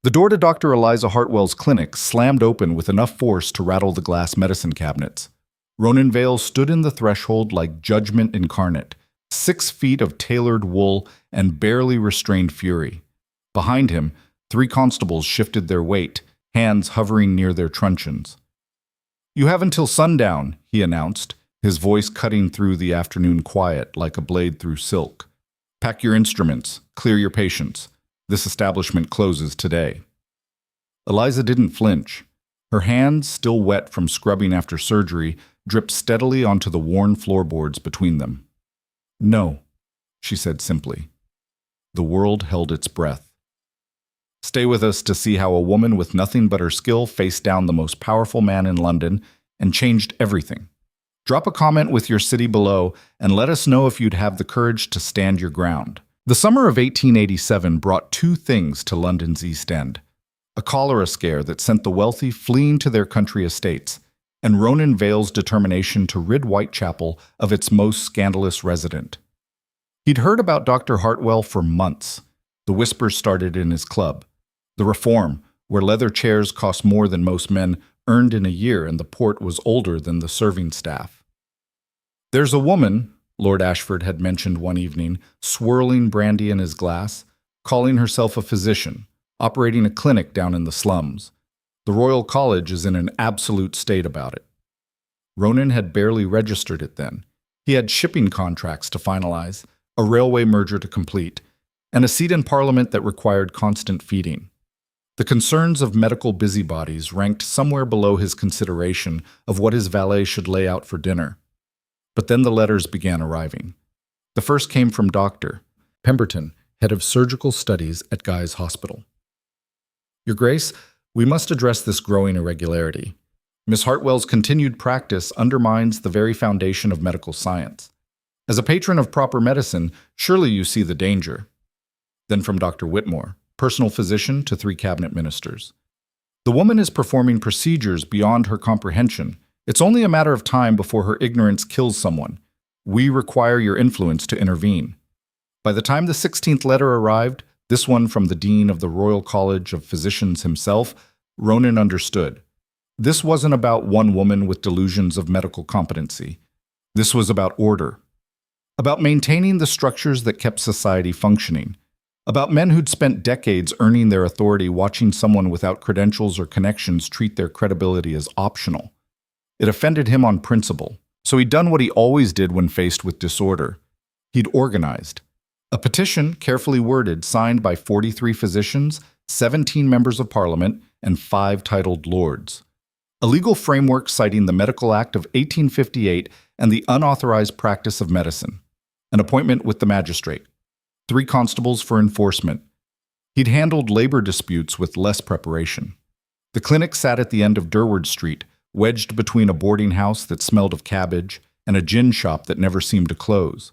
The door to Dr. Eliza Hartwell's clinic slammed open with enough force to rattle the glass medicine cabinets. Ronan Vale stood in the threshold like judgment incarnate, 6 feet of tailored wool and barely restrained fury. Behind him, 3 constables shifted their weight, hands hovering near their truncheons. "You have until sundown," he announced, his voice cutting through the afternoon quiet like a blade through silk. "Pack your instruments, clear your patients. This establishment closes today." Eliza didn't flinch. Her hands, still wet from scrubbing after surgery, dripped steadily onto the worn floorboards between them. "No," she said simply. The world held its breath. Stay with us to see how a woman with nothing but her skill faced down the most powerful man in London and changed everything. Drop a comment with your city below and let us know if you'd have the courage to stand your ground. The summer of 1887 brought 2 things to London's East End: a cholera scare that sent the wealthy fleeing to their country estates, and Ronan Vale's determination to rid Whitechapel of its most scandalous resident. He'd heard about Dr. Hartwell for months. The whispers started in his club. The Reform, where leather chairs cost more than most men earned in a year and the port was older than the serving staff. "There's a woman," Lord Ashford had mentioned one evening, swirling brandy in his glass, calling herself a physician, operating a clinic down in the slums. The Royal College is in an absolute state about it. Ronan had barely registered it then. He had shipping contracts to finalize, a railway merger to complete, and a seat in Parliament that required constant feeding. The concerns of medical busybodies ranked somewhere below his consideration of what his valet should lay out for dinner. But then the letters began arriving. The first came from Dr. Pemberton, head of surgical studies at Guy's Hospital. "Your Grace, we must address this growing irregularity. Miss Hartwell's continued practice undermines the very foundation of medical science. As a patron of proper medicine, surely you see the danger." Then from Dr. Whitmore, personal physician to 3 cabinet ministers. "The woman is performing procedures beyond her comprehension. It's only a matter of time before her ignorance kills someone. We require your influence to intervene." By the time the 16th letter arrived, this one from the Dean of the Royal College of Physicians himself, Ronan understood. This wasn't about one woman with delusions of medical competency. This was about order. About maintaining the structures that kept society functioning. About men who'd spent decades earning their authority watching someone without credentials or connections treat their credibility as optional. It offended him on principle, so he'd done what he always did when faced with disorder. He'd organized. A petition, carefully worded, signed by 43 physicians, 17 members of Parliament, and 5 titled lords. A legal framework citing the Medical Act of 1858 and the unauthorized practice of medicine. An appointment with the magistrate. 3 constables for enforcement. He'd handled labor disputes with less preparation. The clinic sat at the end of Durward Street, wedged between a boarding house that smelled of cabbage and a gin shop that never seemed to close.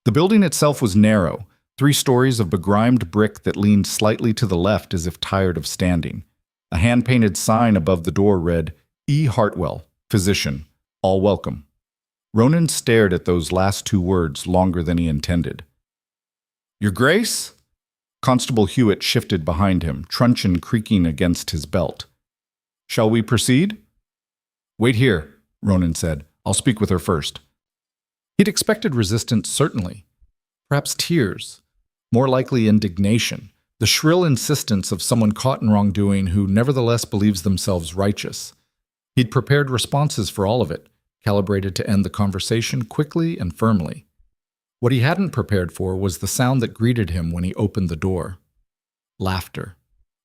The building itself was narrow, 3 stories of begrimed brick that leaned slightly to the left as if tired of standing. A hand-painted sign above the door read, "E. Hartwell, Physician, all welcome." Ronan stared at those last 2 words longer than he intended. "Your Grace?" Constable Hewitt shifted behind him, truncheon creaking against his belt. "Shall we proceed?" "Wait here," Ronan said. "I'll speak with her first." He'd expected resistance, certainly. Perhaps tears. More likely indignation. The shrill insistence of someone caught in wrongdoing who nevertheless believes themselves righteous. He'd prepared responses for all of it, calibrated to end the conversation quickly and firmly. What he hadn't prepared for was the sound that greeted him when he opened the door. Laughter.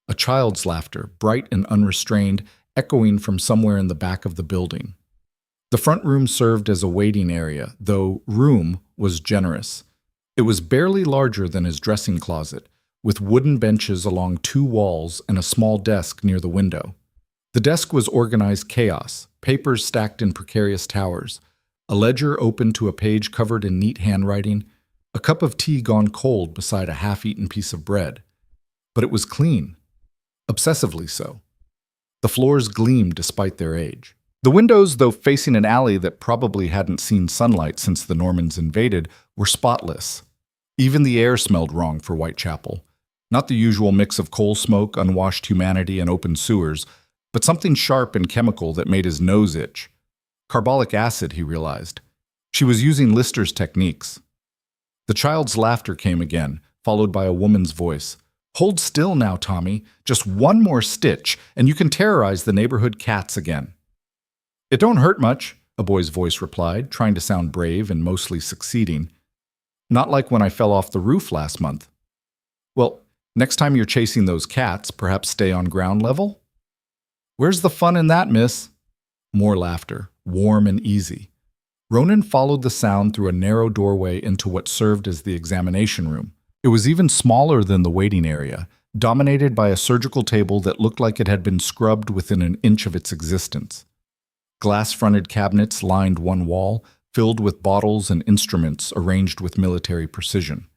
A child's laughter, bright and unrestrained, echoing from somewhere in the back of the building. The front room served as a waiting area, though room was generous. It was barely larger than his dressing closet, with wooden benches along 2 walls and a small desk near the window. The desk was organized chaos, papers stacked in precarious towers, a ledger open to a page covered in neat handwriting, a cup of tea gone cold beside a half-eaten piece of bread. But it was clean. Obsessively so. The floors gleamed despite their age. The windows, though facing an alley that probably hadn't seen sunlight since the Normans invaded, were spotless. Even the air smelled wrong for Whitechapel. Not the usual mix of coal smoke, unwashed humanity, and open sewers, but something sharp and chemical that made his nose itch. Carbolic acid, he realized. She was using Lister's techniques. The child's laughter came again, followed by a woman's voice. "Hold still now, Tommy. Just one more stitch, and you can terrorize the neighborhood cats again." "It don't hurt much," a boy's voice replied, trying to sound brave and mostly succeeding. "Not like when I fell off the roof last month." "Well, next time you're chasing those cats, perhaps stay on ground level?" "Where's the fun in that, miss?" More laughter, warm and easy. Ronan followed the sound through a narrow doorway into what served as the examination room. It was even smaller than the waiting area, dominated by a surgical table that looked like it had been scrubbed within an inch of its existence. Glass-fronted cabinets lined one wall, filled with bottles and instruments arranged with military precision.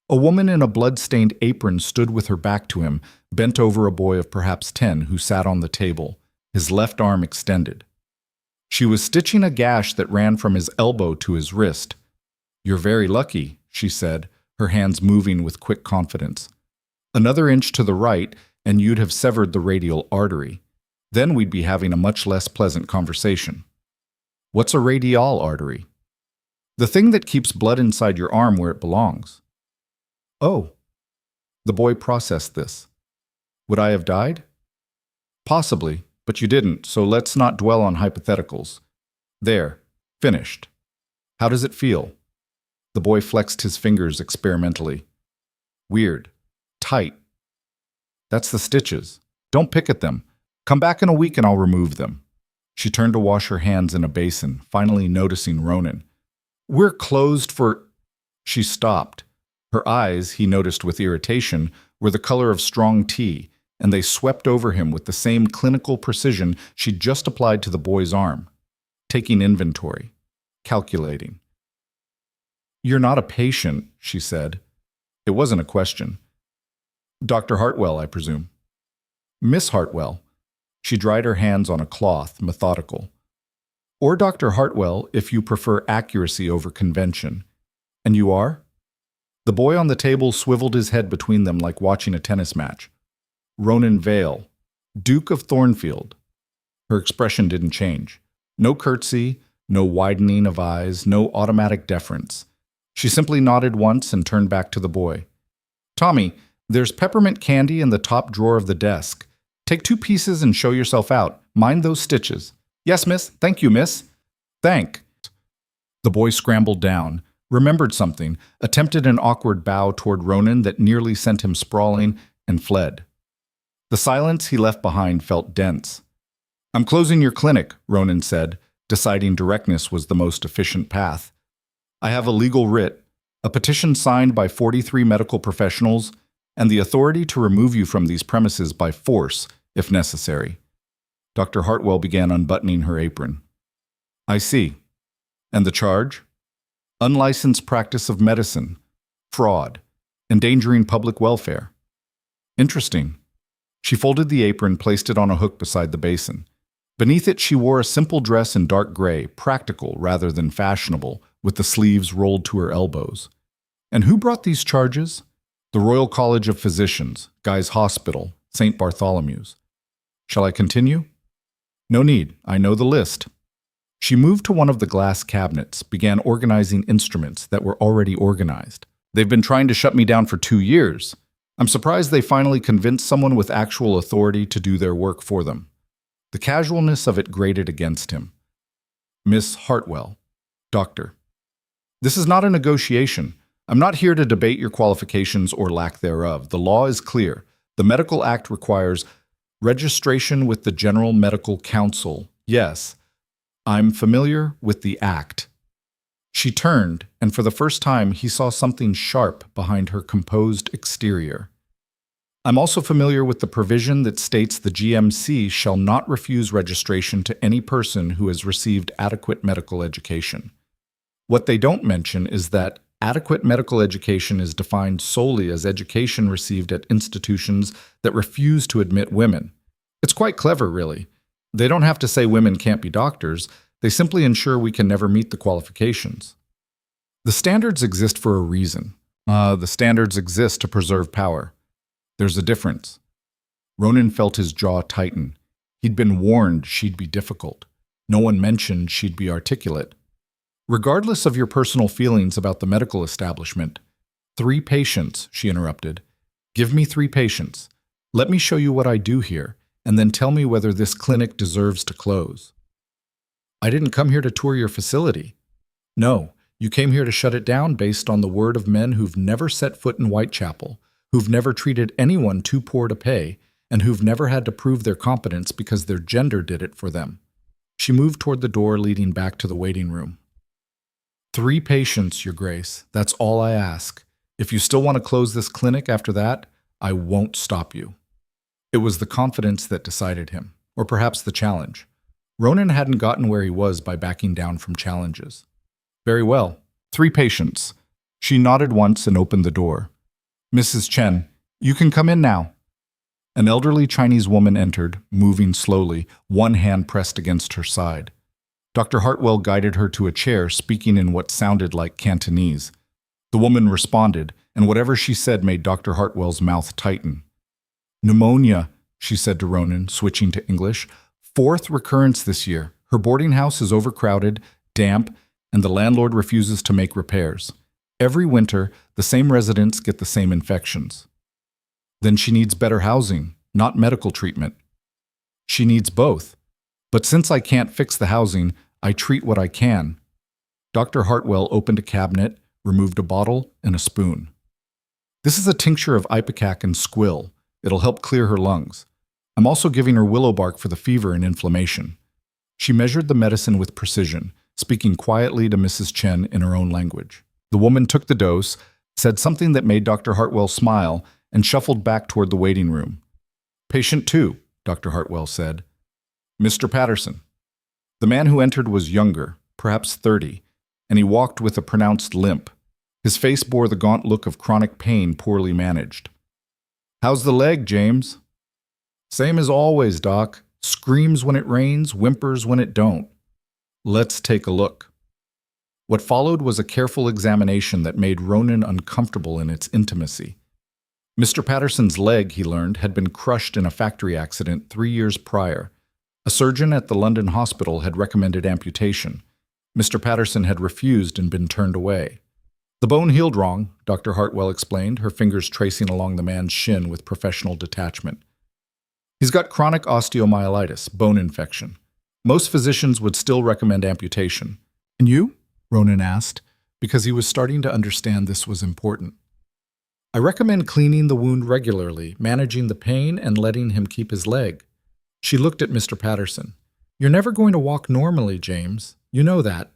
A woman in a blood-stained apron stood with her back to him, bent over a boy of perhaps 10 who sat on the table, his left arm extended. She was stitching a gash that ran from his elbow to his wrist. "You're very lucky," she said, her hands moving with quick confidence. "Another inch to the right, and you'd have severed the radial artery. Then we'd be having a much less pleasant conversation." "What's a radial artery?" "The thing that keeps blood inside your arm where it belongs." "Oh." The boy processed this. "Would I have died?" "Possibly, but you didn't, so let's not dwell on hypotheticals. There, finished. How does it feel?" The boy flexed his fingers experimentally. "Weird. Tight." "That's the stitches. Don't pick at them. Come back in a week and I'll remove them." She turned to wash her hands in a basin, finally noticing Ronan. "We're closed for—" She stopped. Her eyes, he noticed with irritation, were the color of strong tea, and they swept over him with the same clinical precision she'd just applied to the boy's arm. Taking inventory. Calculating. "You're not a patient," she said. It wasn't a question. "Dr. Hartwell, I presume." "Miss Hartwell." She dried her hands on a cloth, methodical. "Or Dr. Hartwell, if you prefer accuracy over convention. And you are?" The boy on the table swiveled his head between them like watching a tennis match. "Ronan Vale, Duke of Thornfield." Her expression didn't change. No curtsy, no widening of eyes, no automatic deference. She simply nodded once and turned back to the boy. "Tommy, there's peppermint candy in the top drawer of the desk. Take 2 pieces and show yourself out. Mind those stitches." "Yes, miss. Thank you, miss." "Thank." The boy scrambled down, remembered something, attempted an awkward bow toward Ronan that nearly sent him sprawling, and fled. The silence he left behind felt dense. "I'm closing your clinic," Ronan said, deciding directness was the most efficient path. "I have a legal writ, a petition signed by 43 medical professionals, and the authority to remove you from these premises by force, if necessary." Dr. Hartwell began unbuttoning her apron. "I see. And the charge?" "Unlicensed practice of medicine, fraud, endangering public welfare." "Interesting." She folded the apron, placed it on a hook beside the basin. Beneath it, she wore a simple dress in dark gray, practical rather than fashionable, with the sleeves rolled to her elbows. "And who brought these charges?" "The Royal College of Physicians, Guy's Hospital, St. Bartholomew's." "Shall I continue?" "No need. I know the list." She moved to one of the glass cabinets, began organizing instruments that were already organized. "They've been trying to shut me down for 2 years. I'm surprised they finally convinced someone with actual authority to do their work for them." The casualness of it grated against him. "Miss Hartwell, doctor. This is not a negotiation. I'm not here to debate your qualifications or lack thereof. The law is clear. The Medical Act requires registration with the General Medical Council. Yes, I'm familiar with the Act." She turned, and for the first time he saw something sharp behind her composed exterior. "I'm also familiar with the provision that states the GMC shall not refuse registration to any person who has received adequate medical education. What they don't mention is that adequate medical education is defined solely as education received at institutions that refuse to admit women. It's quite clever, really. They don't have to say women can't be doctors. They simply ensure we can never meet the qualifications. The standards exist for a reason. The standards exist to preserve power. There's a difference. Ronan felt his jaw tighten. He'd been warned she'd be difficult. No one mentioned she'd be articulate. Regardless of your personal feelings about the medical establishment, 3 patients, she interrupted. Give me 3 patients. Let me show you what I do here, and then tell me whether this clinic deserves to close. I didn't come here to tour your facility. No, you came here to shut it down based on the word of men who've never set foot in Whitechapel, who've never treated anyone too poor to pay, and who've never had to prove their competence because their gender did it for them. She moved toward the door leading back to the waiting room. 3 patients, Your Grace. That's all I ask. If you still want to close this clinic after that, I won't stop you. It was the confidence that decided him, or perhaps the challenge. Ronan hadn't gotten where he was by backing down from challenges. Very well. 3 patients. She nodded once and opened the door. Mrs. Chen, you can come in now. An elderly Chinese woman entered, moving slowly, one hand pressed against her side. Dr. Hartwell guided her to a chair, speaking in what sounded like Cantonese. The woman responded, and whatever she said made Dr. Hartwell's mouth tighten. Pneumonia, she said to Ronan, switching to English. 4th recurrence this year. Her boarding house is overcrowded, damp, and the landlord refuses to make repairs. Every winter, the same residents get the same infections. Then she needs better housing, not medical treatment. She needs both. But since I can't fix the housing, I treat what I can. Dr. Hartwell opened a cabinet, removed a bottle and a spoon. This is a tincture of ipecac and squill. It'll help clear her lungs. I'm also giving her willow bark for the fever and inflammation. She measured the medicine with precision, speaking quietly to Mrs. Chen in her own language. The woman took the dose, said something that made Dr. Hartwell smile, and shuffled back toward the waiting room. Patient 2, Dr. Hartwell said. Mr. Patterson. The man who entered was younger, perhaps 30, and he walked with a pronounced limp. His face bore the gaunt look of chronic pain poorly managed. How's the leg, James? Same as always, Doc. Screams when it rains, whimpers when it don't. Let's take a look. What followed was a careful examination that made Ronan uncomfortable in its intimacy. Mr. Patterson's leg, he learned, had been crushed in a factory accident 3 years prior. A surgeon at the London hospital had recommended amputation. Mr. Patterson had refused and been turned away. The bone healed wrong, Dr. Hartwell explained, her fingers tracing along the man's shin with professional detachment. He's got chronic osteomyelitis, bone infection. Most physicians would still recommend amputation. And you? Ronan asked, because he was starting to understand this was important. I recommend cleaning the wound regularly, managing the pain, and letting him keep his leg. She looked at Mr. Patterson. You're never going to walk normally, James. You know that.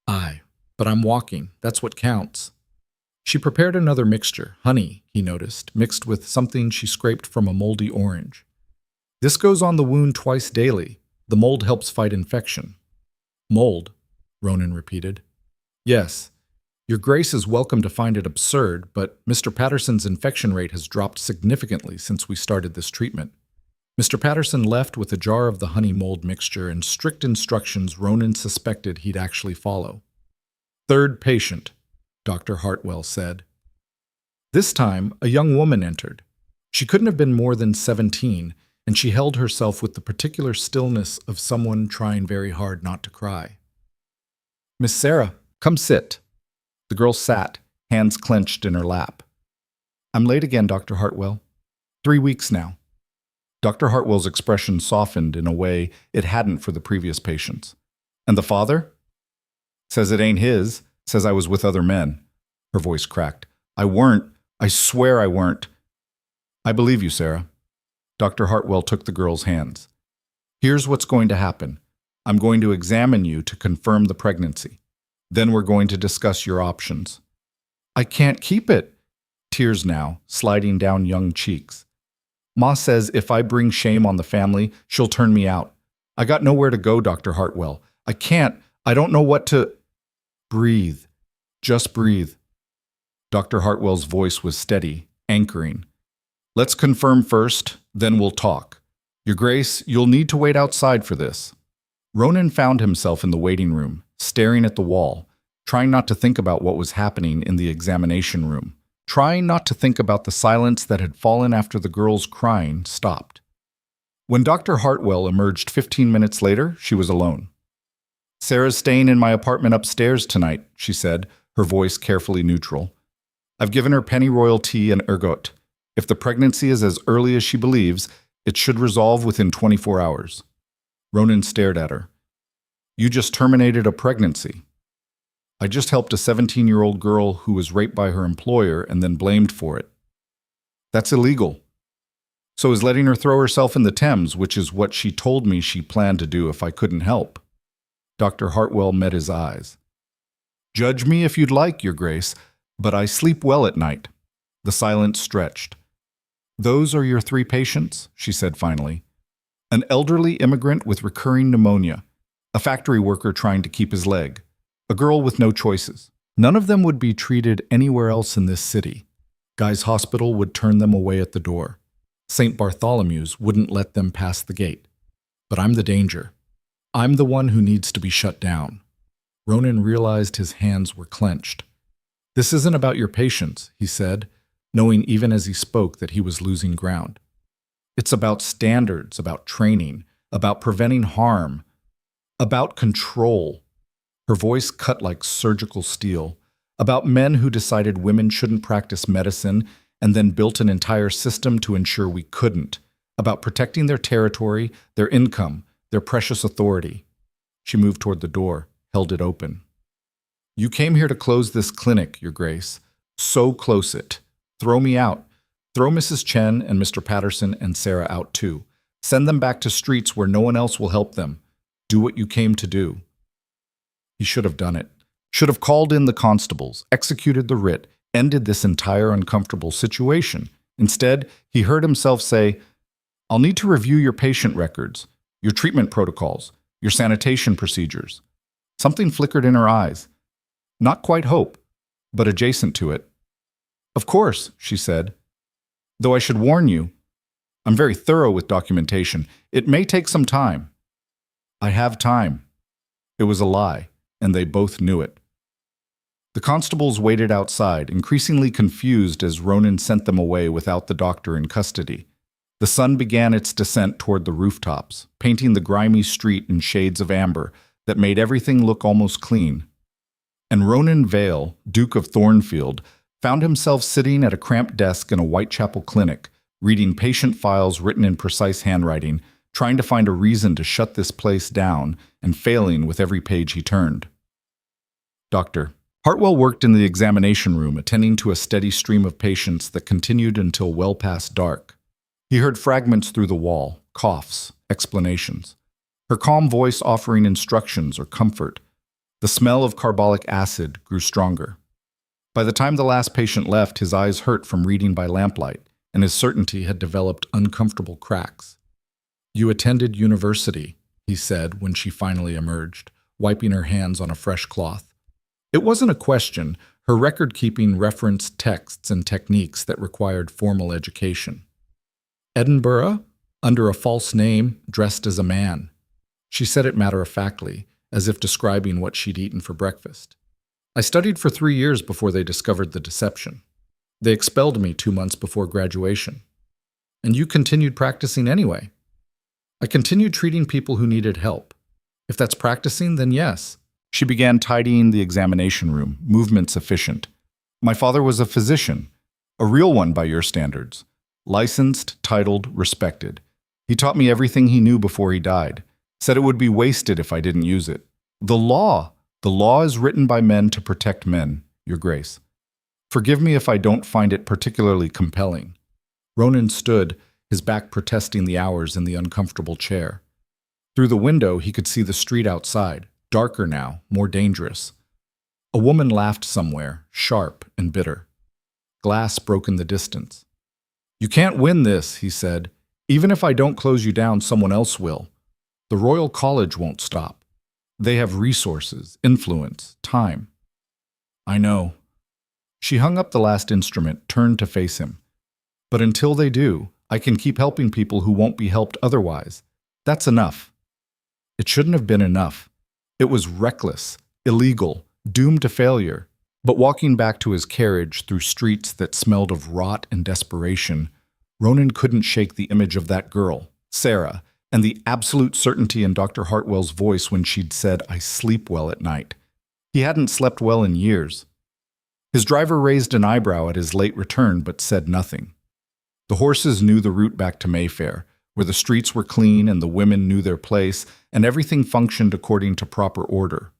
Aye, but I'm walking. That's what counts. She prepared another mixture, honey, he noticed, mixed with something she scraped from a moldy orange. This goes on the wound twice daily. The mold helps fight infection. Mold, Ronan repeated. Yes. Your Grace is welcome to find it absurd, but Mr. Patterson's infection rate has dropped significantly since we started this treatment. Mr. Patterson left with a jar of the honey mold mixture and strict instructions Ronan suspected he'd actually follow. 3rd patient, Dr. Hartwell said. This time, a young woman entered. She couldn't have been more than 17, and she held herself with the particular stillness of someone trying very hard not to cry. Miss Sarah, come sit. The girl sat, hands clenched in her lap. I'm late again, Dr. Hartwell. 3 weeks now. Dr. Hartwell's expression softened in a way it hadn't for the previous patients. And the father? Says it ain't his, says I was with other men. Her voice cracked. I weren't. I swear I weren't. I believe you, Sarah. Dr. Hartwell took the girl's hands. Here's what's going to happen. I'm going to examine you to confirm the pregnancy. Then we're going to discuss your options. I can't keep it. Tears now, sliding down young cheeks. Ma says if I bring shame on the family, she'll turn me out. I got nowhere to go, Dr. Hartwell. I can't. I don't know what to... Breathe. Just breathe. Dr. Hartwell's voice was steady, anchoring. Let's confirm first, then we'll talk. Your Grace, you'll need to wait outside for this. Ronan found himself in the waiting room, staring at the wall, trying not to think about what was happening in the examination room. trying not to think about the silence that had fallen after the girl's crying stopped. When Dr. Hartwell emerged 15 minutes later, she was alone. "Sarah's staying in my apartment upstairs tonight," she said, her voice carefully neutral. "I've given her pennyroyal tea and ergot. If the pregnancy is as early as she believes, it should resolve within 24 hours. Ronan stared at her. "You just terminated a pregnancy." "I just helped a 17-year-old girl who was raped by her employer and then blamed for it." "That's illegal." "So is letting her throw herself in the Thames, which is what she told me she planned to do if I couldn't help." Dr. Hartwell met his eyes. "Judge me if you'd like, Your Grace, but I sleep well at night." The silence stretched. "Those are your 3 patients?" she said finally. "An elderly immigrant with recurring pneumonia, a factory worker trying to keep his leg, a girl with no choices. None of them would be treated anywhere else in this city. Guy's Hospital would turn them away at the door. St. Bartholomew's wouldn't let them pass the gate. But I'm the danger. I'm the one who needs to be shut down." Ronan realized his hands were clenched. "This isn't about your patients," he said, knowing even as he spoke that he was losing ground. "It's about standards, about training, about preventing harm, about control." Her voice cut like surgical steel. "About men who decided women shouldn't practice medicine and then built an entire system to ensure we couldn't. About protecting their territory, their income, their precious authority." She moved toward the door, held it open. "You came here to close this clinic, Your Grace. So close it. Throw me out. Throw Mrs. Chen and Mr. Patterson and Sarah out too. Send them back to streets where no one else will help them. Do what you came to do." He should have done it. Should have called in the constables, executed the writ, ended this entire uncomfortable situation. Instead, he heard himself say, "I'll need to review your patient records, your treatment protocols, your sanitation procedures." Something flickered in her eyes. Not quite hope, but adjacent to it. "Of course," she said. "Though I should warn you, I'm very thorough with documentation. It may take some time." "I have time." It was a lie, and they both knew it. The constables waited outside, increasingly confused as Ronan sent them away without the doctor in custody. The sun began its descent toward the rooftops, painting the grimy street in shades of amber that made everything look almost clean. And Ronan Vale, Duke of Thornfield, found himself sitting at a cramped desk in a Whitechapel clinic, reading patient files written in precise handwriting, trying to find a reason to shut this place down, and failing with every page he turned. Dr. Hartwell worked in the examination room, attending to a steady stream of patients that continued until well past dark. He heard fragments through the wall, coughs, explanations. Her calm voice offering instructions or comfort. The smell of carbolic acid grew stronger. By the time the last patient left, his eyes hurt from reading by lamplight, and his certainty had developed uncomfortable cracks. "You attended university," he said when she finally emerged, wiping her hands on a fresh cloth. It wasn't a question. Her record-keeping referenced texts and techniques that required formal education. "Edinburgh? Under a false name, dressed as a man." She said it matter-of-factly, as if describing what she'd eaten for breakfast. "I studied for 3 years before they discovered the deception. They expelled me 2 months before graduation. And you continued practicing anyway." "I continued treating people who needed help. If that's practicing, then yes." She began tidying the examination room, movements efficient. "My father was a physician, a real one by your standards. Licensed, titled, respected. He taught me everything he knew before he died. Said it would be wasted if I didn't use it. The law is written by men to protect men, Your Grace. Forgive me if I don't find it particularly compelling." Ronan stood, his back protesting the hours in the uncomfortable chair. Through the window, he could see the street outside, darker now, more dangerous. A woman laughed somewhere, sharp and bitter. Glass broke in the distance. "You can't win this," he said. "Even if I don't close you down, someone else will. The Royal College won't stop. They have resources, influence, time." "I know." She hung up the last instrument, turned to face him. "But until they do, I can keep helping people who won't be helped otherwise. That's enough." It shouldn't have been enough. It was reckless, illegal, doomed to failure. But walking back to his carriage through streets that smelled of rot and desperation, Ronan couldn't shake the image of that girl, Sarah, and the absolute certainty in Dr. Hartwell's voice when she'd said, "I sleep well at night." He hadn't slept well in years. His driver raised an eyebrow at his late return but said nothing. The horses knew the route back to Mayfair, where the streets were clean and the women knew their place, and everything functioned according to proper order.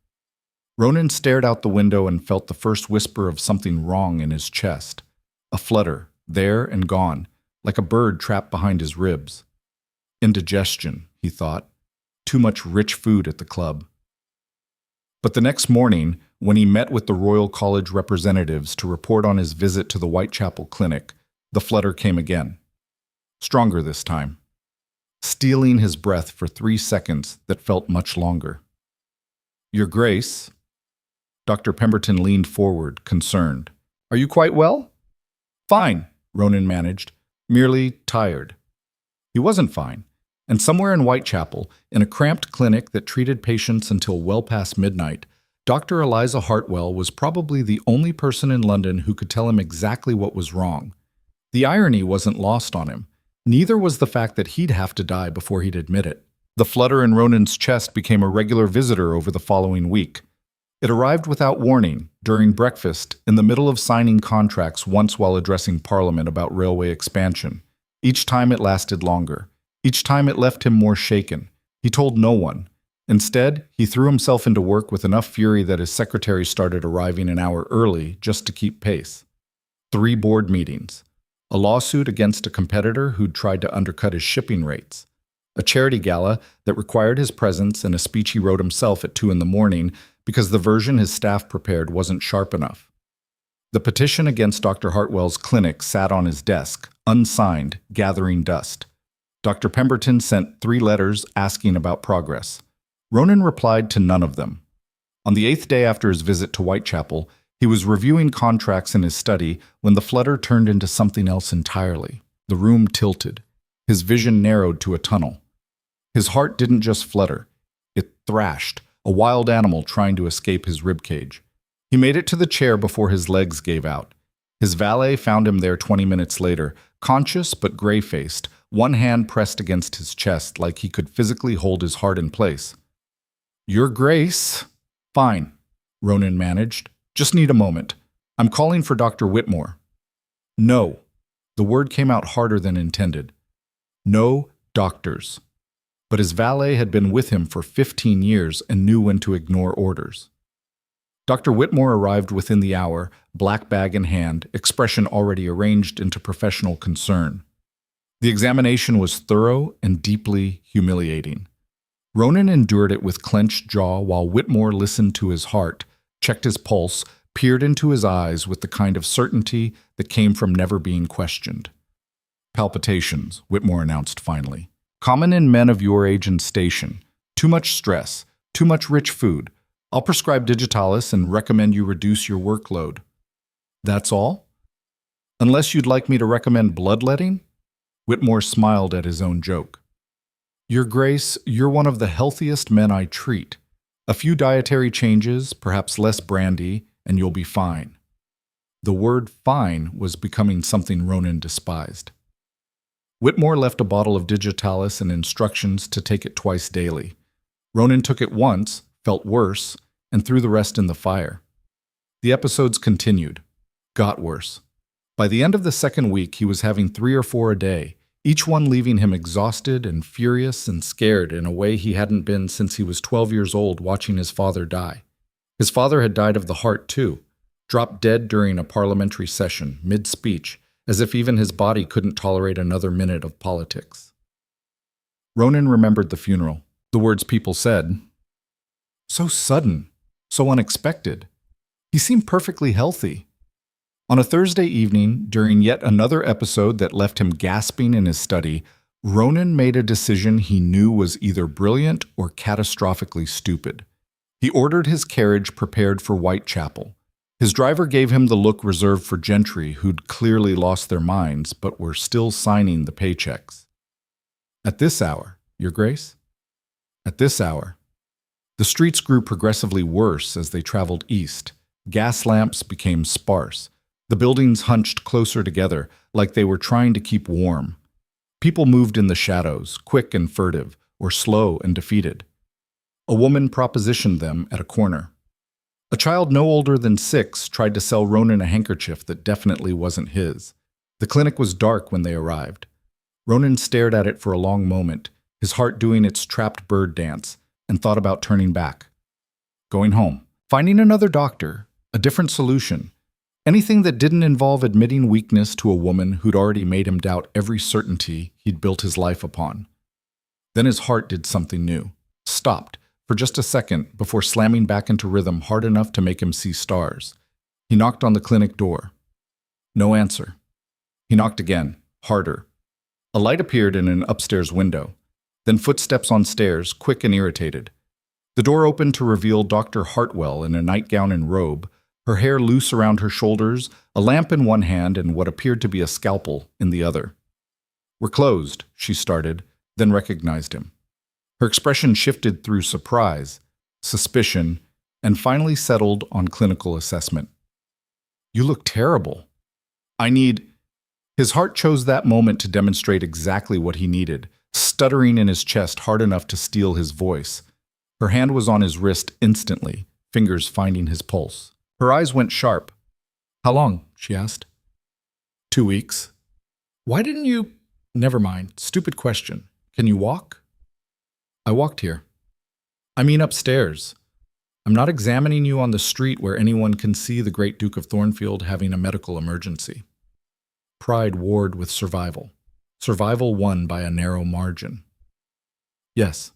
Ronan stared out the window and felt the first whisper of something wrong in his chest. A flutter, there and gone, like a bird trapped behind his ribs. Indigestion, he thought. Too much rich food at the club. But the next morning, when he met with the Royal College representatives to report on his visit to the Whitechapel Clinic, the flutter came again. Stronger this time. Stealing his breath for 3 seconds that felt much longer. "Your Grace." Dr. Pemberton leaned forward, concerned. "Are you quite well?" "Fine," Ronan managed. "Merely tired." He wasn't fine, and somewhere in Whitechapel, in a cramped clinic that treated patients until well past midnight, Dr. Eliza Hartwell was probably the only person in London who could tell him exactly what was wrong. The irony wasn't lost on him. Neither was the fact that he'd have to die before he'd admit it. The flutter in Ronan's chest became a regular visitor over the following week. It arrived without warning, during breakfast, in the middle of signing contracts once while addressing Parliament about railway expansion. Each time it lasted longer. Each time it left him more shaken. He told no one. Instead, he threw himself into work with enough fury that his secretary started arriving an hour early just to keep pace. 3 board meetings. A lawsuit against a competitor who'd tried to undercut his shipping rates. A charity gala that required his presence and a speech he wrote himself at 2 a.m. because the version his staff prepared wasn't sharp enough. The petition against Dr. Hartwell's clinic sat on his desk, unsigned, gathering dust. Dr. Pemberton sent 3 letters asking about progress. Ronan replied to none of them. On the 8th day after his visit to Whitechapel, he was reviewing contracts in his study when the flutter turned into something else entirely. The room tilted. His vision narrowed to a tunnel. His heart didn't just flutter. It thrashed, a wild animal trying to escape his ribcage. He made it to the chair before his legs gave out. His valet found him there 20 minutes later, conscious but gray-faced, one hand pressed against his chest like he could physically hold his heart in place. "Your Grace." "Fine," Ronan managed. "Just need a moment. I'm calling for Dr. Whitmore." "No." The word came out harder than intended. No doctors. But his valet had been with him for 15 years and knew when to ignore orders. Dr. Whitmore arrived within the hour, black bag in hand, expression already arranged into professional concern. The examination was thorough and deeply humiliating. Ronan endured it with clenched jaw while Whitmore listened to his heart, checked his pulse, peered into his eyes with the kind of certainty that came from never being questioned. "Palpitations," Whitmore announced finally. "Common in men of your age and station. Too much stress, too much rich food. I'll prescribe digitalis and recommend you reduce your workload." "That's all?" "Unless you'd like me to recommend bloodletting?" Whitmore smiled at his own joke. "Your Grace, you're one of the healthiest men I treat. A few dietary changes, perhaps less brandy, and you'll be fine." The word "fine" was becoming something Ronan despised. Whitmore left a bottle of digitalis and instructions to take it twice daily. Ronan took it once, felt worse, and threw the rest in the fire. The episodes continued. Got worse. By the end of the second week, he was having 3 or 4 a day, each one leaving him exhausted and furious and scared in a way he hadn't been since he was 12 years old watching his father die. His father had died of the heart too, dropped dead during a parliamentary session, mid-speech, as if even his body couldn't tolerate another minute of politics. Ronan remembered the funeral, the words people said. So sudden, so unexpected. He seemed perfectly healthy. On a Thursday evening, during yet another episode that left him gasping in his study, Ronan made a decision he knew was either brilliant or catastrophically stupid. He ordered his carriage prepared for Whitechapel. His driver gave him the look reserved for gentry who'd clearly lost their minds but were still signing the paychecks. "At this hour, Your Grace?" "At this hour." The streets grew progressively worse as they traveled east. Gas lamps became sparse. The buildings hunched closer together, like they were trying to keep warm. People moved in the shadows, quick and furtive, or slow and defeated. A woman propositioned them at a corner. A child no older than 6 tried to sell Ronan a handkerchief that definitely wasn't his. The clinic was dark when they arrived. Ronan stared at it for a long moment, his heart doing its trapped bird dance, and thought about turning back. Going home. Finding another doctor. A different solution. Anything that didn't involve admitting weakness to a woman who'd already made him doubt every certainty he'd built his life upon. Then his heart did something new. Stopped, for just a second, before slamming back into rhythm hard enough to make him see stars. He knocked on the clinic door. No answer. He knocked again, harder. A light appeared in an upstairs window. Then footsteps on stairs, quick and irritated. The door opened to reveal Dr. Hartwell in a nightgown and robe, her hair loose around her shoulders, a lamp in one hand and what appeared to be a scalpel in the other. "We're closed," she started, then recognized him. Her expression shifted through surprise, suspicion, and finally settled on clinical assessment. "You look terrible. I need—" His heart chose that moment to demonstrate exactly what he needed, stuttering in his chest hard enough to steal his voice. Her hand was on his wrist instantly, fingers finding his pulse. Her eyes went sharp. "How long?" she asked. 2 weeks. "Why didn't you—" "Never mind. Stupid question. Can you walk?" "I walked here." "I mean upstairs. I'm not examining you on the street where anyone can see the great Duke of Thornfield having a medical emergency." Pride warred with survival. Survival won by a narrow margin. "Yes."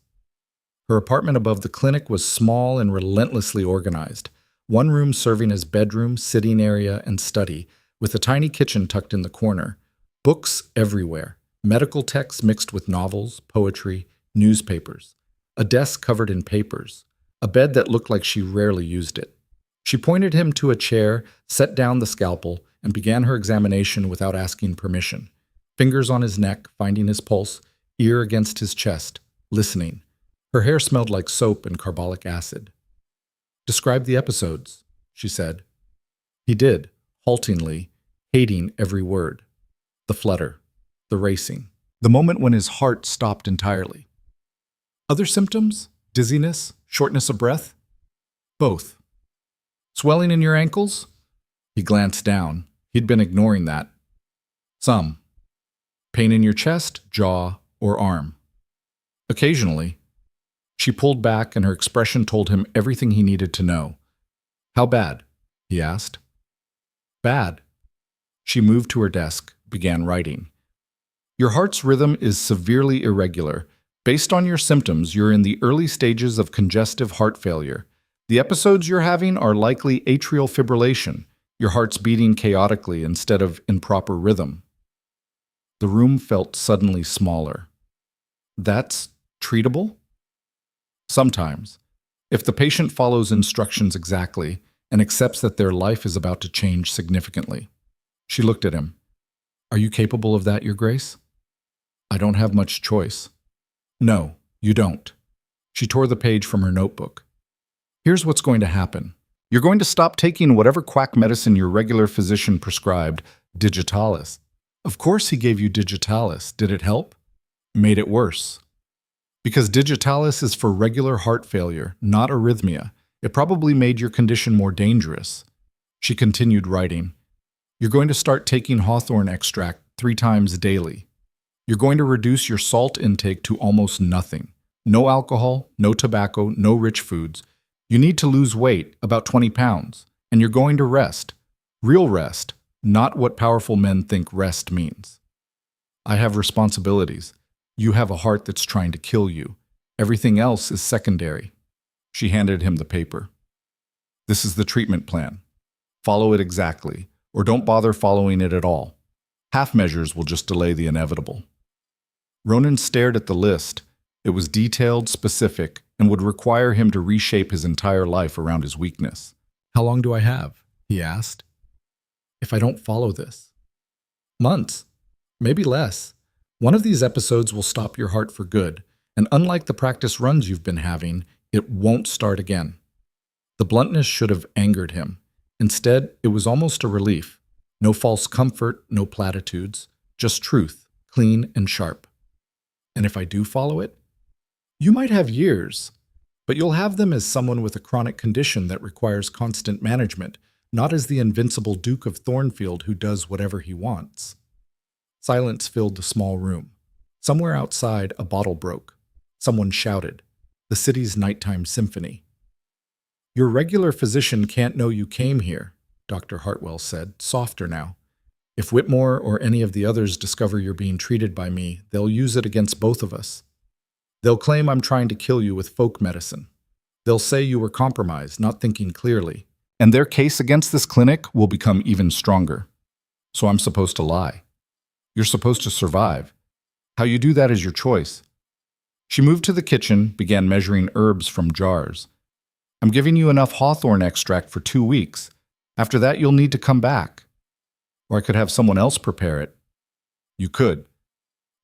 Her apartment above the clinic was small and relentlessly organized. One room serving as bedroom, sitting area, and study, with a tiny kitchen tucked in the corner. Books everywhere. Medical texts mixed with novels, poetry, newspapers. A desk covered in papers. A bed that looked like she rarely used it. She pointed him to a chair, set down the scalpel, and began her examination without asking permission. Fingers on his neck, finding his pulse, ear against his chest, listening. Her hair smelled like soap and carbolic acid. "Describe the episodes," she said. He did, haltingly, hating every word. The flutter, the racing, the moment when his heart stopped entirely. "Other symptoms? Dizziness? Shortness of breath?" "Both." "Swelling in your ankles?" He glanced down. He'd been ignoring that. "Some." "Pain in your chest, jaw, or arm?" "Occasionally." She pulled back, and her expression told him everything he needed to know. "How bad?" he asked. "Bad." She moved to her desk, began writing. "Your heart's rhythm is severely irregular. Based on your symptoms, you're in the early stages of congestive heart failure. The episodes you're having are likely atrial fibrillation. Your heart's beating chaotically instead of in proper rhythm." The room felt suddenly smaller. "That's treatable?" "Sometimes. If the patient follows instructions exactly and accepts that their life is about to change significantly." She looked at him. "Are you capable of that, Your Grace?" "I don't have much choice." "No, you don't." She tore the page from her notebook. "Here's what's going to happen. You're going to stop taking whatever quack medicine your regular physician prescribed, digitalis." "Of course he gave you digitalis. Did it help?" "Made it worse." "Because digitalis is for regular heart failure, not arrhythmia. It probably made your condition more dangerous." She continued writing. "You're going to start taking hawthorn extract 3 times daily. You're going to reduce your salt intake to almost nothing. No alcohol, no tobacco, no rich foods. You need to lose weight, about 20 pounds, and you're going to rest. Real rest, not what powerful men think rest means. I have responsibilities. You have a heart that's trying to kill you. Everything else is secondary." She handed him the paper. "This is the treatment plan. Follow it exactly, or don't bother following it at all. Half measures will just delay the inevitable." Ronan stared at the list. It was detailed, specific, and would require him to reshape his entire life around his weakness. "How long do I have?" he asked. "If I don't follow this?" "Months. Maybe less. One of these episodes will stop your heart for good, and unlike the practice runs you've been having, it won't start again." The bluntness should have angered him. Instead, it was almost a relief. No false comfort, no platitudes, just truth, clean and sharp. And if I do follow it? You might have years, but you'll have them as someone with a chronic condition that requires constant management, not as the invincible Duke of Thornfield who does whatever he wants. Silence filled the small room. Somewhere outside, a bottle broke. Someone shouted, the city's nighttime symphony. Your regular physician can't know you came here, Dr. Hartwell said, softer now. If Whitmore or any of the others discover you're being treated by me, they'll use it against both of us. They'll claim I'm trying to kill you with folk medicine. They'll say you were compromised, not thinking clearly. And their case against this clinic will become even stronger. So I'm supposed to lie. You're supposed to survive. How you do that is your choice. She moved to the kitchen, began measuring herbs from jars. I'm giving you enough hawthorn extract for 2 weeks. After that, you'll need to come back. Or I could have someone else prepare it. You could.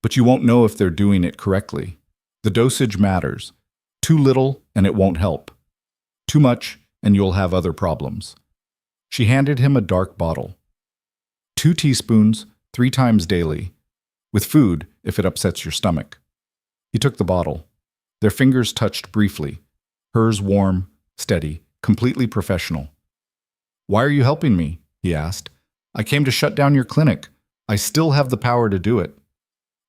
But you won't know if they're doing it correctly. The dosage matters. Too little, and it won't help. Too much, and you'll have other problems. She handed him a dark bottle. 2 teaspoons, 3 times daily. With food, if it upsets your stomach. He took the bottle. Their fingers touched briefly. Hers warm, steady, completely professional. Why are you helping me? He asked. I came to shut down your clinic. I still have the power to do it.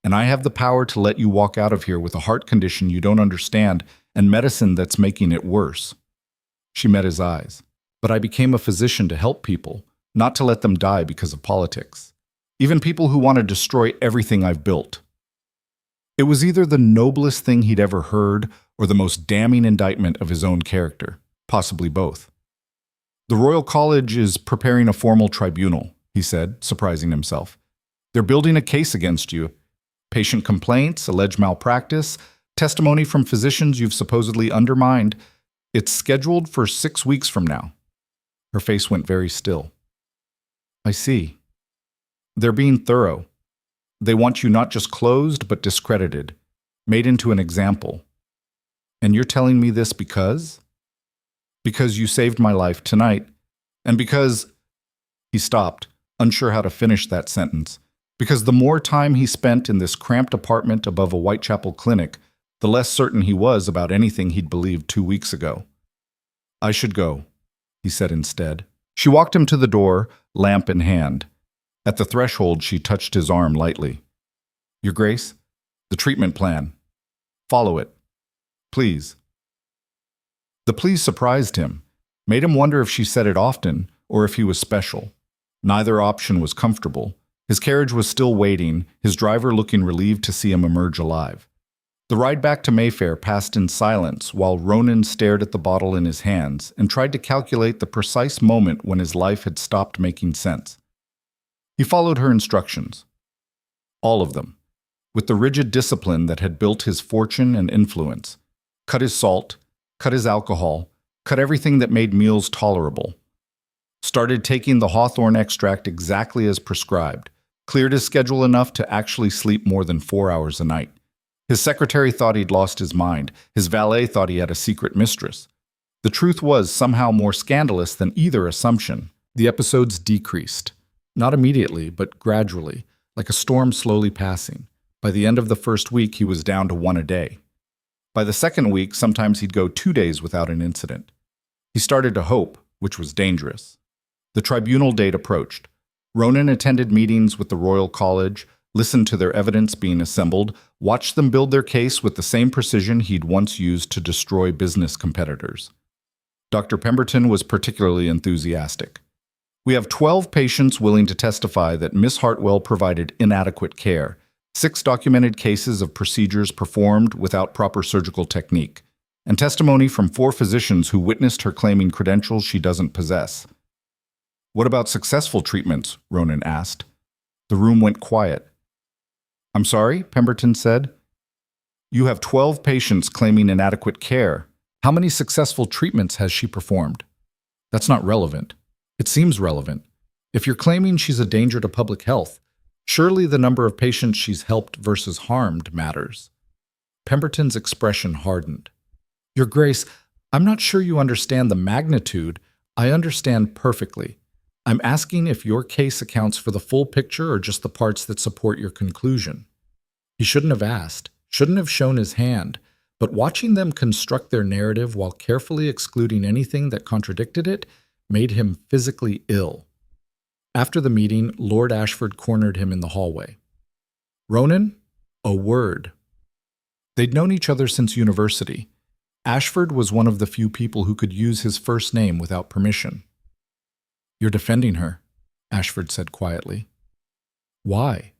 And I have the power to let you walk out of here with a heart condition you don't understand and medicine that's making it worse. She met his eyes. But I became a physician to help people, not to let them die because of politics. Even people who want to destroy everything I've built. It was either the noblest thing he'd ever heard or the most damning indictment of his own character, possibly both. The Royal College is preparing a formal tribunal, he said, surprising himself. They're building a case against you. Patient complaints, alleged malpractice, testimony from physicians you've supposedly undermined. It's scheduled for 6 weeks from now. Her face went very still. I see. They're being thorough. They want you not just closed, but discredited, made into an example. And you're telling me this because? Because you saved my life tonight, and because... He stopped, unsure how to finish that sentence. Because the more time he spent in this cramped apartment above a Whitechapel clinic, the less certain he was about anything he'd believed 2 weeks ago. I should go, he said instead. She walked him to the door, lamp in hand. At the threshold, she touched his arm lightly. Your Grace, the treatment plan. Follow it. Please. The please surprised him, made him wonder if she said it often or if he was special. Neither option was comfortable. His carriage was still waiting, his driver looking relieved to see him emerge alive. The ride back to Mayfair passed in silence while Ronan stared at the bottle in his hands and tried to calculate the precise moment when his life had stopped making sense. He followed her instructions. All of them, with the rigid discipline that had built his fortune and influence. Cut his salt, cut his alcohol, cut everything that made meals tolerable. Started taking the hawthorn extract exactly as prescribed. Cleared his schedule enough to actually sleep more than 4 hours a night. His secretary thought he'd lost his mind. His valet thought he had a secret mistress. The truth was somehow more scandalous than either assumption. The episodes decreased. Not immediately, but gradually, like a storm slowly passing. By the end of the first week, he was down to 1 a day. By the second week, sometimes he'd go 2 days without an incident. He started to hope, which was dangerous. The tribunal date approached. Ronan attended meetings with the Royal College, listened to their evidence being assembled, watched them build their case with the same precision he'd once used to destroy business competitors. Dr. Pemberton was particularly enthusiastic. We have 12 patients willing to testify that Miss Hartwell provided inadequate care, 6 documented cases of procedures performed without proper surgical technique, and testimony from 4 physicians who witnessed her claiming credentials she doesn't possess. What about successful treatments? Ronan asked. The room went quiet. I'm sorry, Pemberton said. You have 12 patients claiming inadequate care. How many successful treatments has she performed? That's not relevant. It seems relevant. If you're claiming she's a danger to public health, surely the number of patients she's helped versus harmed matters. Pemberton's expression hardened. Your Grace, I'm not sure you understand the magnitude. I understand perfectly. I'm asking if your case accounts for the full picture or just the parts that support your conclusion. He shouldn't have asked, shouldn't have shown his hand, but watching them construct their narrative while carefully excluding anything that contradicted it made him physically ill. After the meeting, Lord Ashford cornered him in the hallway. "Ronan, a word." They'd known each other since university. Ashford was one of the few people who could use his first name without permission. "You're defending her," Ashford said quietly. "Why?"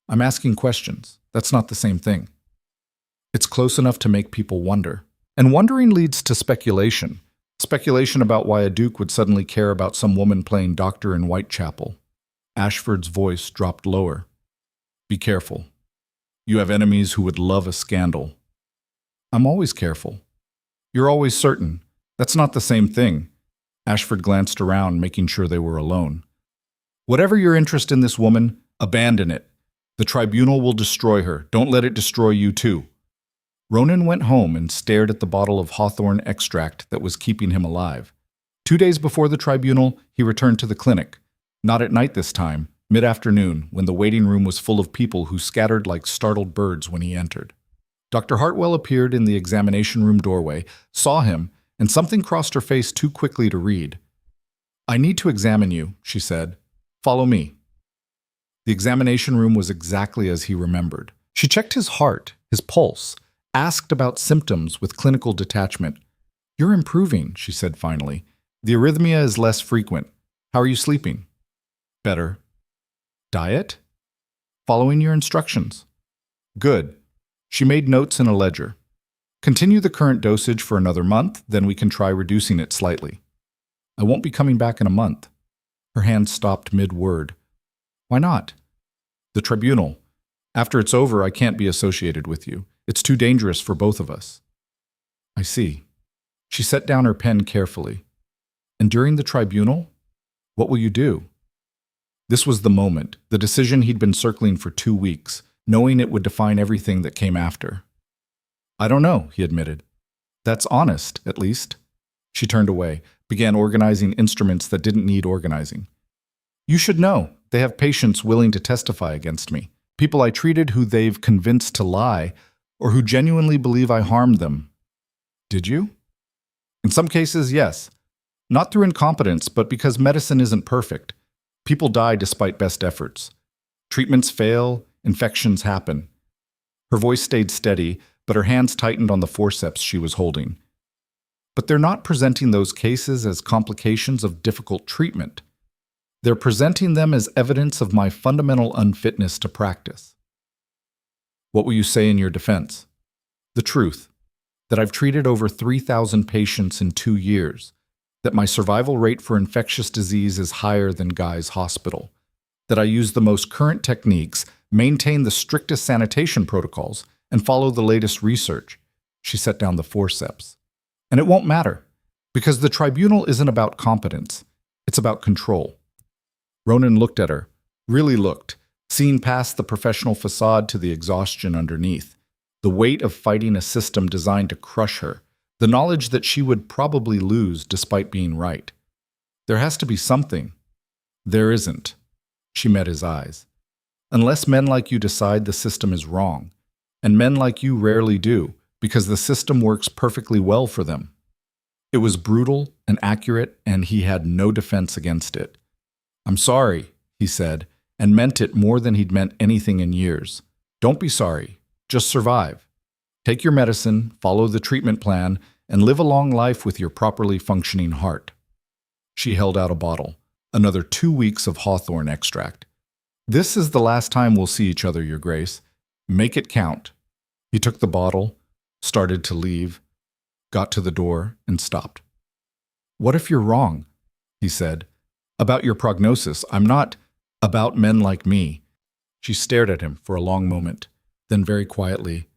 "I'm asking questions. That's not the same thing." It's close enough to make people wonder. And wondering leads to speculation. Speculation about why a duke would suddenly care about some woman playing doctor in Whitechapel. Ashford's voice dropped lower. "Be careful. You have enemies who would love a scandal." "I'm always careful." "You're always certain. That's not the same thing." Ashford glanced around, making sure they were alone. "Whatever your interest in this woman, abandon it. The tribunal will destroy her. Don't let it destroy you too." Ronan went home and stared at the bottle of hawthorn extract that was keeping him alive. 2 days before the tribunal, he returned to the clinic. Not at night this time, mid-afternoon, when the waiting room was full of people who scattered like startled birds when he entered. Dr. Hartwell appeared in the examination room doorway, saw him, and something crossed her face too quickly to read. "I need to examine you," she said. "Follow me." The examination room was exactly as he remembered. She checked his heart, his pulse, asked about symptoms with clinical detachment. "You're improving," she said finally. "The arrhythmia is less frequent. How are you sleeping?" "Better." "Diet?" "Following your instructions." "Good." She made notes in a ledger. "Continue the current dosage for another month, then we can try reducing it slightly." "I won't be coming back in a month." Her hand stopped mid-word. "Why not?" "The tribunal. After it's over, I can't be associated with you. It's too dangerous for both of us." "I see." She set down her pen carefully. "And during the tribunal, what will you do?" This was the moment, the decision he'd been circling for 2 weeks, knowing it would define everything that came after. "I don't know," he admitted. "That's honest, at least." She turned away, began organizing instruments that didn't need organizing. "You should know. They have patients willing to testify against me. People I treated who they've convinced to lie, or who genuinely believe I harmed them." "Did you?" "In some cases, yes. Not through incompetence, but because medicine isn't perfect. People die despite best efforts. Treatments fail, infections happen." Her voice stayed steady, but her hands tightened on the forceps she was holding. "But they're not presenting those cases as complications of difficult treatment. They're presenting them as evidence of my fundamental unfitness to practice." "What will you say in your defense?" "The truth. That I've treated over 3,000 patients in 2 years. That my survival rate for infectious disease is higher than Guy's Hospital. That I use the most current techniques, maintain the strictest sanitation protocols, and follow the latest research." She set down the forceps. "And it won't matter, because the tribunal isn't about competence. It's about control." Ronan looked at her, really looked, seeing past the professional facade to the exhaustion underneath, the weight of fighting a system designed to crush her, the knowledge that she would probably lose despite being right. "There has to be something." "There isn't." She met his eyes. "Unless men like you decide the system is wrong, and men like you rarely do, because the system works perfectly well for them." It was brutal and accurate, and he had no defense against it. "I'm sorry," he said, and meant it more than he'd meant anything in years. "Don't be sorry. Just survive. Take your medicine, follow the treatment plan, and live a long life with your properly functioning heart." She held out a bottle, another 2 weeks of hawthorn extract. "This is the last time we'll see each other, Your Grace. Make it count." He took the bottle, started to leave, got to the door, and stopped. "What if you're wrong?" he said. "About your prognosis. I'm not about men like me." She stared at him for a long moment, then very quietly,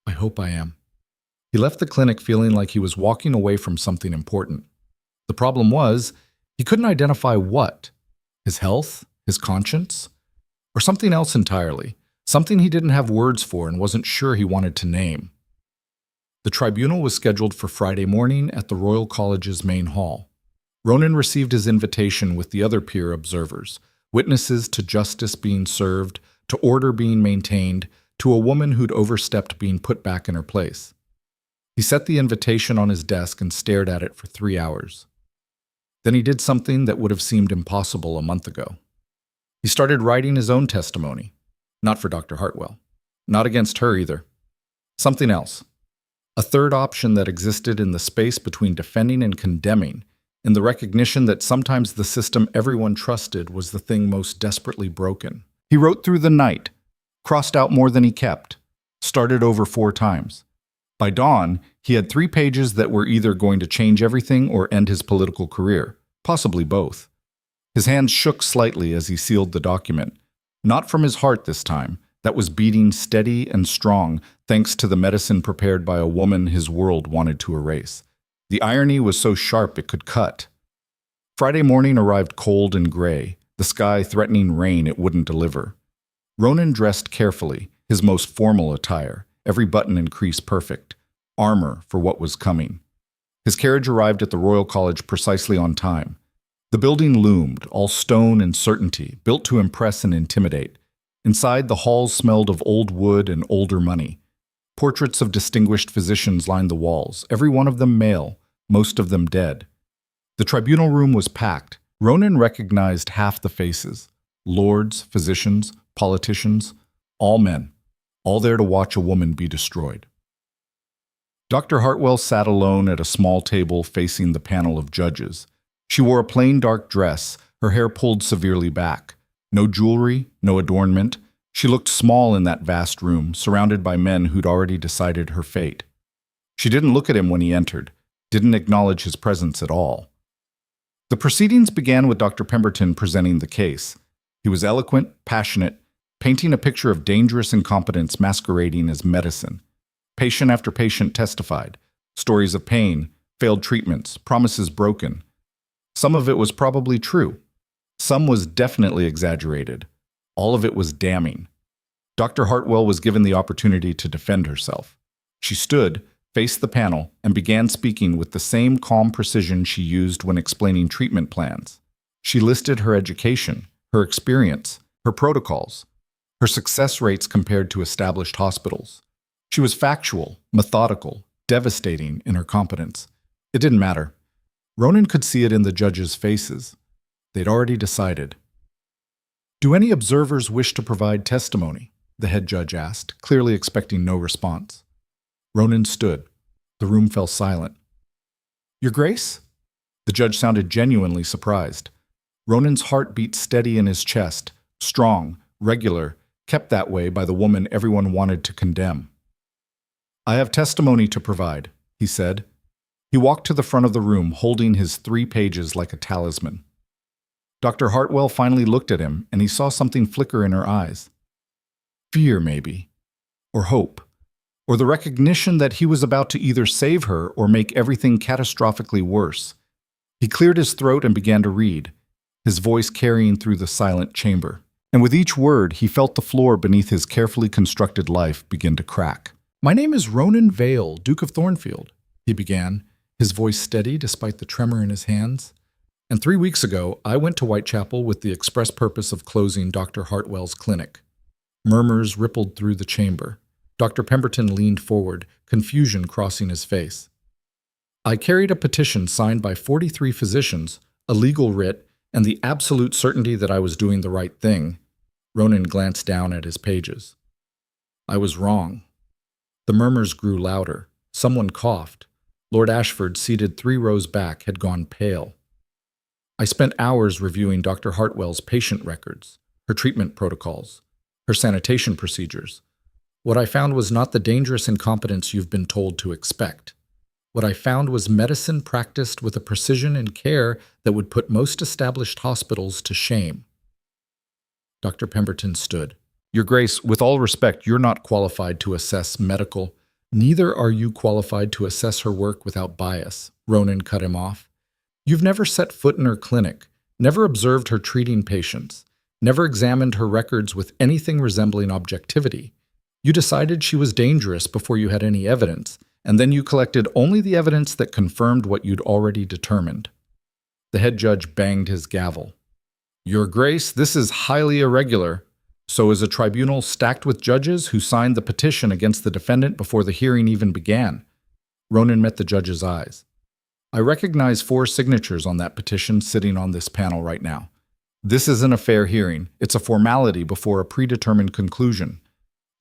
"I hope I am." He left the clinic feeling like he was walking away from something important. The problem was, he couldn't identify what. His health? His conscience? Or something else entirely. Something he didn't have words for and wasn't sure he wanted to name. The tribunal was scheduled for Friday morning at the Royal College's main hall. Ronan received his invitation with the other peer observers, witnesses to justice being served, to order being maintained, to a woman who'd overstepped being put back in her place. He set the invitation on his desk and stared at it for 3 hours. Then he did something that would have seemed impossible a month ago. He started writing his own testimony. Not for Dr. Hartwell. Not against her either. Something else. A third option that existed in the space between defending and condemning, in the recognition that sometimes the system everyone trusted was the thing most desperately broken. He wrote through the night, crossed out more than he kept, started over 4 times. By dawn, he had 3 pages that were either going to change everything or end his political career, possibly both. His hands shook slightly as he sealed the document, not from his heart this time, that was beating steady and strong thanks to the medicine prepared by a woman his world wanted to erase. The irony was so sharp it could cut. Friday morning arrived cold and gray, the sky threatening rain it wouldn't deliver. Ronan dressed carefully, his most formal attire, every button and crease perfect, armor for what was coming. His carriage arrived at the Royal College precisely on time. The building loomed, all stone and certainty, built to impress and intimidate. Inside, the halls smelled of old wood and older money. Portraits of distinguished physicians lined the walls, every one of them male, most of them dead. The tribunal room was packed. Ronan recognized half the faces. Lords, physicians, politicians, all men, all there to watch a woman be destroyed. Dr. Hartwell sat alone at a small table facing the panel of judges. She wore a plain dark dress, her hair pulled severely back. No jewelry, no adornment. She looked small in that vast room, surrounded by men who'd already decided her fate. She didn't look at him when he entered, didn't acknowledge his presence at all. The proceedings began with Dr. Pemberton presenting the case. He was eloquent, passionate, painting a picture of dangerous incompetence masquerading as medicine. Patient after patient testified, stories of pain, failed treatments, promises broken. Some of it was probably true. Some was definitely exaggerated. All of it was damning. Dr. Hartwell was given the opportunity to defend herself. She stood, faced the panel, and began speaking with the same calm precision she used when explaining treatment plans. She listed her education, her experience, her protocols, her success rates compared to established hospitals. She was factual, methodical, devastating in her competence. It didn't matter. Ronan could see it in the judges' faces. They'd already decided. "Do any observers wish to provide testimony?" the head judge asked, clearly expecting no response. Ronan stood. The room fell silent. "Your Grace?" The judge sounded genuinely surprised. Ronan's heart beat steady in his chest, strong, regular, kept that way by the woman everyone wanted to condemn. "I have testimony to provide," he said. He walked to the front of the room, holding his 3 pages like a talisman. Dr. Hartwell finally looked at him, and he saw something flicker in her eyes. Fear, maybe. Or hope. Or the recognition that he was about to either save her or make everything catastrophically worse. He cleared his throat and began to read, his voice carrying through the silent chamber. And with each word, he felt the floor beneath his carefully constructed life begin to crack. "My name is Ronan Vale, Duke of Thornfield," he began, his voice steady despite the tremor in his hands. "And 3 weeks ago, I went to Whitechapel with the express purpose of closing Dr. Hartwell's clinic." Murmurs rippled through the chamber. Dr. Pemberton leaned forward, confusion crossing his face. "I carried a petition signed by 43 physicians, a legal writ, and the absolute certainty that I was doing the right thing." Ronan glanced down at his pages. "I was wrong." The murmurs grew louder. Someone coughed. Lord Ashford, seated 3 rows back, had gone pale. "I spent hours reviewing Dr. Hartwell's patient records, her treatment protocols, her sanitation procedures. What I found was not the dangerous incompetence you've been told to expect. What I found was medicine practiced with a precision and care that would put most established hospitals to shame." Dr. Pemberton stood. "Your Grace, with all respect, you're not qualified to assess medical. Neither are you qualified to assess her work without bias," Ronan cut him off. "You've never set foot in her clinic, never observed her treating patients, never examined her records with anything resembling objectivity. You decided she was dangerous before you had any evidence, and then you collected only the evidence that confirmed what you'd already determined." The head judge banged his gavel. Your Grace, this is highly irregular. So is a tribunal stacked with judges who signed the petition against the defendant before the hearing even began. Ronan met the judge's eyes. I recognize 4 signatures on that petition sitting on this panel right now. This isn't a fair hearing. It's a formality before a predetermined conclusion.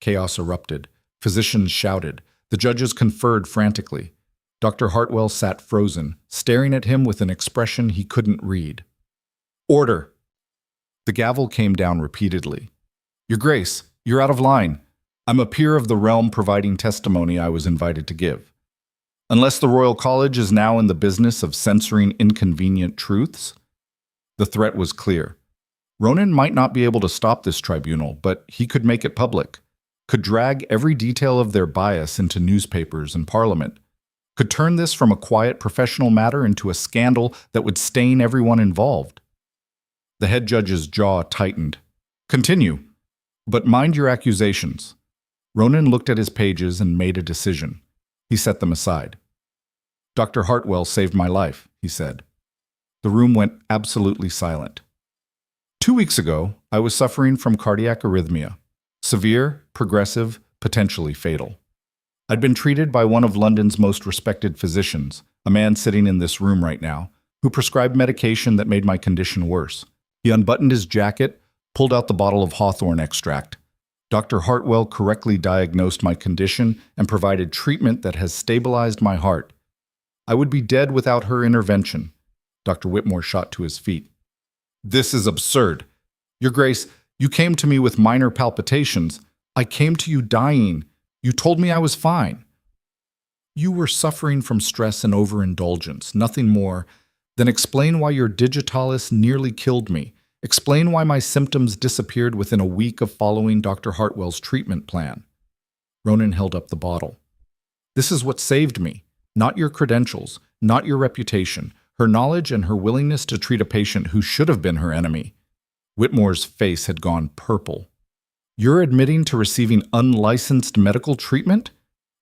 Chaos erupted. Physicians shouted. The judges conferred frantically. Dr. Hartwell sat frozen, staring at him with an expression he couldn't read. Order! The gavel came down repeatedly. Your Grace, you're out of line. I'm a peer of the realm providing testimony I was invited to give. Unless the Royal College is now in the business of censoring inconvenient truths? The threat was clear. Ronan might not be able to stop this tribunal, but he could make it public, could drag every detail of their bias into newspapers and Parliament, could turn this from a quiet professional matter into a scandal that would stain everyone involved. The head judge's jaw tightened. Continue, but mind your accusations. Ronan looked at his pages and made a decision. He set them aside. Dr. Hartwell saved my life, he said. The room went absolutely silent. 2 weeks ago, I was suffering from cardiac arrhythmia. Severe, progressive, potentially fatal. I'd been treated by one of London's most respected physicians, a man sitting in this room right now, who prescribed medication that made my condition worse. He unbuttoned his jacket, pulled out the bottle of hawthorn extract. Dr. Hartwell correctly diagnosed my condition and provided treatment that has stabilized my heart. I would be dead without her intervention. Dr. Whitmore shot to his feet. This is absurd. Your Grace, you came to me with minor palpitations. I came to you dying. You told me I was fine. You were suffering from stress and overindulgence, nothing more. Then explain why your digitalis nearly killed me. Explain why my symptoms disappeared within a week of following Dr. Hartwell's treatment plan. Ronan held up the bottle. This is what saved me. Not your credentials, not your reputation, her knowledge and her willingness to treat a patient who should have been her enemy. Whitmore's face had gone purple. You're admitting to receiving unlicensed medical treatment?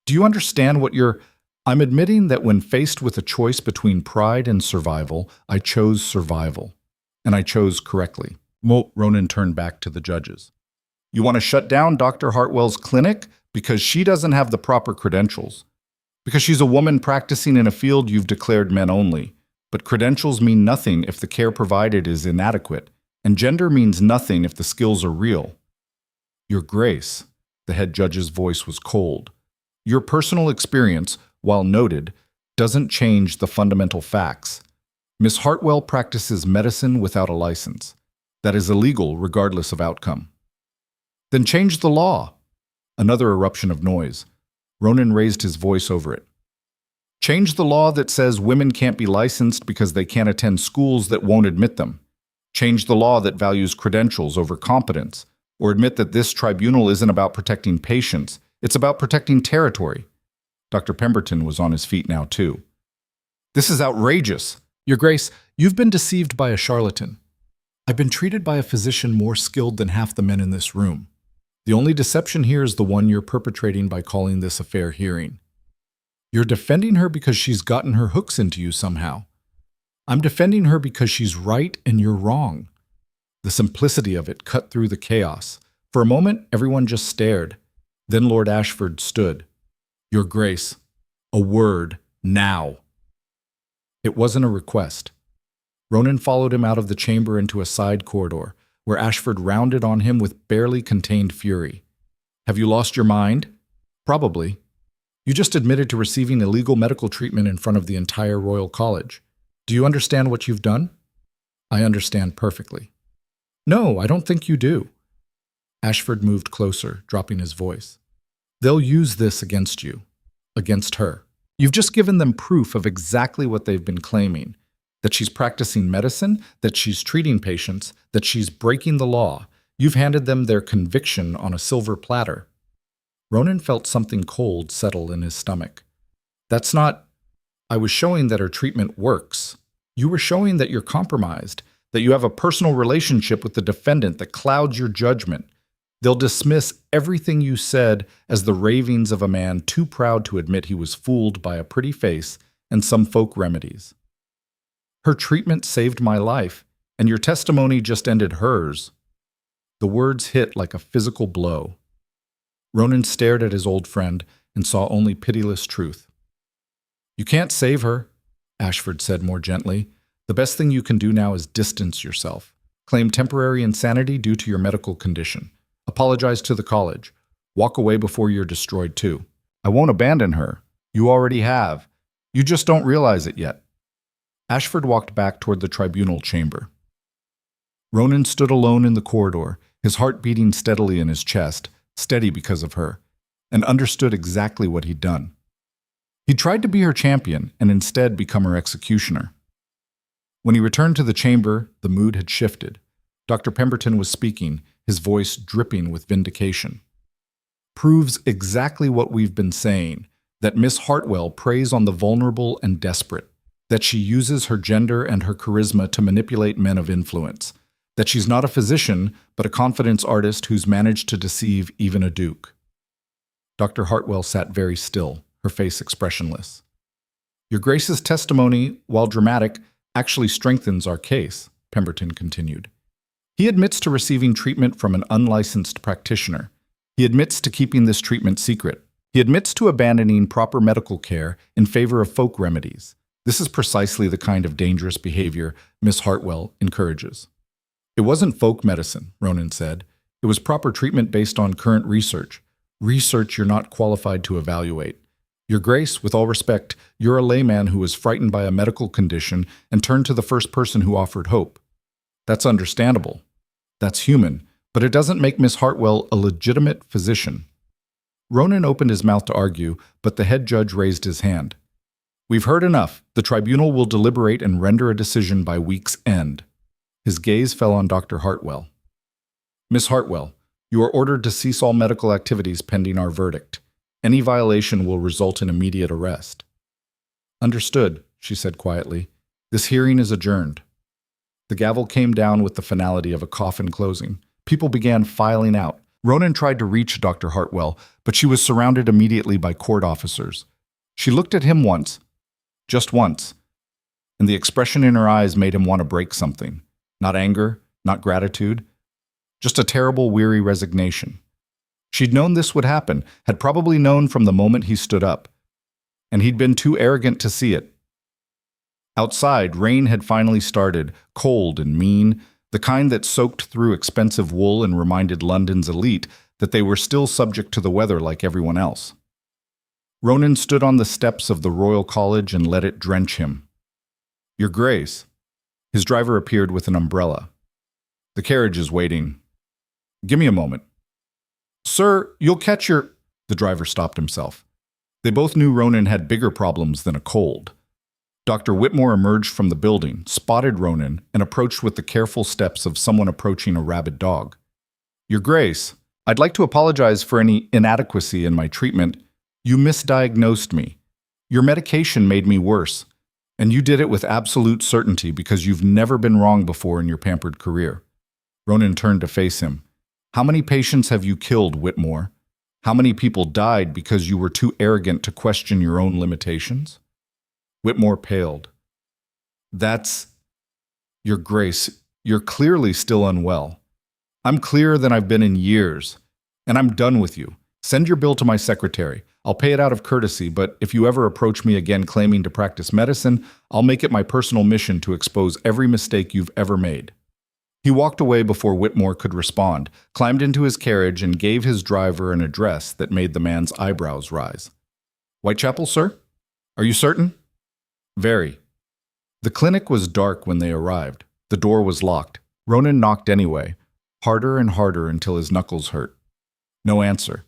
Do you understand what you're... I'm admitting that when faced with a choice between pride and survival, I chose survival. And I chose correctly. Ronan turned back to the judges. You want to shut down Dr. Hartwell's clinic because she doesn't have the proper credentials. Because she's a woman practicing in a field you've declared men only. But credentials mean nothing if the care provided is inadequate, and gender means nothing if the skills are real. Your Grace, the head judge's voice was cold. Your personal experience, while noted, doesn't change the fundamental facts. Miss Hartwell practices medicine without a license. That is illegal regardless of outcome. Then change the law. Another eruption of noise. Ronan raised his voice over it. Change the law that says women can't be licensed because they can't attend schools that won't admit them. Change the law that values credentials over competence. Or admit that this tribunal isn't about protecting patients, it's about protecting territory. Dr. Pemberton was on his feet now too. This is outrageous. Your Grace, you've been deceived by a charlatan. I've been treated by a physician more skilled than half the men in this room. The only deception here is the one you're perpetrating by calling this a fair hearing. You're defending her because she's gotten her hooks into you somehow. I'm defending her because she's right and you're wrong. The simplicity of it cut through the chaos. For a moment, everyone just stared. Then Lord Ashford stood. Your Grace, a word, now. It wasn't a request. Ronan followed him out of the chamber into a side corridor, where Ashford rounded on him with barely contained fury. Have you lost your mind? Probably. You just admitted to receiving illegal medical treatment in front of the entire Royal College. Do you understand what you've done? I understand perfectly. No, I don't think you do. Ashford moved closer, dropping his voice. They'll use this against you, against her. You've just given them proof of exactly what they've been claiming, that she's practicing medicine, that she's treating patients, that she's breaking the law. You've handed them their conviction on a silver platter. Ronan felt something cold settle in his stomach. That's not... I was showing that her treatment works. You were showing that you're compromised, that you have a personal relationship with the defendant that clouds your judgment. They'll dismiss everything you said as the ravings of a man too proud to admit he was fooled by a pretty face and some folk remedies. Her treatment saved my life, and your testimony just ended hers. The words hit like a physical blow. Ronan stared at his old friend and saw only pitiless truth. You can't save her, Ashford said more gently. The best thing you can do now is distance yourself. Claim temporary insanity due to your medical condition. Apologize to the college. Walk away before you're destroyed too. I won't abandon her. You already have. You just don't realize it yet. Ashford walked back toward the tribunal chamber. Ronan stood alone in the corridor, his heart beating steadily in his chest, steady because of her, and understood exactly what he'd done. He tried to be her champion and instead become her executioner. When he returned to the chamber, the mood had shifted. Dr. Pemberton was speaking, his voice dripping with vindication. Proves exactly what we've been saying, that Miss Hartwell preys on the vulnerable and desperate, that she uses her gender and her charisma to manipulate men of influence, that she's not a physician, but a confidence artist who's managed to deceive even a duke. Dr. Hartwell sat very still, her face expressionless. Your Grace's testimony, while dramatic, actually strengthens our case, Pemberton continued. He admits to receiving treatment from an unlicensed practitioner. He admits to keeping this treatment secret. He admits to abandoning proper medical care in favor of folk remedies. This is precisely the kind of dangerous behavior Miss Hartwell encourages. It wasn't folk medicine, Ronan said. It was proper treatment based on current research. Research you're not qualified to evaluate. Your Grace, with all respect, you're a layman who was frightened by a medical condition and turned to the first person who offered hope. That's understandable. That's human, but it doesn't make Miss Hartwell a legitimate physician. Ronan opened his mouth to argue, but the head judge raised his hand. We've heard enough. The tribunal will deliberate and render a decision by week's end. His gaze fell on Dr. Hartwell. Miss Hartwell, you are ordered to cease all medical activities pending our verdict. Any violation will result in immediate arrest. Understood, she said quietly. This hearing is adjourned. The gavel came down with the finality of a coffin closing. People began filing out. Ronan tried to reach Dr. Hartwell, but she was surrounded immediately by court officers. She looked at him once, just once, and the expression in her eyes made him want to break something. Not anger, not gratitude, just a terrible, weary resignation. She'd known this would happen, had probably known from the moment he stood up, and he'd been too arrogant to see it. Outside, rain had finally started, cold and mean, the kind that soaked through expensive wool and reminded London's elite that they were still subject to the weather like everyone else. Ronan stood on the steps of the Royal College and let it drench him. Your Grace. His driver appeared with an umbrella. The carriage is waiting. Give me a moment. Sir, you'll catch your... The driver stopped himself. They both knew Ronan had bigger problems than a cold. Dr. Whitmore emerged from the building, spotted Ronan, and approached with the careful steps of someone approaching a rabid dog. Your Grace, I'd like to apologize for any inadequacy in my treatment. You misdiagnosed me. Your medication made me worse, and you did it with absolute certainty because you've never been wrong before in your pampered career. Ronan turned to face him. How many patients have you killed, Whitmore? How many people died because you were too arrogant to question your own limitations? Whitmore paled. That's... Your Grace, you're clearly still unwell. I'm clearer than I've been in years, and I'm done with you. Send your bill to my secretary. I'll pay it out of courtesy, but if you ever approach me again claiming to practice medicine, I'll make it my personal mission to expose every mistake you've ever made. He walked away before Whitmore could respond, climbed into his carriage, and gave his driver an address that made the man's eyebrows rise. Whitechapel, sir? Are you certain? Very. The clinic was dark when they arrived. The door was locked. Ronan knocked anyway, harder and harder until his knuckles hurt. No answer.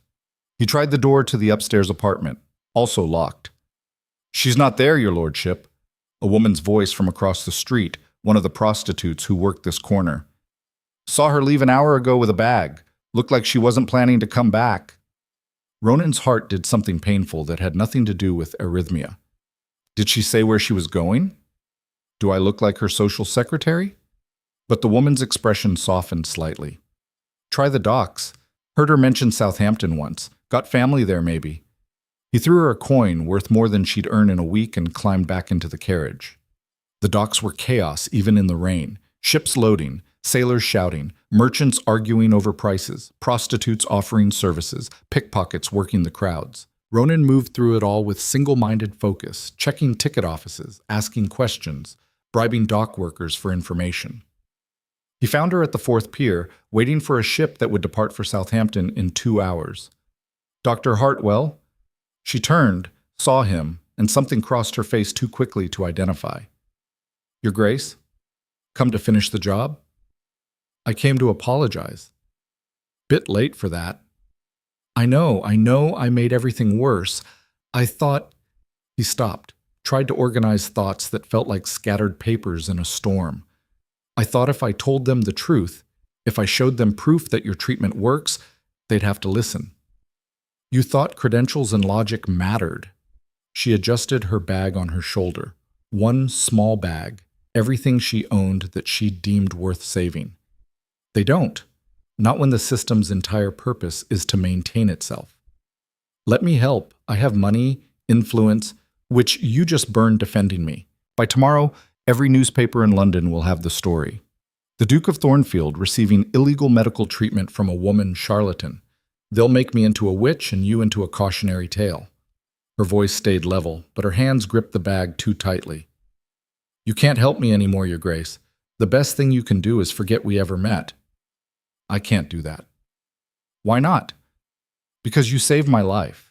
He tried the door to the upstairs apartment, also locked. She's not there, your lordship. A woman's voice from across the street, one of the prostitutes who worked this corner. Saw her leave an hour ago with a bag. Looked like she wasn't planning to come back. Ronan's heart did something painful that had nothing to do with arrhythmia. Did she say where she was going? Do I look like her social secretary? But the woman's expression softened slightly. Try the docks. Heard her mention Southampton once. Got family there, maybe. He threw her a coin worth more than she'd earn in a week and climbed back into the carriage. The docks were chaos even in the rain. Ships loading, sailors shouting, merchants arguing over prices, prostitutes offering services, pickpockets working the crowds. Ronan moved through it all with single-minded focus, checking ticket offices, asking questions, bribing dock workers for information. He found her at the 4th pier, waiting for a ship that would depart for Southampton in 2 hours. "Dr. Hartwell?" She turned, saw him, and something crossed her face too quickly to identify. "Your Grace? Come to finish the job?" "I came to apologize." "Bit late for that." I know I made everything worse. I thought—" He stopped, tried to organize thoughts that felt like scattered papers in a storm. "I thought if I told them the truth, if I showed them proof that your treatment works, they'd have to listen." "You thought credentials and logic mattered." She adjusted her bag on her shoulder. One small bag, everything she owned that she deemed worth saving. "They don't. Not when the system's entire purpose is to maintain itself. Let me help. I have money, influence, which you just burned defending me. By tomorrow, every newspaper in London will have the story. The Duke of Thornfield receiving illegal medical treatment from a woman charlatan. They'll make me into a witch and you into a cautionary tale." Her voice stayed level, but her hands gripped the bag too tightly. "You can't help me anymore, Your Grace. The best thing you can do is forget we ever met." "I can't do that." "Why not?" "Because you saved my life.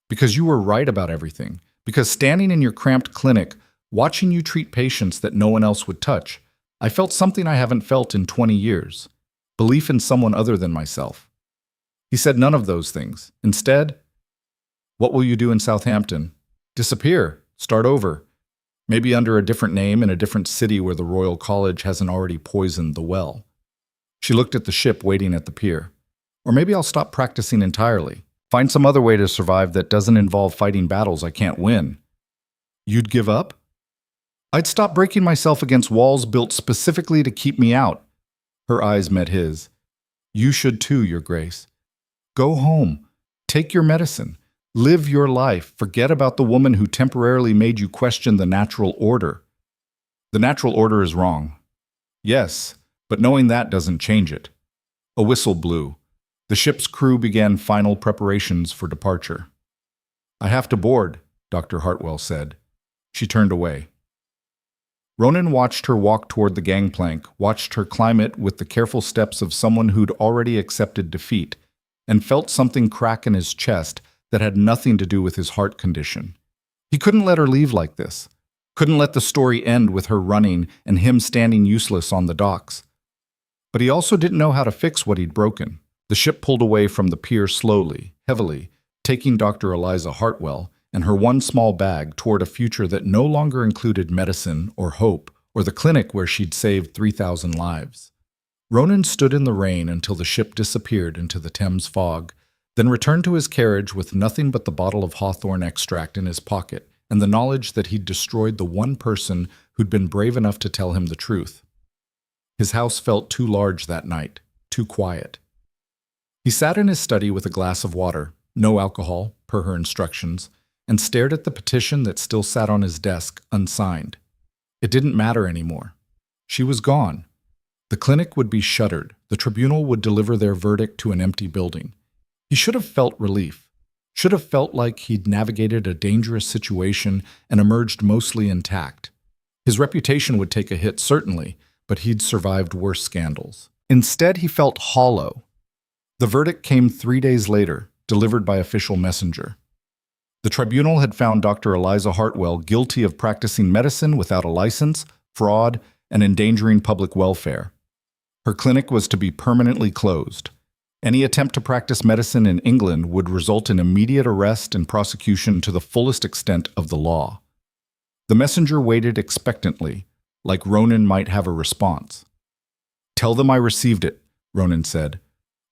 Because you were right about everything. Because standing in your cramped clinic, watching you treat patients that no one else would touch, I felt something I haven't felt in 20 years. Belief in someone other than myself." He said none of those things. Instead, "What will you do in Southampton?" "Disappear. Start over. Maybe under a different name in a different city where the Royal College hasn't already poisoned the well." She looked at the ship waiting at the pier. "Or maybe I'll stop practicing entirely. Find some other way to survive that doesn't involve fighting battles I can't win." "You'd give up?" "I'd stop breaking myself against walls built specifically to keep me out." Her eyes met his. "You should too, Your Grace. Go home. Take your medicine. Live your life. Forget about the woman who temporarily made you question the natural order." "The natural order is wrong." "Yes, but knowing that doesn't change it." A whistle blew. The ship's crew began final preparations for departure. "I have to board," Dr. Hartwell said. She turned away. Ronan watched her walk toward the gangplank, watched her climb it with the careful steps of someone who'd already accepted defeat, and felt something crack in his chest that had nothing to do with his heart condition. He couldn't let her leave like this. Couldn't let the story end with her running and him standing useless on the docks. But he also didn't know how to fix what he'd broken. The ship pulled away from the pier slowly, heavily, taking Dr. Eliza Hartwell and her one small bag toward a future that no longer included medicine or hope or the clinic where she'd saved 3,000 lives. Ronan stood in the rain until the ship disappeared into the Thames fog, then returned to his carriage with nothing but the bottle of hawthorn extract in his pocket and the knowledge that he'd destroyed the one person who'd been brave enough to tell him the truth. His house felt too large that night, too quiet. He sat in his study with a glass of water, no alcohol, per her instructions, and stared at the petition that still sat on his desk, unsigned. It didn't matter anymore. She was gone. The clinic would be shuttered. The tribunal would deliver their verdict to an empty building. He should have felt relief, should have felt like he'd navigated a dangerous situation and emerged mostly intact. His reputation would take a hit, certainly, but he'd survived worse scandals. Instead, he felt hollow. The verdict came 3 days later, delivered by official messenger. The tribunal had found Dr. Eliza Hartwell guilty of practicing medicine without a license, fraud, and endangering public welfare. Her clinic was to be permanently closed. Any attempt to practice medicine in England would result in immediate arrest and prosecution to the fullest extent of the law. The messenger waited expectantly, like Ronan might have a response. "Tell them I received it," Ronan said.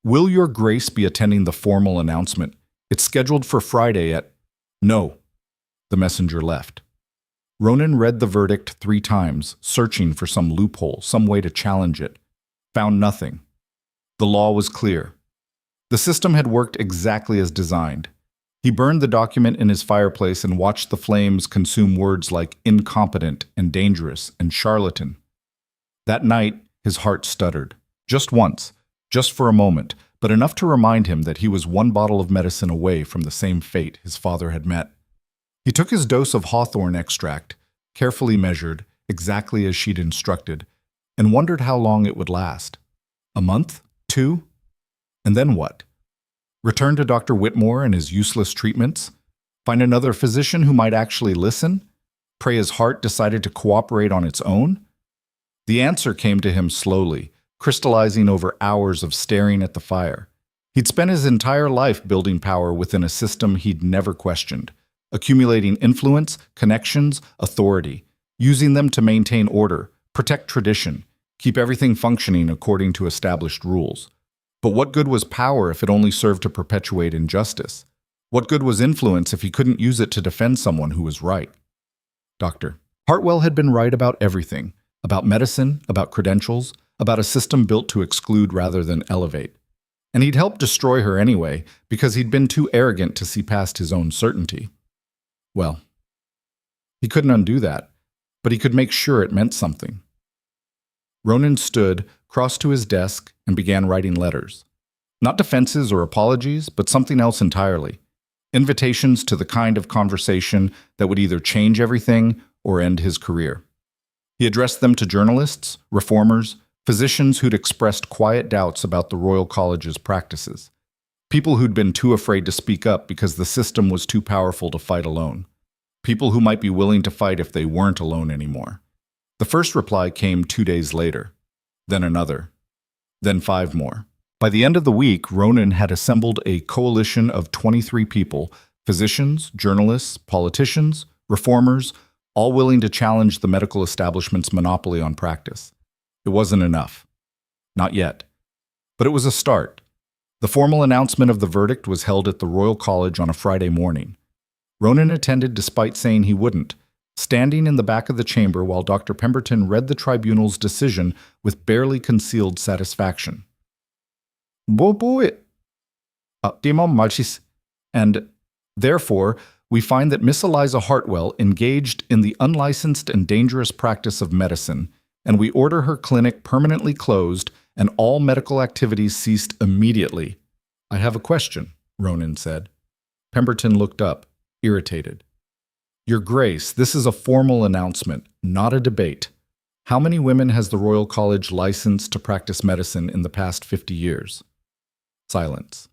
"Will your grace be attending the formal announcement? It's scheduled for Friday at—" "No." The messenger left. Ronan read the verdict 3 times, searching for some loophole, some way to challenge it. Found nothing. The law was clear. The system had worked exactly as designed. He burned the document in his fireplace and watched the flames consume words like incompetent and dangerous and charlatan. That night, his heart stuttered. Just once, just for a moment, but enough to remind him that he was one bottle of medicine away from the same fate his father had met. He took his dose of hawthorn extract, carefully measured, exactly as she'd instructed, and wondered how long it would last. A month? 2? And then what? Return to Dr. Whitmore and his useless treatments? Find another physician who might actually listen? Pray his heart decided to cooperate on its own? The answer came to him slowly, crystallizing over hours of staring at the fire. He'd spent his entire life building power within a system he'd never questioned, accumulating influence, connections, authority, using them to maintain order, protect tradition, keep everything functioning according to established rules. But what good was power if it only served to perpetuate injustice? What good was influence if he couldn't use it to defend someone who was right? Dr. Hartwell had been right about everything, about medicine, about credentials, about a system built to exclude rather than elevate. And he'd helped destroy her anyway because he'd been too arrogant to see past his own certainty. Well, he couldn't undo that, but he could make sure it meant something. Ronan stood, crossed to his desk, and began writing letters. Not defenses or apologies, but something else entirely. Invitations to the kind of conversation that would either change everything or end his career. He addressed them to journalists, reformers, physicians who'd expressed quiet doubts about the Royal College's practices. People who'd been too afraid to speak up because the system was too powerful to fight alone. People who might be willing to fight if they weren't alone anymore. The first reply came 2 days later, then another, then 5 more. By the end of the week, Ronan had assembled a coalition of 23 people, physicians, journalists, politicians, reformers, all willing to challenge the medical establishment's monopoly on practice. It wasn't enough. Not yet. But it was a start. The formal announcement of the verdict was held at the Royal College on a Friday morning. Ronan attended despite saying he wouldn't, standing in the back of the chamber while Dr. Pemberton read the tribunal's decision with barely concealed satisfaction. And therefore, we find that Miss Eliza Hartwell engaged in the unlicensed and dangerous practice of medicine, and we order her clinic permanently closed and all medical activities ceased immediately. I have a question, Ronan said. Pemberton looked up, irritated. Your Grace, this is a formal announcement, not a debate. How many women has the Royal College licensed to practice medicine in the past 50 years? Silence.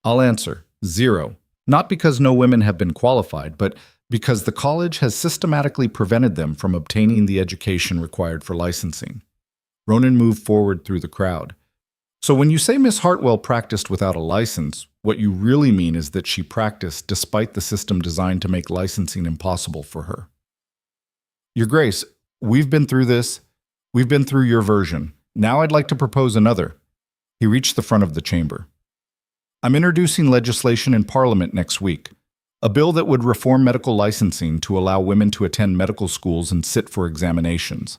I'll answer, 0. Not because no women have been qualified, but because the college has systematically prevented them from obtaining the education required for licensing. Ronan moved forward through the crowd. So when you say Miss Hartwell practiced without a license, what you really mean is that she practiced despite the system designed to make licensing impossible for her. Your Grace, we've been through this. We've been through your version. Now I'd like to propose another. He reached the front of the chamber. I'm introducing legislation in Parliament next week, a bill that would reform medical licensing to allow women to attend medical schools and sit for examinations,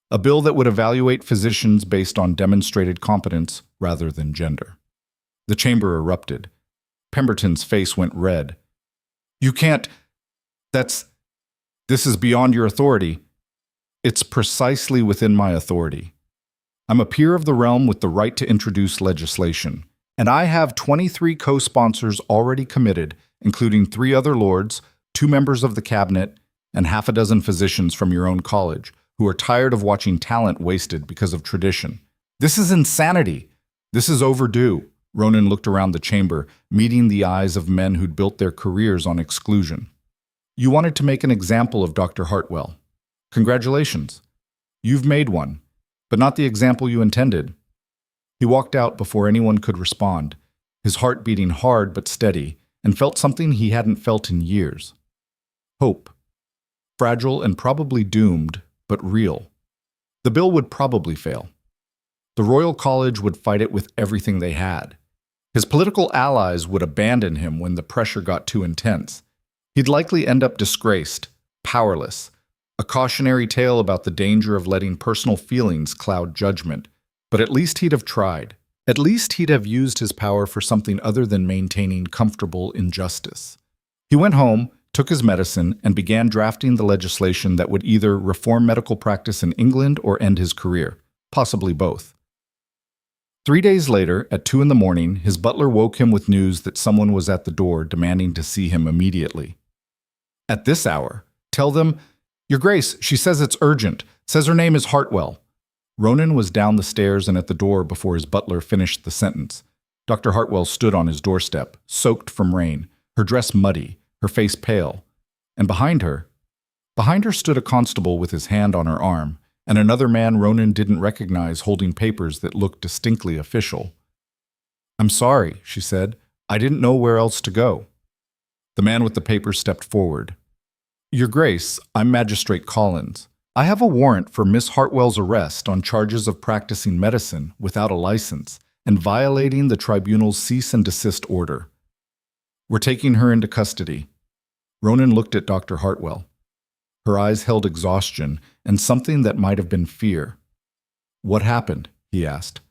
a bill that would evaluate physicians based on demonstrated competence rather than gender. The chamber erupted. Pemberton's face went red. You can't. This is beyond your authority. It's precisely within my authority. I'm a peer of the realm with the right to introduce legislation. And I have 23 co-sponsors already committed, including 3 other lords, 2 members of the cabinet, and half a dozen physicians from your own college, who are tired of watching talent wasted because of tradition. This is insanity. This is overdue. Ronan looked around the chamber, meeting the eyes of men who'd built their careers on exclusion. You wanted to make an example of Dr. Hartwell. Congratulations. You've made one, but not the example you intended. He walked out before anyone could respond, his heart beating hard but steady, and felt something he hadn't felt in years. Hope. Fragile and probably doomed, but real. The bill would probably fail. The Royal College would fight it with everything they had. His political allies would abandon him when the pressure got too intense. He'd likely end up disgraced, powerless, a cautionary tale about the danger of letting personal feelings cloud judgment. But at least he'd have tried. At least he'd have used his power for something other than maintaining comfortable injustice. He went home, took his medicine, and began drafting the legislation that would either reform medical practice in England or end his career, possibly both. 3 days later, at 2 in the morning, his butler woke him with news that someone was at the door demanding to see him immediately. At this hour, tell them, "Your Grace, she says it's urgent. Says her name is Hartwell." Ronan was down the stairs and at the door before his butler finished the sentence. Dr. Hartwell stood on his doorstep, soaked from rain, her dress muddy, her face pale. And behind her stood a constable with his hand on her arm, and another man Ronan didn't recognize holding papers that looked distinctly official. "I'm sorry," she said. "I didn't know where else to go." The man with the papers stepped forward. "Your Grace, I'm Magistrate Collins. I have a warrant for Miss Hartwell's arrest on charges of practicing medicine without a license and violating the tribunal's cease and desist order. We're taking her into custody." Ronan looked at Dr. Hartwell. Her eyes held exhaustion and something that might have been fear. "What happened?" he asked.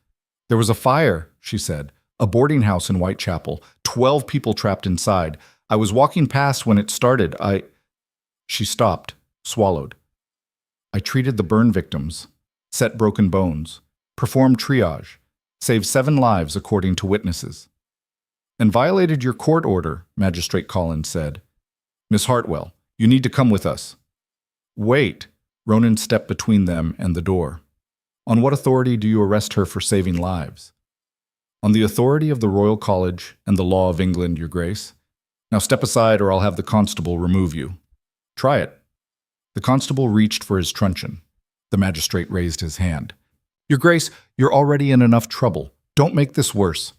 "There was a fire," she said. "A boarding house in Whitechapel. 12 people trapped inside. I was walking past when it started. She stopped, swallowed. "I treated the burn victims, set broken bones, performed triage, saved 7 lives according to witnesses." "And violated your court order," Magistrate Collins said. "Miss Hartwell, you need to come with us." "Wait." Ronan stepped between them and the door. "On what authority do you arrest her for saving lives?" "On the authority of the Royal College and the law of England, Your Grace. Now step aside or I'll have the constable remove you." "Try it." The constable reached for his truncheon. The magistrate raised his hand. "Your Grace, you're already in enough trouble. Don't make this worse."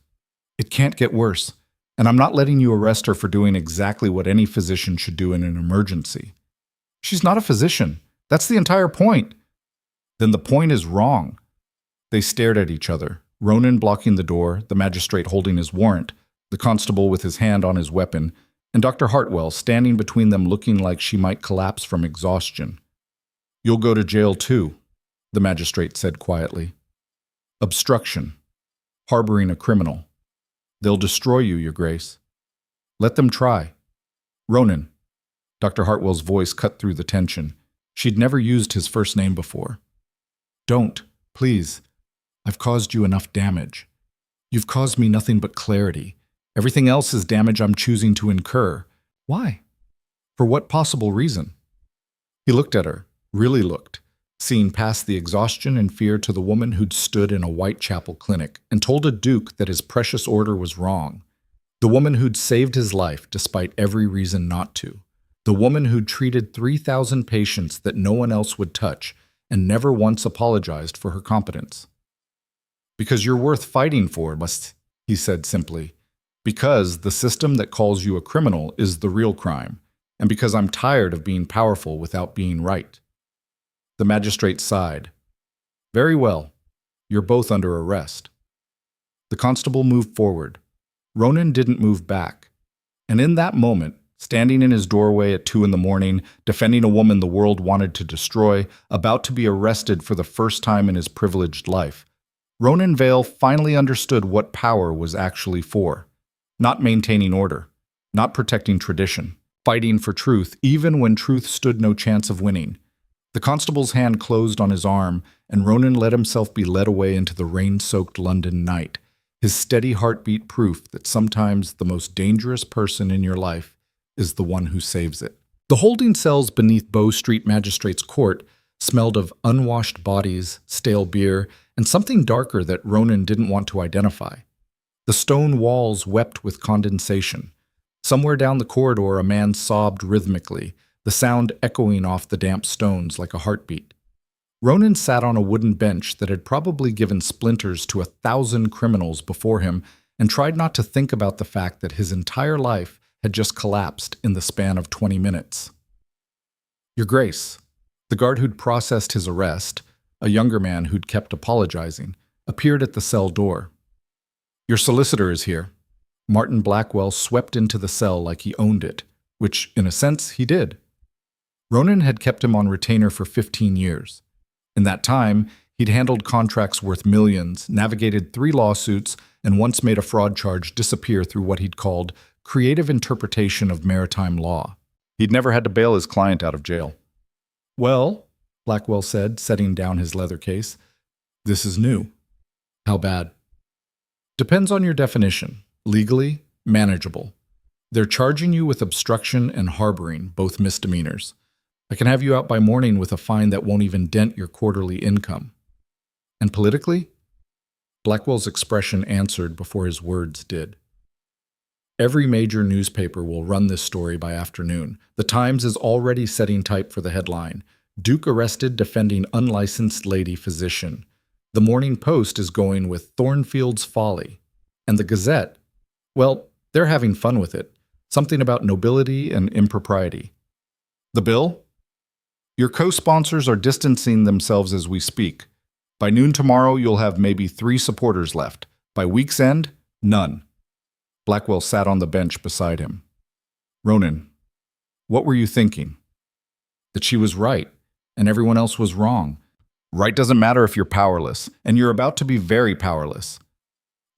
"It can't get worse. And I'm not letting you arrest her for doing exactly what any physician should do in an emergency." "She's not a physician. That's the entire point." "Then the point is wrong." They stared at each other, Ronan blocking the door, the magistrate holding his warrant, the constable with his hand on his weapon, and Dr. Hartwell standing between them looking like she might collapse from exhaustion. "You'll go to jail too," the magistrate said quietly. "Obstruction. Harboring a criminal. They'll destroy you, Your Grace." "Let them try." "Ronan." Dr. Hartwell's voice cut through the tension. She'd never used his first name before. "Don't, please. I've caused you enough damage. You've caused me nothing but clarity. Everything else is damage I'm choosing to incur. Why? For what possible reason?" He looked at her, really looked, seeing past the exhaustion and fear to the woman who'd stood in a Whitechapel clinic and told a duke that his precious order was wrong. The woman who'd saved his life despite every reason not to. The woman who'd treated 3,000 patients that no one else would touch and never once apologized for her competence. "Because you're worth fighting for, he said simply. "Because the system that calls you a criminal is the real crime, and because I'm tired of being powerful without being right." The magistrate sighed. "Very well. You're both under arrest." The constable moved forward. Ronan didn't move back. And in that moment, standing in his doorway at 2 in the morning, defending a woman the world wanted to destroy, about to be arrested for the first time in his privileged life, Ronan Vale finally understood what power was actually for. Not maintaining order, not protecting tradition, fighting for truth even when truth stood no chance of winning. The constable's hand closed on his arm, and Ronan let himself be led away into the rain-soaked London night, his steady heartbeat proof that sometimes the most dangerous person in your life is the one who saves it. The holding cells beneath Bow Street Magistrate's Court smelled of unwashed bodies, stale beer, and something darker that Ronan didn't want to identify. The stone walls wept with condensation. Somewhere down the corridor a man sobbed rhythmically, the sound echoing off the damp stones like a heartbeat. Ronan sat on a wooden bench that had probably given splinters to 1,000 criminals before him and tried not to think about the fact that his entire life had just collapsed in the span of 20 minutes. "Your Grace," the guard who'd processed his arrest, a younger man who'd kept apologizing, appeared at the cell door. "Your solicitor is here." Martin Blackwell swept into the cell like he owned it, which, in a sense, he did. Ronan had kept him on retainer for 15 years. In that time, He'd handled contracts worth millions, navigated 3 lawsuits, and once made a fraud charge disappear through what he'd called creative interpretation of maritime law. He'd never had to bail his client out of jail. "Well," Blackwell said, setting down his leather case, "this is new." "How bad?" "Depends on your definition. Legally, manageable. They're charging you with obstruction and harboring, both misdemeanors. I can have you out by morning with a fine that won't even dent your quarterly income." "And politically?" Blackwell's expression answered before his words did. "Every major newspaper will run this story by afternoon. The Times is already setting type for the headline, 'Duke arrested defending unlicensed lady physician.' The Morning Post is going with 'Thornfield's folly.' And the Gazette, well, they're having fun with it. Something about nobility and impropriety." "The bill?" "Your co-sponsors are distancing themselves as we speak. By noon tomorrow, you'll have maybe 3 supporters left. By week's end, none." Blackwell sat on the bench beside him. "Ronan, what were you thinking?" "That she was right, and everyone else was wrong." "Right doesn't matter if you're powerless, and you're about to be very powerless."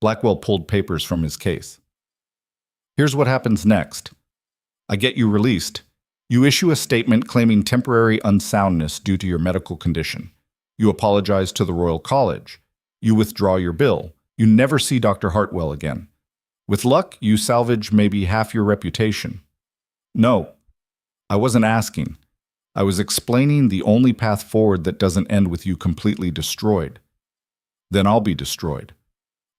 Blackwell pulled papers from his case. "Here's what happens next. I get you released. You issue a statement claiming temporary unsoundness due to your medical condition. You apologize to the Royal College. You withdraw your bill. You never see Dr. Hartwell again. With luck, you salvage maybe half your reputation." "No, I wasn't asking. I was explaining the only path forward that doesn't end with you completely destroyed." "Then I'll be destroyed."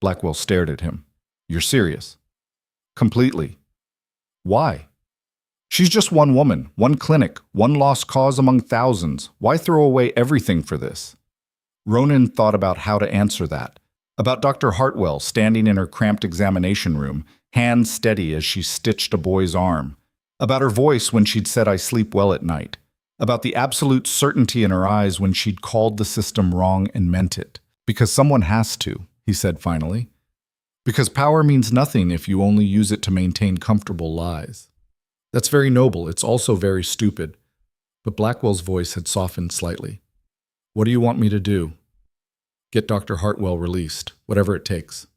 Blackwell stared at him. "You're serious?" "Completely." "Why?" "She's just one woman, one clinic, one lost cause among thousands. Why throw away everything for this?" Ronan thought about how to answer that. About Dr. Hartwell standing in her cramped examination room, hands steady as she stitched a boy's arm. About her voice when she'd said, "I sleep well at night." About the absolute certainty in her eyes when she'd called the system wrong and meant it. "Because someone has to," he said finally. "Because power means nothing if you only use it to maintain comfortable lies." "That's very noble. It's also very stupid." But Blackwell's voice had softened slightly. "What do you want me to do?" "Get Dr. Hartwell released, whatever it takes."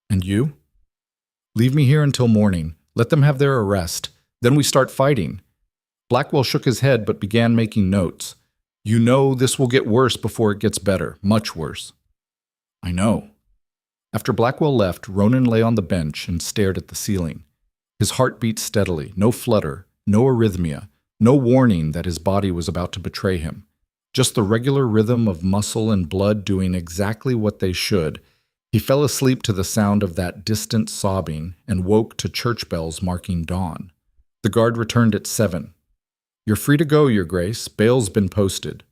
"And you?" "Leave me here until morning. Let them have their arrest. Then we start fighting." Blackwell shook his head but began making notes. "You know this will get worse before it gets better, much worse." "I know." After Blackwell left, Ronan lay on the bench and stared at the ceiling. His heart beat steadily, no flutter, no arrhythmia, no warning that his body was about to betray him. Just the regular rhythm of muscle and blood doing exactly what they should. He fell asleep to the sound of that distant sobbing and woke to church bells marking dawn. The guard returned at 7. "You're free to go, Your Grace. Bail's been posted."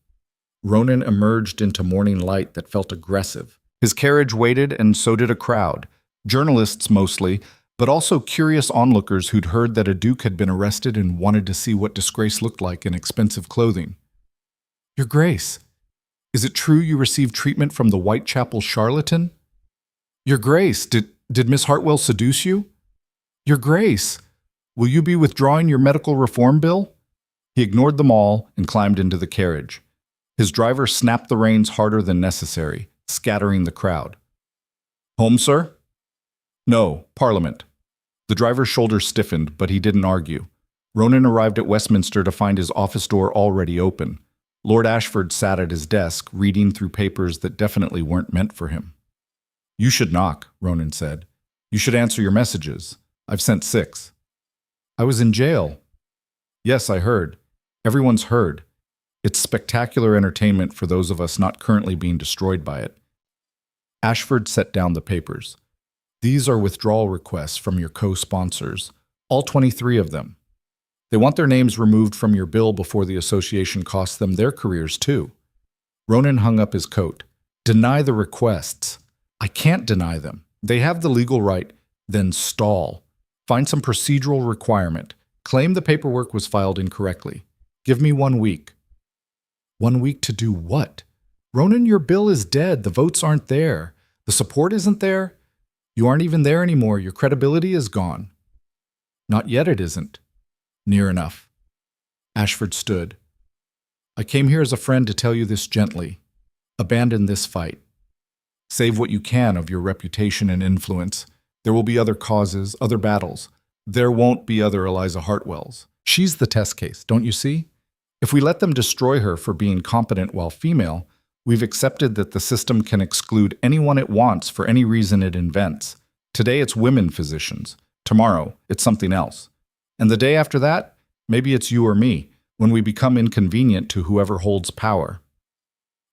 Ronan emerged into morning light that felt aggressive. His carriage waited, and so did a crowd. Journalists mostly, but also curious onlookers who'd heard that a duke had been arrested and wanted to see what disgrace looked like in expensive clothing. "Your Grace, is it true you received treatment from the Whitechapel charlatan?" "Your Grace, did Miss Hartwell seduce you?" "Your Grace, will you be withdrawing your medical reform bill?" He ignored them all and climbed into the carriage. His driver snapped the reins harder than necessary, scattering the crowd. "Home, sir?" "No, Parliament." The driver's shoulders stiffened, but he didn't argue. Ronan arrived at Westminster to find his office door already open. Lord Ashford sat at his desk, reading through papers that definitely weren't meant for him. "You should knock," Ronan said. "You should answer your messages. I've sent 6. "I was in jail." "Yes, I heard. Everyone's heard. It's spectacular entertainment for those of us not currently being destroyed by it." Ashford set down the papers. "These are withdrawal requests from your co-sponsors, all 23 of them. They want their names removed from your bill before the association costs them their careers too." Ronan hung up his coat. "Deny the requests." "I can't deny them. They have the legal right." "Then stall. Find some procedural requirement. Claim the paperwork was filed incorrectly. Give me 1 week." 1 week to do what? "Ronan, your bill is dead. The votes aren't there. The support isn't there. You aren't even there anymore. Your credibility is gone." "Not yet it isn't." "Near enough." Ashford stood. "I came here as a friend to tell you this gently. Abandon this fight. Save what you can of your reputation and influence. There will be other causes, other battles. There won't be other Eliza Hartwells. She's the test case, don't you see? If we let them destroy her for being competent while female, we've accepted that the system can exclude anyone it wants for any reason it invents. Today it's women physicians. Tomorrow it's something else. And the day after that, maybe it's you or me, when we become inconvenient to whoever holds power.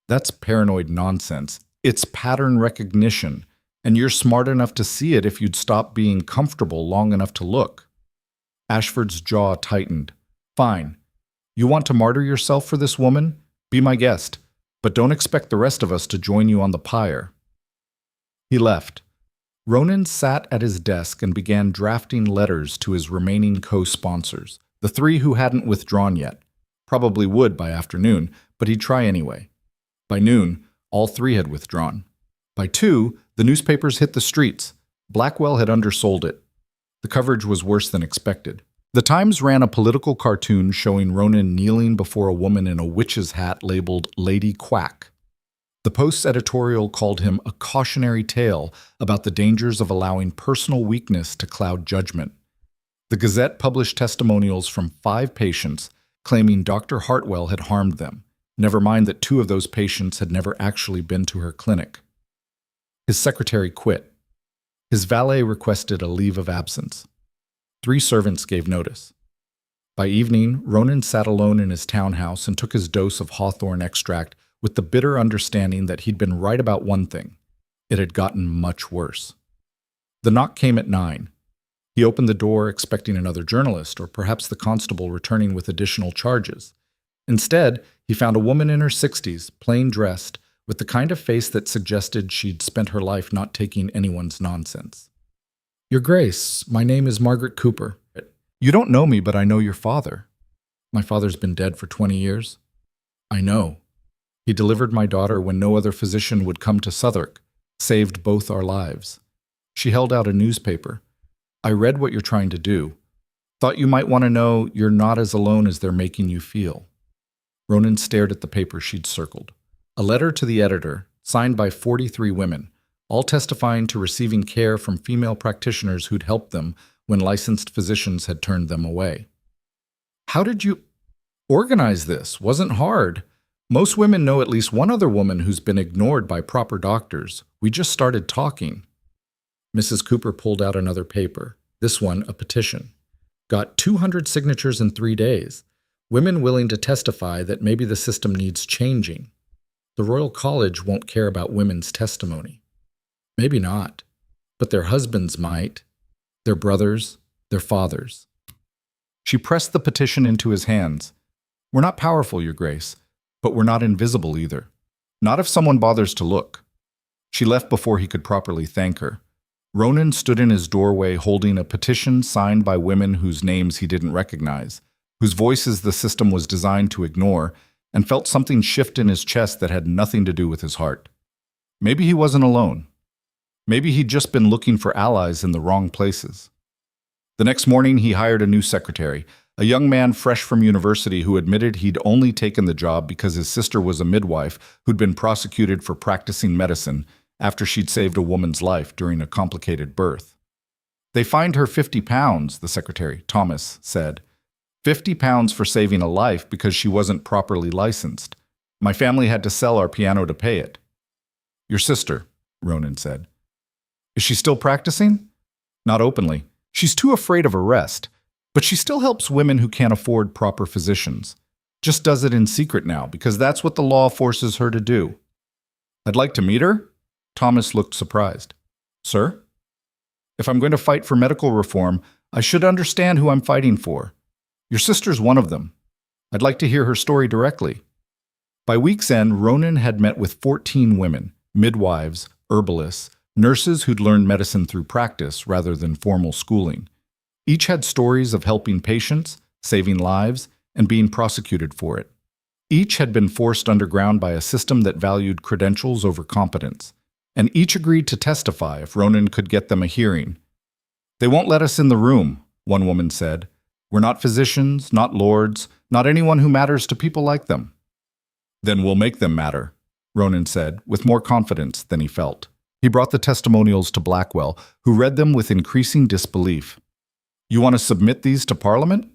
That's paranoid nonsense. It's pattern recognition, and you're smart enough to see it if you'd stop being comfortable long enough to look. Ashford's jaw tightened. Fine. You want to martyr yourself for this woman? Be my guest, but don't expect the rest of us to join you on the pyre. He left. Ronan sat at his desk and began drafting letters to his remaining co-sponsors, the three who hadn't withdrawn yet. Probably would by afternoon, but he'd try anyway. By noon, all three had withdrawn. By 2, the newspapers hit the streets. Blackwell had undersold it. The coverage was worse than expected. The Times ran a political cartoon showing Ronan kneeling before a woman in a witch's hat labeled Lady Quack. The Post's editorial called him a cautionary tale about the dangers of allowing personal weakness to cloud judgment. The Gazette published testimonials from 5 patients claiming Dr. Hartwell had harmed them, never mind that 2 of those patients had never actually been to her clinic. His secretary quit. His valet requested a leave of absence. 3 servants gave notice. By evening, Ronan sat alone in his townhouse and took his dose of hawthorn extract with the bitter understanding that he'd been right about one thing. It had gotten much worse. The knock came at 9. He opened the door expecting another journalist or perhaps the constable returning with additional charges. Instead, he found a woman in her 60s, plain dressed, with the kind of face that suggested she'd spent her life not taking anyone's nonsense. Your Grace, my name is Margaret Cooper. You don't know me, but I know your father. My father's been dead for 20 years. I know. He delivered my daughter when no other physician would come to Southwark, saved both our lives. She held out a newspaper. I read what you're trying to do. Thought you might want to know you're not as alone as they're making you feel. Ronan stared at the paper she'd circled. A letter to the editor, signed by 43 women, all testifying to receiving care from female practitioners who'd helped them when licensed physicians had turned them away. How did you organize this? Wasn't hard. Most women know at least one other woman who's been ignored by proper doctors. We just started talking. Mrs. Cooper pulled out another paper, this one a petition. Got 200 signatures in 3 days. Women willing to testify that maybe the system needs changing. The Royal College won't care about women's testimony. Maybe not, but their husbands might, their brothers, their fathers. She pressed the petition into his hands. We're not powerful, Your Grace, but we're not invisible either. Not if someone bothers to look. She left before he could properly thank her. Ronan stood in his doorway holding a petition signed by women whose names he didn't recognize, whose voices the system was designed to ignore, and felt something shift in his chest that had nothing to do with his heart. Maybe he wasn't alone. Maybe he'd just been looking for allies in the wrong places. The next morning, he hired a new secretary, a young man fresh from university who admitted he'd only taken the job because his sister was a midwife who'd been prosecuted for practicing medicine after she'd saved a woman's life during a complicated birth. They fined her 50 pounds, the secretary, Thomas, said. 50 pounds for saving a life because she wasn't properly licensed. My family had to sell our piano to pay it. Your sister, Ronan said. Is she still practicing? Not openly. She's too afraid of arrest, but she still helps women who can't afford proper physicians. Just does it in secret now, because that's what the law forces her to do. I'd like to meet her? Thomas looked surprised. Sir? If I'm going to fight for medical reform, I should understand who I'm fighting for. Your sister's one of them. I'd like to hear her story directly. By week's end, Ronan had met with 14 women, midwives, herbalists, nurses who'd learned medicine through practice rather than formal schooling. Each had stories of helping patients, saving lives, and being prosecuted for it. Each had been forced underground by a system that valued credentials over competence, and each agreed to testify if Ronan could get them a hearing. They won't let us in the room, one woman said. We're not physicians, not lords, not anyone who matters to people like them. Then we'll make them matter. Ronan said, with more confidence than he felt. He brought the testimonials to Blackwell, who read them with increasing disbelief. You want to submit these to Parliament?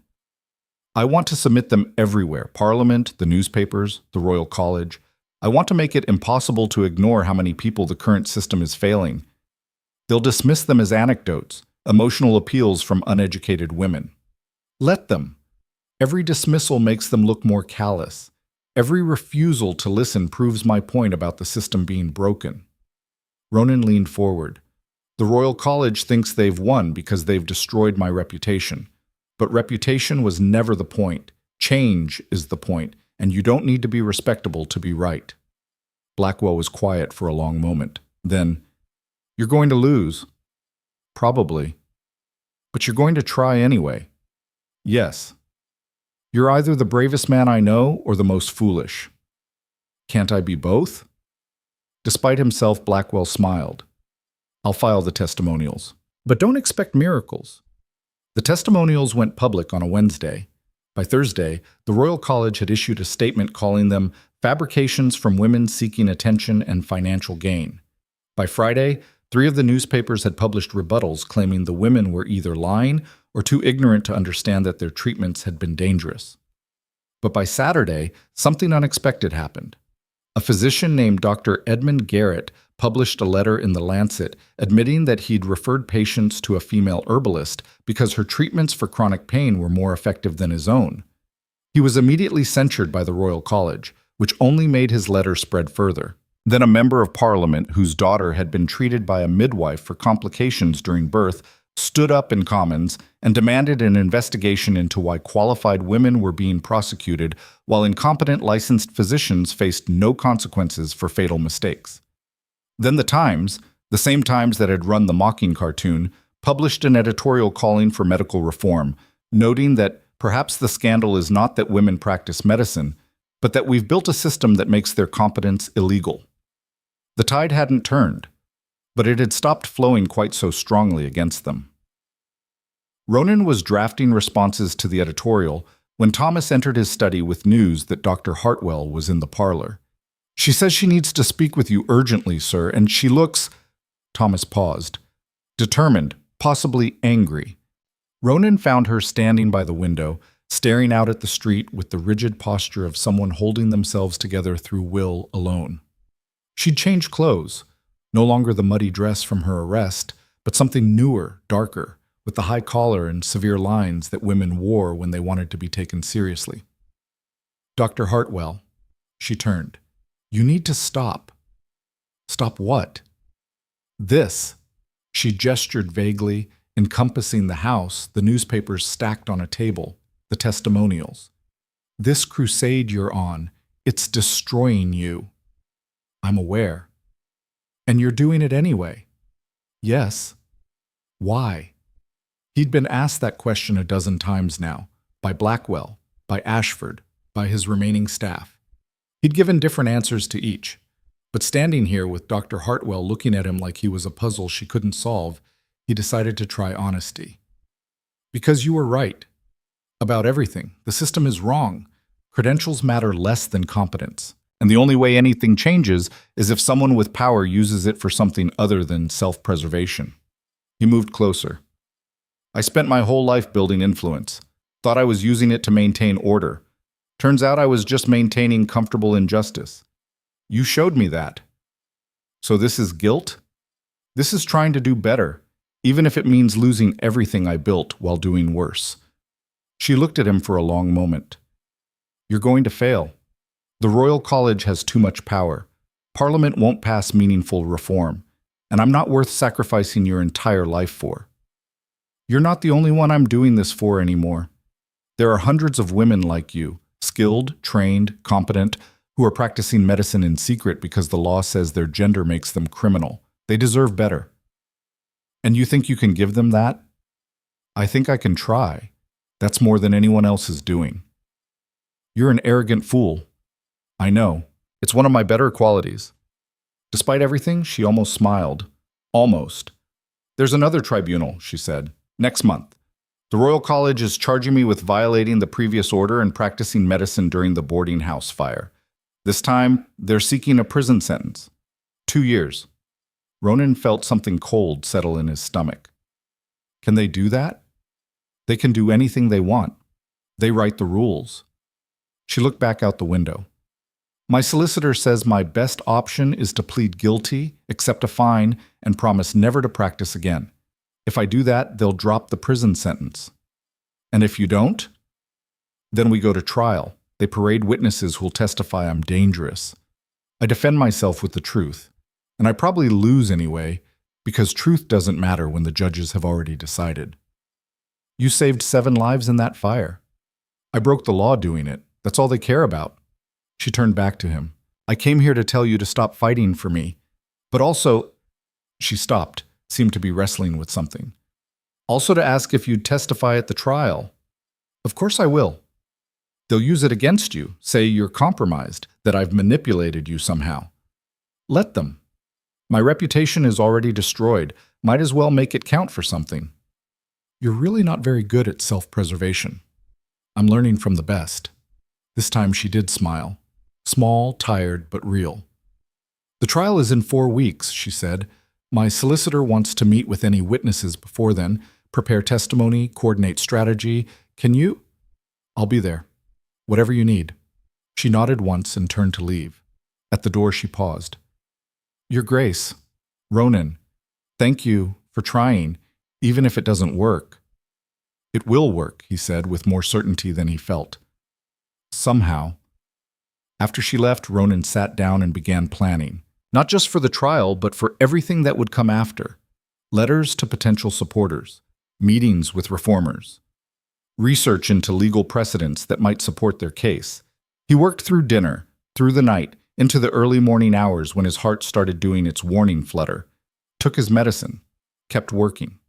I want to submit them everywhere. Parliament, the newspapers, the Royal College. I want to make it impossible to ignore how many people the current system is failing. They'll dismiss them as anecdotes, emotional appeals from uneducated women. Let them. Every dismissal makes them look more callous. Every refusal to listen proves my point about the system being broken. Ronan leaned forward. The Royal College thinks they've won because they've destroyed my reputation. But reputation was never the point. Change is the point, and you don't need to be respectable to be right. Blackwell was quiet for a long moment. Then, you're going to lose. Probably. But you're going to try anyway. Yes. You're either the bravest man I know or the most foolish. Can't I be both? Despite himself, Blackwell smiled. I'll file the testimonials. But don't expect miracles. The testimonials went public on a Wednesday. By Thursday, the Royal College had issued a statement calling them fabrications from women seeking attention and financial gain. By Friday, 3 of the newspapers had published rebuttals claiming the women were either lying or too ignorant to understand that their treatments had been dangerous. But by Saturday, something unexpected happened. A physician named Dr. Edmund Garrett published a letter in The Lancet admitting that he'd referred patients to a female herbalist because her treatments for chronic pain were more effective than his own. He was immediately censured by the Royal College, which only made his letter spread further. Then a member of Parliament whose daughter had been treated by a midwife for complications during birth stood up in Commons and demanded an investigation into why qualified women were being prosecuted while incompetent licensed physicians faced no consequences for fatal mistakes. Then the Times, the same Times that had run the mocking cartoon, published an editorial calling for medical reform, noting that perhaps the scandal is not that women practice medicine, but that we've built a system that makes their competence illegal. The tide hadn't turned, but it had stopped flowing quite so strongly against them. Ronan was drafting responses to the editorial when Thomas entered his study with news that Dr. Hartwell was in the parlor. She says she needs to speak with you urgently, sir, and she looks— Thomas paused. Determined, possibly angry. Ronan found her standing by the window, staring out at the street with the rigid posture of someone holding themselves together through will alone. She'd changed clothes, no longer the muddy dress from her arrest, but something newer, darker, with the high collar and severe lines that women wore when they wanted to be taken seriously. Dr. Hartwell, she turned. You need to stop. Stop what? This. She gestured vaguely, encompassing the house, the newspapers stacked on a table, the testimonials. This crusade you're on, it's destroying you. I'm aware. And you're doing it anyway. Yes. Why? He'd been asked that question a dozen times now, by Blackwell, by Ashford, by his remaining staff. He'd given different answers to each, but standing here with Dr. Hartwell looking at him like he was a puzzle she couldn't solve, he decided to try honesty. Because you were right. About everything. The system is wrong. Credentials matter less than competence. And the only way anything changes is if someone with power uses it for something other than self-preservation. He moved closer. I spent my whole life building influence. Thought I was using it to maintain order. Turns out I was just maintaining comfortable injustice. You showed me that. So this is guilt? This is trying to do better, even if it means losing everything I built while doing worse. She looked at him for a long moment. You're going to fail. The Royal College has too much power. Parliament won't pass meaningful reform, and I'm not worth sacrificing your entire life for. You're not the only one I'm doing this for anymore. There are hundreds of women like you, skilled, trained, competent, who are practicing medicine in secret because the law says their gender makes them criminal. They deserve better. And you think you can give them that? I think I can try. That's more than anyone else is doing. You're an arrogant fool. I know. It's one of my better qualities. Despite everything, she almost smiled. Almost. There's another tribunal, she said. Next month. The Royal College is charging me with violating the previous order and practicing medicine during the boarding house fire. This time, they're seeking a prison sentence. 2 years. Ronan felt something cold settle in his stomach. Can they do that? They can do anything they want. They write the rules. She looked back out the window. My solicitor says my best option is to plead guilty, accept a fine, and promise never to practice again. If I do that, they'll drop the prison sentence. And if you don't? Then we go to trial. They parade witnesses who'll testify I'm dangerous. I defend myself with the truth. And I probably lose anyway, because truth doesn't matter when the judges have already decided. You saved 7 lives in that fire. I broke the law doing it. That's all they care about. She turned back to him. I came here to tell you to stop fighting for me. But also, she stopped, seemed to be wrestling with something. Also to ask if you'd testify at the trial. Of course I will. They'll use it against you, say you're compromised, that I've manipulated you somehow. Let them. My reputation is already destroyed. Might as well make it count for something. You're really not very good at self-preservation. I'm learning from the best. This time she did smile. Small, tired, but real. The trial is in 4 weeks, she said. My solicitor wants to meet with any witnesses before then, prepare testimony, coordinate strategy. Can you? I'll be there. Whatever you need. She nodded once and turned to leave. At the door she paused. Your Grace, Ronan, thank you for trying, even if it doesn't work. It will work, he said with more certainty than he felt. Somehow. After she left, Ronan sat down and began planning, not just for the trial, but for everything that would come after. Letters to potential supporters, meetings with reformers, research into legal precedents that might support their case. He worked through dinner, through the night, into the early morning hours when his heart started doing its warning flutter, took his medicine, kept working.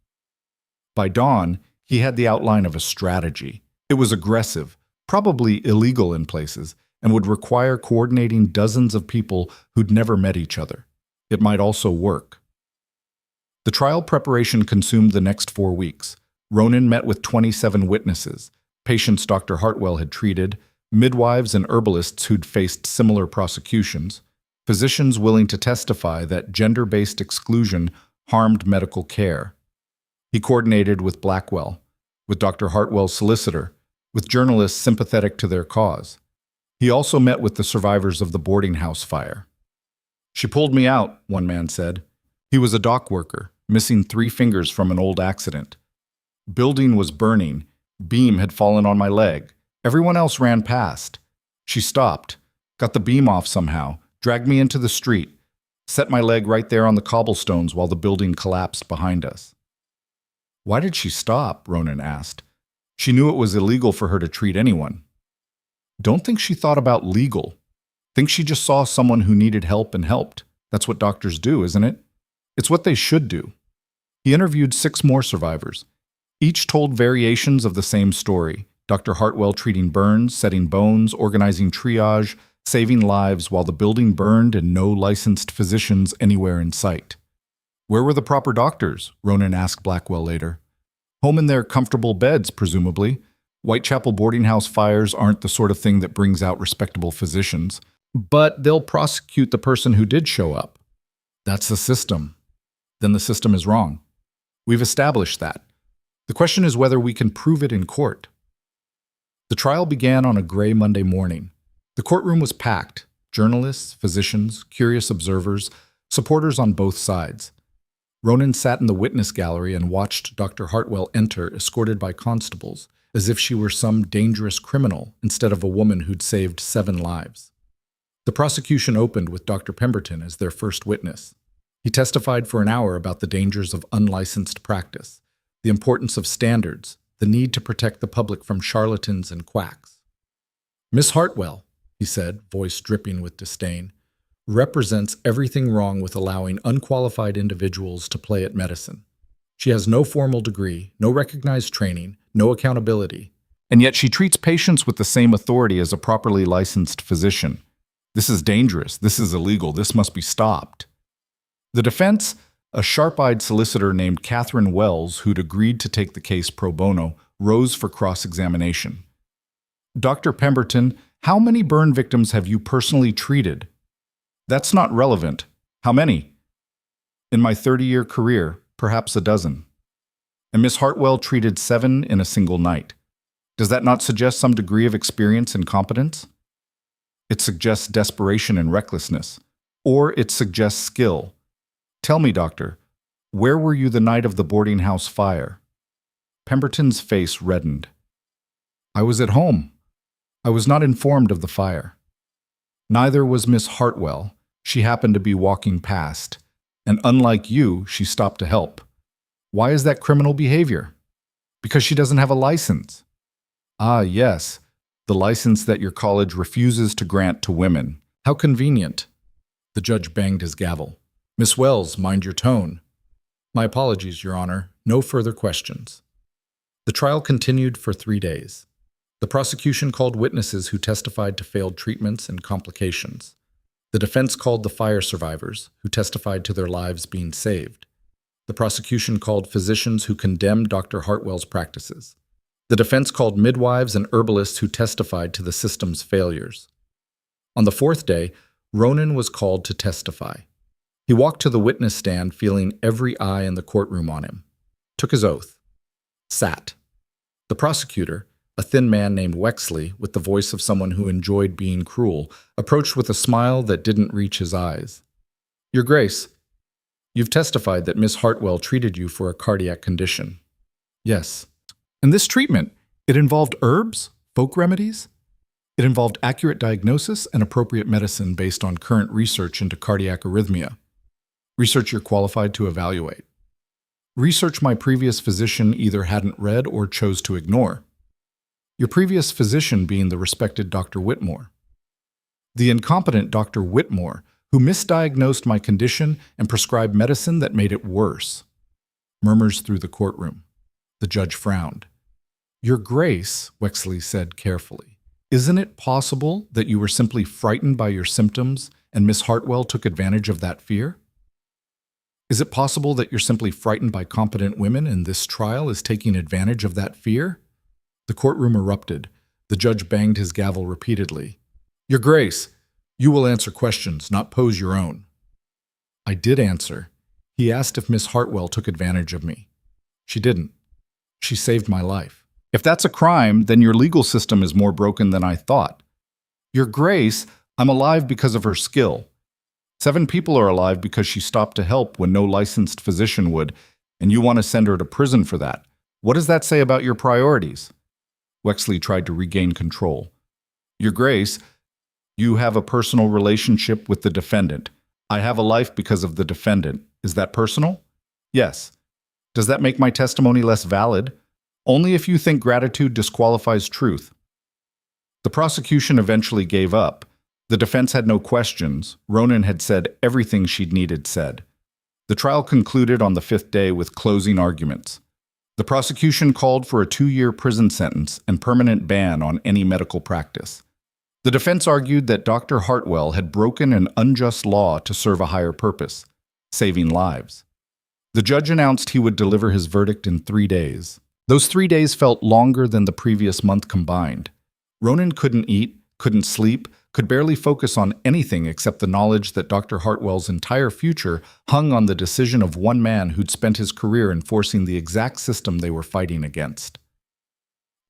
By dawn, he had the outline of a strategy. It was aggressive, probably illegal in places, and would require coordinating dozens of people who'd never met each other. It might also work. The trial preparation consumed the next 4 weeks. Ronan met with 27 witnesses, patients Dr. Hartwell had treated, midwives and herbalists who'd faced similar prosecutions, physicians willing to testify that gender-based exclusion harmed medical care. He coordinated with Blackwell, with Dr. Hartwell's solicitor, with journalists sympathetic to their cause. He also met with the survivors of the boarding house fire. She pulled me out, one man said. He was a dock worker, missing 3 fingers from an old accident. Building was burning. Beam had fallen on my leg. Everyone else ran past. She stopped, got the beam off somehow, dragged me into the street, set my leg right there on the cobblestones while the building collapsed behind us. Why did she stop? Ronan asked. She knew it was illegal for her to treat anyone. Don't think she thought about legal. Think she just saw someone who needed help and helped. That's what doctors do, isn't it? It's what they should do. He interviewed 6 more survivors. Each told variations of the same story. Dr. Hartwell treating burns, setting bones, organizing triage, saving lives while the building burned and no licensed physicians anywhere in sight. Where were the proper doctors? Ronan asked Blackwell later. Home in their comfortable beds, presumably. Whitechapel boarding house fires aren't the sort of thing that brings out respectable physicians. But they'll prosecute the person who did show up. That's the system. Then the system is wrong. We've established that. The question is whether we can prove it in court. The trial began on a gray Monday morning. The courtroom was packed. Journalists, physicians, curious observers, supporters on both sides. Ronan sat in the witness gallery and watched Dr. Hartwell enter, escorted by constables, as if she were some dangerous criminal instead of a woman who'd saved 7 lives. The prosecution opened with Dr. Pemberton as their first witness. He testified for an hour about the dangers of unlicensed practice, the importance of standards, the need to protect the public from charlatans and quacks. Miss Hartwell, he said, voice dripping with disdain, represents everything wrong with allowing unqualified individuals to play at medicine. She has no formal degree, no recognized training, no accountability, and yet she treats patients with the same authority as a properly licensed physician. This is dangerous. This is illegal. This must be stopped. The defense, a sharp-eyed solicitor named Catherine Wells, who'd agreed to take the case pro bono, rose for cross-examination. Dr. Pemberton, How many burn victims have you personally treated? That's not relevant. How many? In my 30-year career, perhaps a dozen. And Miss Hartwell treated 7 in a single night. Does that not suggest some degree of experience and competence? It suggests desperation and recklessness. Or it suggests skill. Tell me, doctor, where were you the night of the boarding house fire? Pemberton's face reddened. I was at home. I was not informed of the fire. Neither was Miss Hartwell. She happened to be walking past. And unlike you, she stopped to help. Why is that criminal behavior? Because she doesn't have a license. Ah, yes, the license that your college refuses to grant to women. How convenient. The judge banged his gavel. Miss Wells, mind your tone. My apologies, Your Honor. No further questions. The trial continued for 3 days. The prosecution called witnesses who testified to failed treatments and complications. The defense called the fire survivors, who testified to their lives being saved. The prosecution called physicians who condemned Dr. Hartwell's practices. The defense called midwives and herbalists who testified to the system's failures. On the 4th day, Ronan was called to testify. He walked to the witness stand feeling every eye in the courtroom on him, took his oath, sat. The prosecutor, a thin man named Wexley with the voice of someone who enjoyed being cruel, approached with a smile that didn't reach his eyes. Your Grace, you've testified that Miss Hartwell treated you for a cardiac condition. Yes. And this treatment, it involved herbs, folk remedies? It involved accurate diagnosis and appropriate medicine based on current research into cardiac arrhythmia. Research you're qualified to evaluate. Research my previous physician either hadn't read or chose to ignore. Your previous physician being the respected Dr. Whitmore. The incompetent Dr. Whitmore, who misdiagnosed my condition and prescribed medicine that made it worse. Murmurs through the courtroom. The judge frowned. Your Grace, Wexley said carefully, isn't it possible that you were simply frightened by your symptoms and Miss Hartwell took advantage of that fear? Is it possible that you're simply frightened by competent women and this trial is taking advantage of that fear? The courtroom erupted. The judge banged his gavel repeatedly. Your Grace, you will answer questions, not pose your own. I did answer. He asked if Miss Hartwell took advantage of me. She didn't. She saved my life. If that's a crime, then your legal system is more broken than I thought. Your Grace, I'm alive because of her skill. 7 people are alive because she stopped to help when no licensed physician would, and you want to send her to prison for that. What does that say about your priorities? Wexley tried to regain control. Your Grace, you have a personal relationship with the defendant. I have a life because of the defendant. Is that personal? Yes. Does that make my testimony less valid? Only if you think gratitude disqualifies truth. The prosecution eventually gave up. The defense had no questions. Ronan had said everything she'd needed said. The trial concluded on the 5th day with closing arguments. The prosecution called for a 2-year prison sentence and permanent ban on any medical practice. The defense argued that Dr. Hartwell had broken an unjust law to serve a higher purpose, saving lives. The judge announced he would deliver his verdict in 3 days. Those 3 days felt longer than the previous month combined. Ronan couldn't eat, couldn't sleep, could barely focus on anything except the knowledge that Dr. Hartwell's entire future hung on the decision of one man who'd spent his career enforcing the exact system they were fighting against.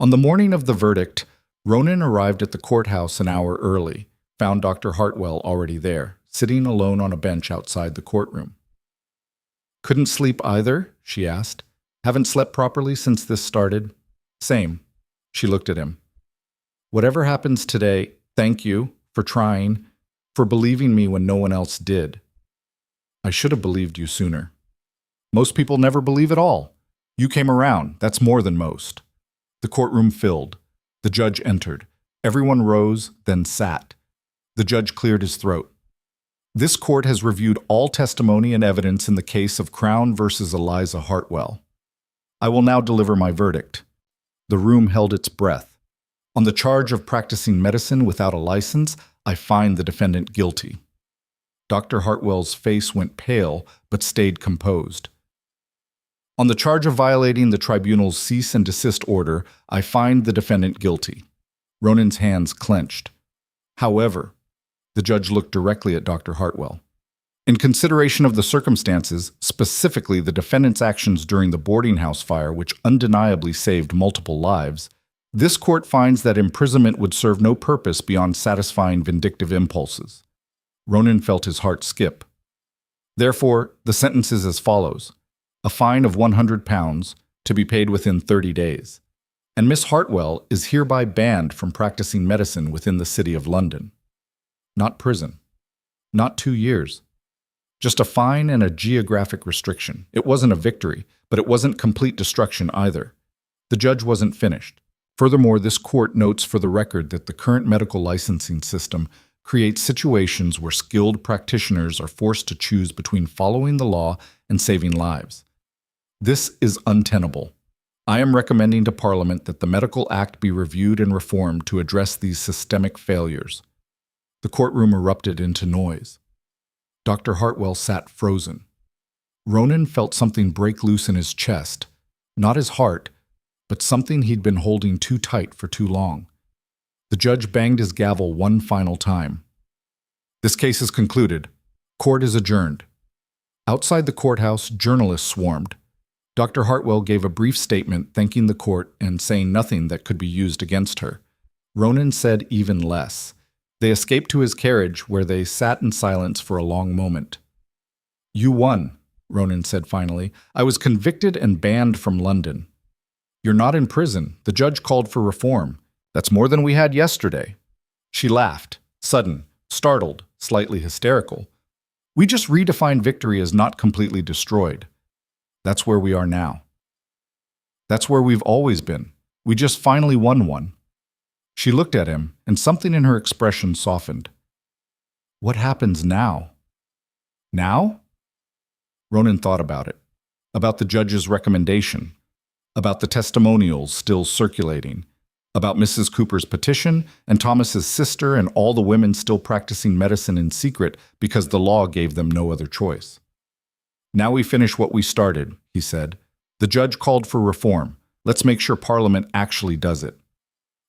On the morning of the verdict, Ronan arrived at the courthouse an hour early, found Dr. Hartwell already there, sitting alone on a bench outside the courtroom. Couldn't sleep either? She asked. Haven't slept properly since this started? Same. She looked at him. Whatever happens today, thank you for trying, for believing me when no one else did. I should have believed you sooner. Most people never believe at all. You came around. That's more than most. The courtroom filled. The judge entered. Everyone rose, then sat. The judge cleared his throat. This court has reviewed all testimony and evidence in the case of Crown versus Eliza Hartwell. I will now deliver my verdict. The room held its breath. On the charge of practicing medicine without a license, I find the defendant guilty. Dr. Hartwell's face went pale, but stayed composed. On the charge of violating the tribunal's cease and desist order, I find the defendant guilty. Ronan's hands clenched. However, the judge looked directly at Dr. Hartwell. In consideration of the circumstances, specifically the defendant's actions during the boarding house fire, which undeniably saved multiple lives, this court finds that imprisonment would serve no purpose beyond satisfying vindictive impulses. Ronan felt his heart skip. Therefore, the sentence is as follows: a fine of £100 to be paid within 30 days. And Miss Hartwell is hereby banned from practicing medicine within the City of London. Not prison. Not 2 years. Just a fine and a geographic restriction. It wasn't a victory, but it wasn't complete destruction either. The judge wasn't finished. Furthermore, this court notes for the record that the current medical licensing system creates situations where skilled practitioners are forced to choose between following the law and saving lives. This is untenable. I am recommending to Parliament that the Medical Act be reviewed and reformed to address these systemic failures. The courtroom erupted into noise. Dr. Hartwell sat frozen. Ronan felt something break loose in his chest, not his heart, but something he'd been holding too tight for too long. The judge banged his gavel one final time. This case is concluded. Court is adjourned. Outside the courthouse, journalists swarmed. Dr. Hartwell gave a brief statement thanking the court and saying nothing that could be used against her. Ronan said even less. They escaped to his carriage, where they sat in silence for a long moment. "You won," Ronan said finally. "I was convicted and banned from London." "You're not in prison. The judge called for reform. That's more than we had yesterday." She laughed, sudden, startled, slightly hysterical. "We just redefined victory as not completely destroyed. That's where we are now. That's where we've always been. We just finally won one." She looked at him, and something in her expression softened. "What happens now?" "Now?" Ronan thought about it, about the judge's recommendation, about the testimonials still circulating, about Mrs. Cooper's petition and Thomas's sister and all the women still practicing medicine in secret because the law gave them no other choice. "Now we finish what we started," he said. "The judge called for reform. Let's make sure Parliament actually does it.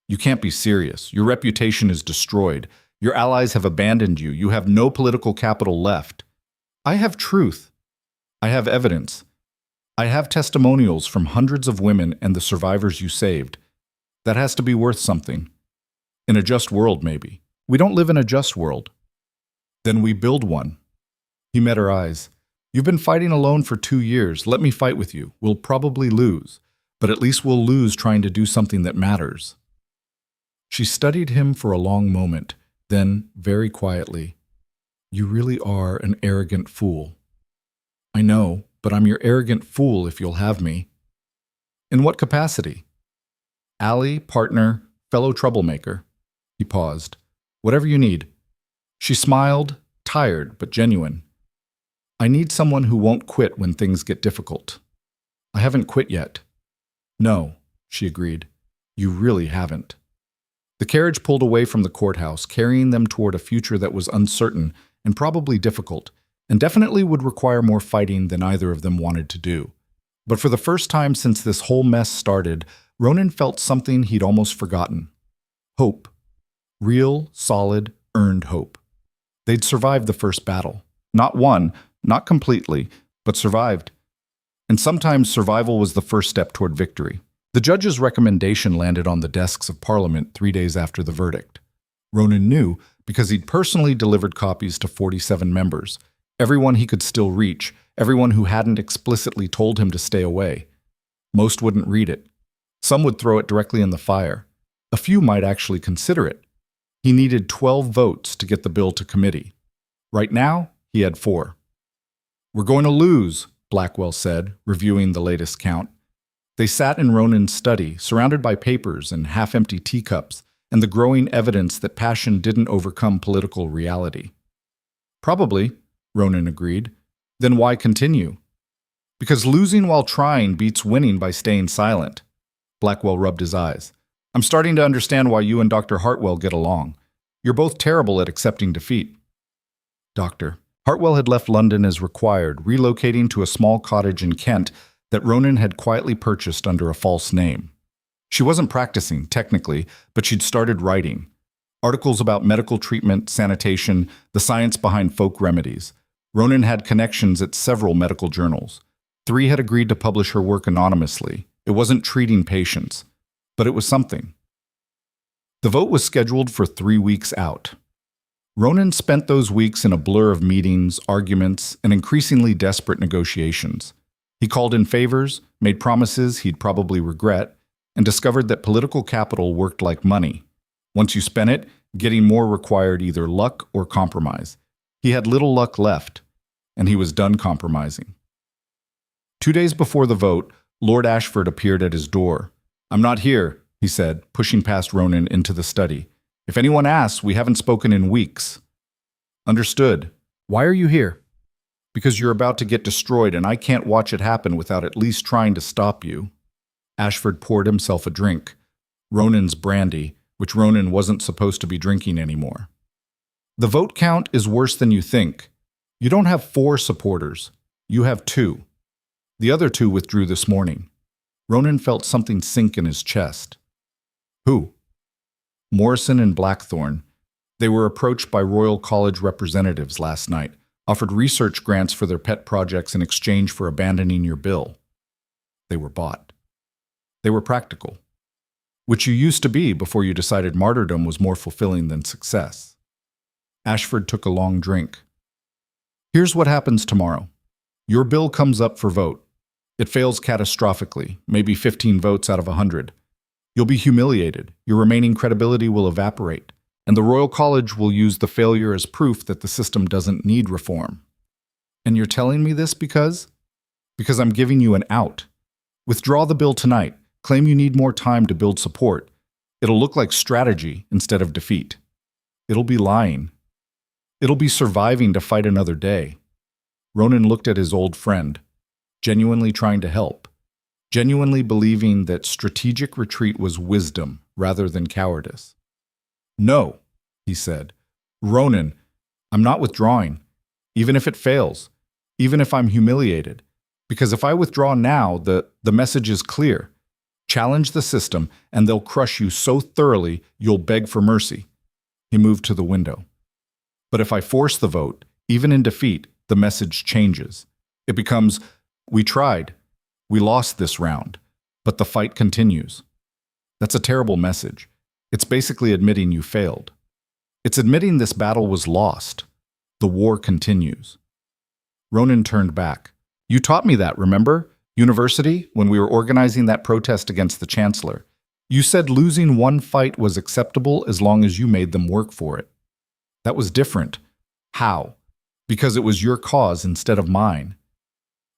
You can't be serious. Your reputation is destroyed. Your allies have abandoned you. You have no political capital left. I have truth. I have evidence. I have testimonials from hundreds of women and the survivors you saved. That has to be worth something. In a just world, maybe. We don't live in a just world. Then we build one." He met her eyes. "You've been fighting alone for 2 years. Let me fight with you. We'll probably lose, but at least we'll lose trying to do something that matters." She studied him for a long moment, then, very quietly, "You really are an arrogant fool." "I know, but I'm your arrogant fool if you'll have me." "In what capacity?" "Ally, partner, fellow troublemaker." He paused. "Whatever you need." She smiled, tired but genuine. "I need someone who won't quit when things get difficult." "I haven't quit yet." "No," she agreed. "You really haven't." The carriage pulled away from the courthouse, carrying them toward a future that was uncertain and probably difficult, and definitely would require more fighting than either of them wanted to do. But for the first time since this whole mess started, Ronan felt something he'd almost forgotten. Hope. Real, solid, earned hope. They'd survived the first battle. Not won, not completely, but survived. And sometimes survival was the first step toward victory. The judge's recommendation landed on the desks of Parliament 3 days after the verdict. Ronan knew because he'd personally delivered copies to 47 members, everyone he could still reach, everyone who hadn't explicitly told him to stay away. Most wouldn't read it. Some would throw it directly in the fire. A few might actually consider it. He needed 12 votes to get the bill to committee. Right now, he had 4. "We're going to lose," Blackwell said, reviewing the latest count. They sat in Ronan's study, surrounded by papers and half-empty teacups, and the growing evidence that passion didn't overcome political reality. "Probably," Ronan agreed. "Then why continue?" "Because losing while trying beats winning by staying silent." Blackwell rubbed his eyes. "I'm starting to understand why you and Dr. Hartwell get along. You're both terrible at accepting defeat." Doctor Hartwell had left London as required, relocating to a small cottage in Kent that Ronan had quietly purchased under a false name. She wasn't practicing, technically, but she'd started writing. Articles about medical treatment, sanitation, the science behind folk remedies. Ronan had connections at several medical journals. 3 had agreed to publish her work anonymously. It wasn't treating patients, but it was something. The vote was scheduled for 3 weeks out. Ronan spent those weeks in a blur of meetings, arguments, and increasingly desperate negotiations. He called in favors, made promises he'd probably regret, and discovered that political capital worked like money. Once you spent it, getting more required either luck or compromise. He had little luck left, and he was done compromising. 2 days before the vote, Lord Ashford appeared at his door. "I'm not here," he said, pushing past Ronan into the study. "If anyone asks, we haven't spoken in weeks." "Understood. Why are you here?" "Because you're about to get destroyed, and I can't watch it happen without at least trying to stop you." Ashford poured himself a drink. Ronan's brandy, which Ronan wasn't supposed to be drinking anymore. "The vote count is worse than you think. You don't have 4 supporters. You have 2. The other 2 withdrew this morning." Ronan felt something sink in his chest. "Who?" "Morrison and Blackthorne. They were approached by Royal College representatives last night, offered research grants for their pet projects in exchange for abandoning your bill. They were bought. They were practical. Which you used to be before you decided martyrdom was more fulfilling than success." Ashford took a long drink. "Here's what happens tomorrow. Your bill comes up for vote. It fails catastrophically, maybe 15 votes out of 100. You'll be humiliated, your remaining credibility will evaporate, and the Royal College will use the failure as proof that the system doesn't need reform. And you're telling me this because? Because I'm giving you an out. Withdraw the bill tonight. Claim you need more time to build support. It'll look like strategy instead of defeat. It'll be lying. It'll be surviving to fight another day." Ronan looked at his old friend, genuinely trying to help, genuinely believing that strategic retreat was wisdom rather than cowardice. "No," he said. "Ronan, I'm not withdrawing, even if it fails, even if I'm humiliated. Because if I withdraw now, the message is clear. Challenge the system, and they'll crush you so thoroughly you'll beg for mercy." He moved to the window. "But if I force the vote, even in defeat, the message changes. It becomes, we tried, we lost this round, but the fight continues. That's a terrible message. It's basically admitting you failed. It's admitting this battle was lost. The war continues." Ronan turned back. "You taught me that, remember? University, when we were organizing that protest against the Chancellor. You said losing one fight was acceptable as long as you made them work for it. That was different. How? Because it was your cause instead of mine."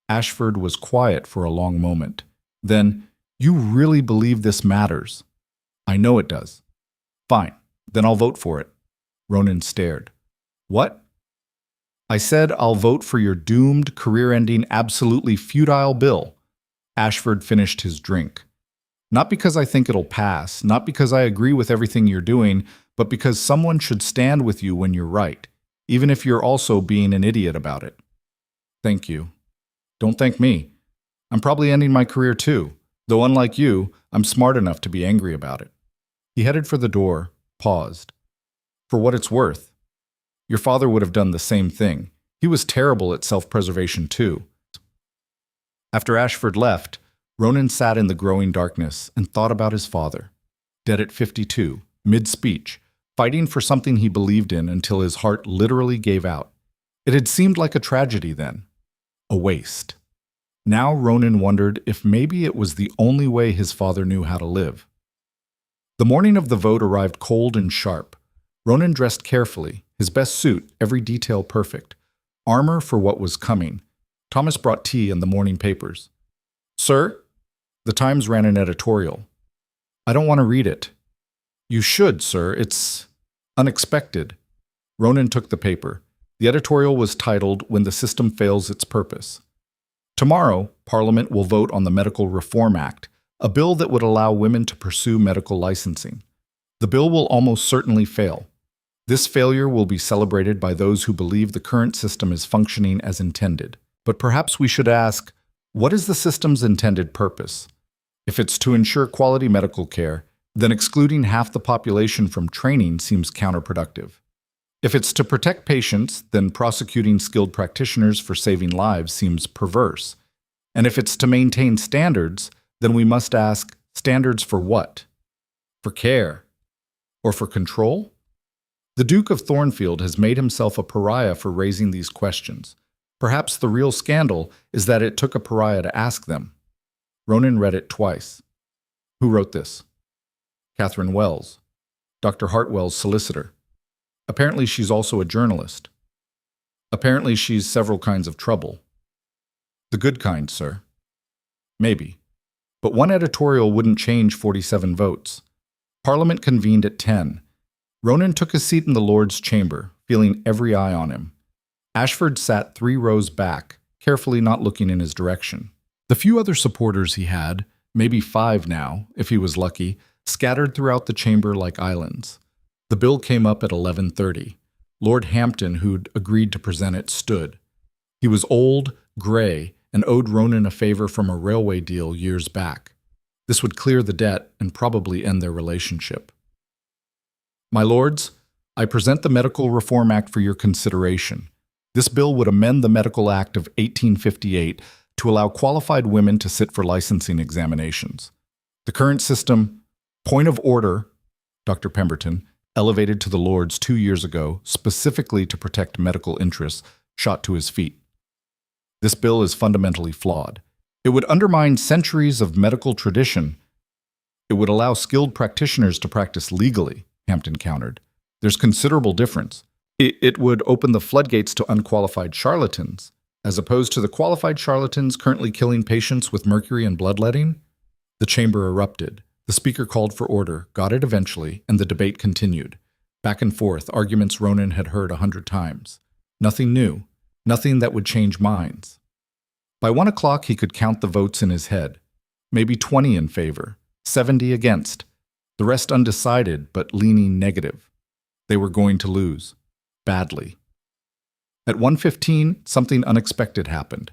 Ashford was quiet for a long moment. Then, "You really believe this matters?" "I know it does." "Fine, then I'll vote for it." Ronan stared. "What?" "I said I'll vote for your doomed, career-ending, absolutely futile bill." Ashford finished his drink. "Not because I think it'll pass, not because I agree with everything you're doing, but because someone should stand with you when you're right, even if you're also being an idiot about it." "Thank you." "Don't thank me. I'm probably ending my career too, though unlike you, I'm smart enough to be angry about it." He headed for the door, paused. "For what it's worth. Your father would have done the same thing. He was terrible at self-preservation too." After Ashford left, Ronan sat in the growing darkness and thought about his father, dead at 52, mid-speech, fighting for something he believed in until his heart literally gave out. It had seemed like a tragedy then, a waste. Now Ronan wondered if maybe it was the only way his father knew how to live. The morning of the vote arrived cold and sharp. Ronan dressed carefully, his best suit, every detail perfect. Armor for what was coming. Thomas brought tea and the morning papers. "Sir?" The Times ran an editorial. "I don't want to read it." "You should, sir. It's unexpected." Ronan took the paper. The editorial was titled, "When the System Fails Its Purpose." Tomorrow, Parliament will vote on the Medical Reform Act, a bill that would allow women to pursue medical licensing. The bill will almost certainly fail. This failure will be celebrated by those who believe the current system is functioning as intended. But perhaps we should ask, what is the system's intended purpose? If it's to ensure quality medical care, then excluding half the population from training seems counterproductive. If it's to protect patients, then prosecuting skilled practitioners for saving lives seems perverse. And if it's to maintain standards, then we must ask, standards for what? For care? Or for control? The Duke of Thornfield has made himself a pariah for raising these questions. Perhaps the real scandal is that it took a pariah to ask them. Ronan read it twice. Who wrote this? Catherine Wells, Dr. Hartwell's solicitor. Apparently she's also a journalist. Apparently she's several kinds of trouble. The good kind, sir. Maybe. But one editorial wouldn't change 47 votes. Parliament convened at 10. Ronan took his seat in the Lord's chamber, feeling every eye on him. Ashford sat 3 rows back, carefully not looking in his direction. The few other supporters he had, maybe 5 now, if he was lucky, scattered throughout the chamber like islands. The bill came up at 11:30. Lord Hampton, who'd agreed to present it, stood. He was old, gray, and owed Ronan a favor from a railway deal years back. This would clear the debt and probably end their relationship. My lords, I present the Medical Reform Act for your consideration. This bill would amend the Medical Act of 1858 to allow qualified women to sit for licensing examinations. The current system, point of order, Dr. Pemberton, elevated to the Lords 2 years ago, specifically to protect medical interests, shot to his feet. This bill is fundamentally flawed. It would undermine centuries of medical tradition. It would allow skilled practitioners to practice legally, Hampton countered. There's considerable difference. It would open the floodgates to unqualified charlatans, as opposed to the qualified charlatans currently killing patients with mercury and bloodletting. The chamber erupted. The speaker called for order, got it eventually, and the debate continued. Back and forth, arguments Ronan had heard 100 times. Nothing new, nothing that would change minds. By 1 o'clock, he could count the votes in his head. Maybe 20 in favor, 70 against, the rest undecided but leaning negative. They were going to lose. Badly. At 1:15, something unexpected happened.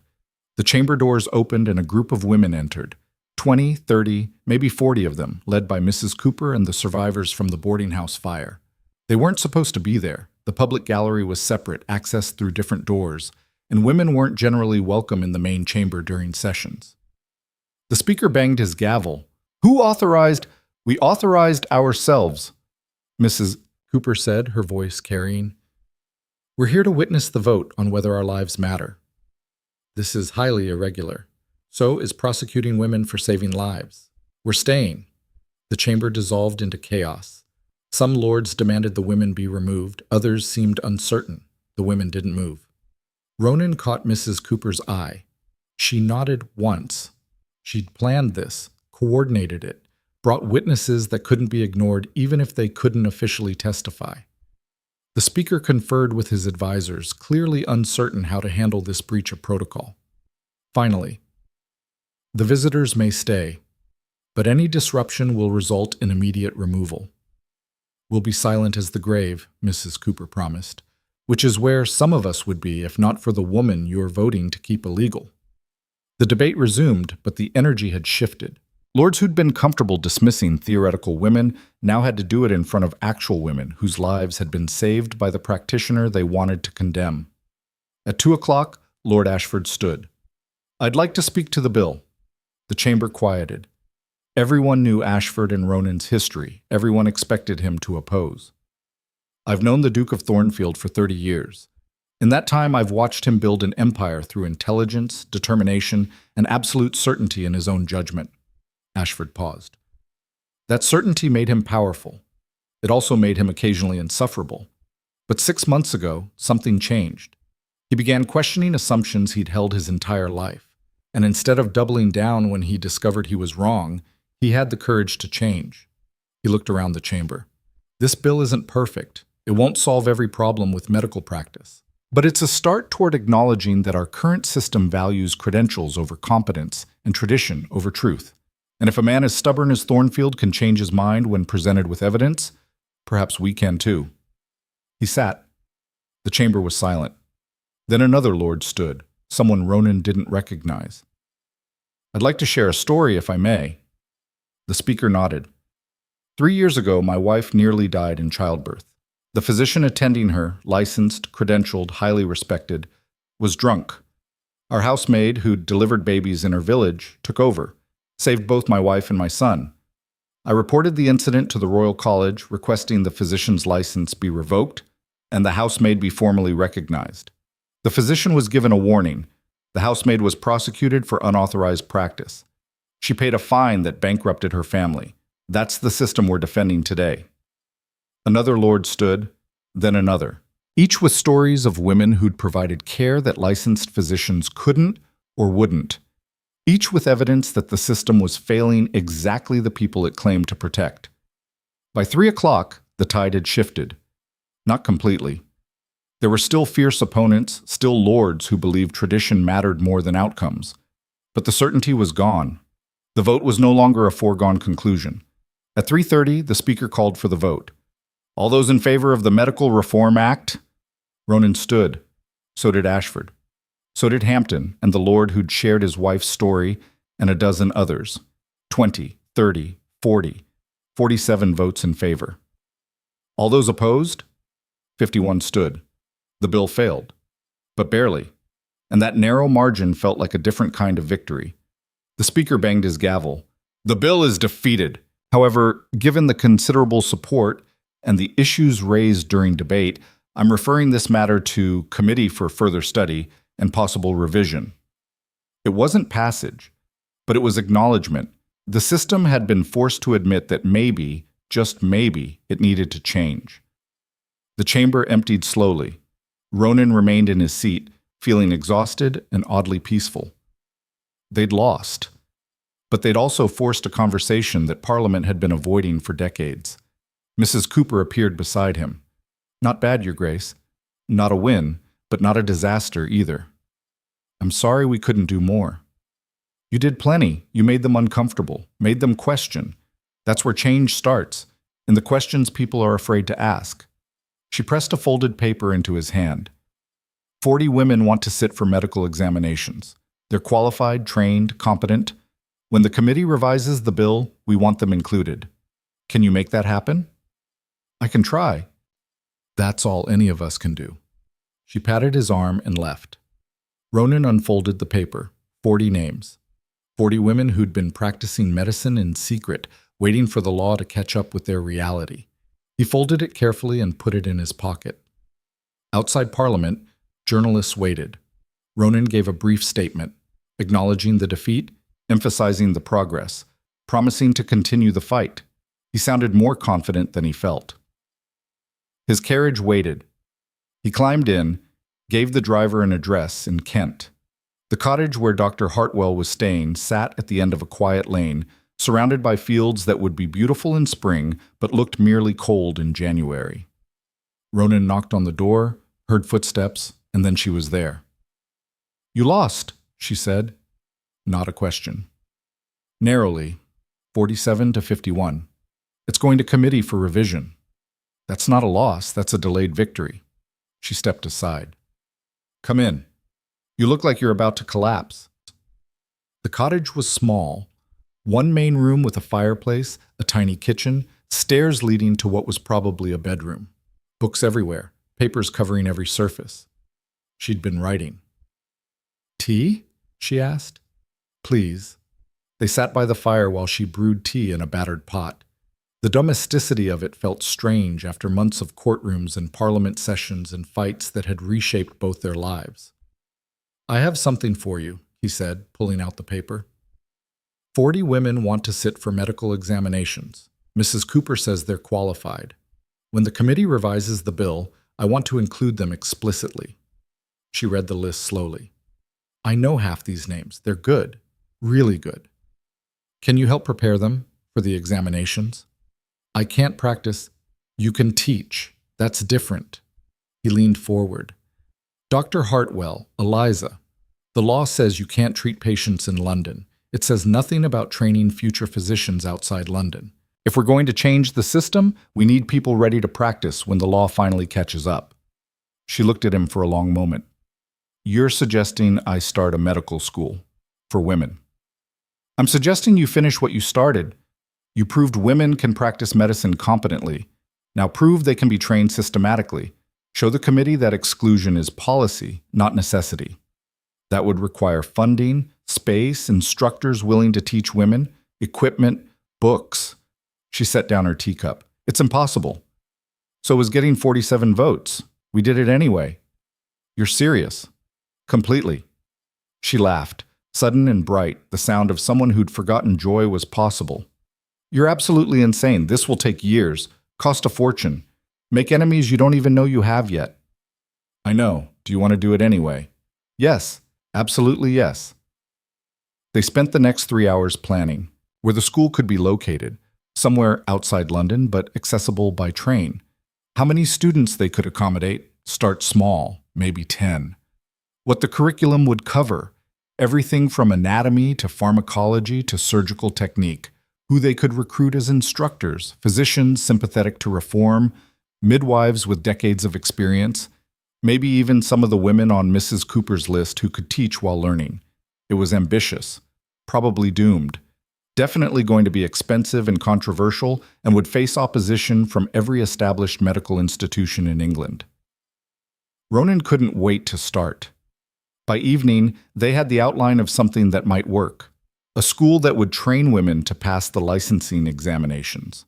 The chamber doors opened and a group of women entered. 20, 30, maybe 40 of them, led by Mrs. Cooper and the survivors from the boarding house fire. They weren't supposed to be there. The public gallery was separate, accessed through different doors, and women weren't generally welcome in the main chamber during sessions. The speaker banged his gavel. Who authorized? We authorized ourselves, Mrs. Cooper said, her voice carrying. We're here to witness the vote on whether our lives matter. This is highly irregular. So is prosecuting women for saving lives. We're staying. The chamber dissolved into chaos. Some lords demanded the women be removed. Others seemed uncertain. The women didn't move. Ronan caught Mrs. Cooper's eye. She nodded once. She'd planned this, coordinated it, brought witnesses that couldn't be ignored even if they couldn't officially testify. The speaker conferred with his advisors, clearly uncertain how to handle this breach of protocol. Finally, the visitors may stay, but any disruption will result in immediate removal. We'll be silent as the grave, Mrs. Cooper promised, which is where some of us would be if not for the woman you're voting to keep illegal. The debate resumed, but the energy had shifted. Lords who'd been comfortable dismissing theoretical women now had to do it in front of actual women whose lives had been saved by the practitioner they wanted to condemn. At 2 o'clock, Lord Ashford stood. I'd like to speak to the bill. The chamber quieted. Everyone knew Ashford and Ronan's history. Everyone expected him to oppose. I've known the Duke of Thornfield for 30 years. In that time, I've watched him build an empire through intelligence, determination, and absolute certainty in his own judgment. Ashford paused. That certainty made him powerful. It also made him occasionally insufferable. But 6 months ago, something changed. He began questioning assumptions he'd held his entire life. And instead of doubling down when he discovered he was wrong, he had the courage to change. He looked around the chamber. This bill isn't perfect. It won't solve every problem with medical practice. But it's a start toward acknowledging that our current system values credentials over competence and tradition over truth. And if a man as stubborn as Thornfield can change his mind when presented with evidence, perhaps we can too. He sat. The chamber was silent. Then another lord stood, someone Ronan didn't recognize. I'd like to share a story if I may. The speaker nodded. 3 years ago, my wife nearly died in childbirth. The physician attending her, licensed, credentialed, highly respected, was drunk. Our housemaid, who'd delivered babies in her village, took over, saved both my wife and my son. I reported the incident to the Royal College, requesting the physician's license be revoked and the housemaid be formally recognized. The physician was given a warning. The housemaid was prosecuted for unauthorized practice. She paid a fine that bankrupted her family. That's the system we're defending today. Another lord stood, then another, each with stories of women who'd provided care that licensed physicians couldn't or wouldn't, each with evidence that the system was failing exactly the people it claimed to protect. By 3 o'clock, the tide had shifted. Not completely. There were still fierce opponents, still lords who believed tradition mattered more than outcomes. But the certainty was gone. The vote was no longer a foregone conclusion. At 3:30, the speaker called for the vote. All those in favor of the Medical Reform Act? Ronan stood. So did Ashford. So did Hampton and the lord who'd shared his wife's story and a dozen others. 20, 30, 40, 47 votes in favor. All those opposed? 51 stood. The bill failed. But barely. And that narrow margin felt like a different kind of victory. The speaker banged his gavel. The bill is defeated. However, given the considerable support and the issues raised during debate, I'm referring this matter to committee for further study and possible revision. It wasn't passage, but it was acknowledgement. The system had been forced to admit that maybe, just maybe, it needed to change. The chamber emptied slowly. Ronan remained in his seat, feeling exhausted and oddly peaceful. They'd lost. But they'd also forced a conversation that Parliament had been avoiding for decades. Mrs. Cooper appeared beside him. Not bad, Your Grace. Not a win, but not a disaster either. I'm sorry we couldn't do more. You did plenty. You made them uncomfortable, made them question. That's where change starts, in the questions people are afraid to ask. She pressed a folded paper into his hand. 40 women want to sit for medical examinations. They're qualified, trained, competent. When the committee revises the bill, we want them included. Can you make that happen? I can try. That's all any of us can do. She patted his arm and left. Ronan unfolded the paper. 40 names. 40 women who'd been practicing medicine in secret, waiting for the law to catch up with their reality. He folded it carefully and put it in his pocket. Outside Parliament, journalists waited. Ronan gave a brief statement, acknowledging the defeat, emphasizing the progress, promising to continue the fight. He sounded more confident than he felt. His carriage waited. He climbed in, gave the driver an address in Kent. The cottage where Dr. Hartwell was staying sat at the end of a quiet lane, surrounded by fields that would be beautiful in spring but looked merely cold in January. Ronan knocked on the door, heard footsteps, and then she was there. You lost, she said. Not a question. Narrowly, 47 to 51. It's going to committee for revision. That's not a loss, that's a delayed victory. She stepped aside. Come in. You look like you're about to collapse. The cottage was small. One main room with a fireplace, a tiny kitchen, stairs leading to what was probably a bedroom. Books everywhere, papers covering every surface. She'd been writing. Tea? She asked. Please. They sat by the fire while she brewed tea in a battered pot. The domesticity of it felt strange after months of courtrooms and parliament sessions and fights that had reshaped both their lives. I have something for you, he said, pulling out the paper. 40 women want to sit for medical examinations. Mrs. Cooper says they're qualified. When the committee revises the bill, I want to include them explicitly. She read the list slowly. I know half these names. They're good. Really good. Can you help prepare them for the examinations? I can't practice. You can teach. That's different. He leaned forward. Dr. Hartwell, Eliza, the law says you can't treat patients in London. It says nothing about training future physicians outside London. If we're going to change the system, we need people ready to practice when the law finally catches up. She looked at him for a long moment. You're suggesting I start a medical school for women. I'm suggesting you finish what you started. You proved women can practice medicine competently. Now prove they can be trained systematically. Show the committee that exclusion is policy, not necessity. That would require funding, space, instructors willing to teach women, equipment, books. She set down her teacup. It's impossible. So it was getting 47 votes. We did it anyway. You're serious? Completely. She laughed, sudden and bright, the sound of someone who'd forgotten joy was possible. You're absolutely insane. This will take years, cost a fortune, make enemies you don't even know you have yet. I know. Do you want to do it anyway? Yes, absolutely yes. They spent the next 3 hours planning where the school could be located, somewhere outside London but accessible by train. How many students they could accommodate, start small, maybe 10. What the curriculum would cover, everything from anatomy to pharmacology to surgical technique, who they could recruit as instructors, physicians sympathetic to reform, midwives with decades of experience, maybe even some of the women on Mrs. Cooper's list who could teach while learning. It was ambitious, probably doomed, definitely going to be expensive and controversial, and would face opposition from every established medical institution in England. Ronan couldn't wait to start. By evening, they had the outline of something that might work, a school that would train women to pass the licensing examinations.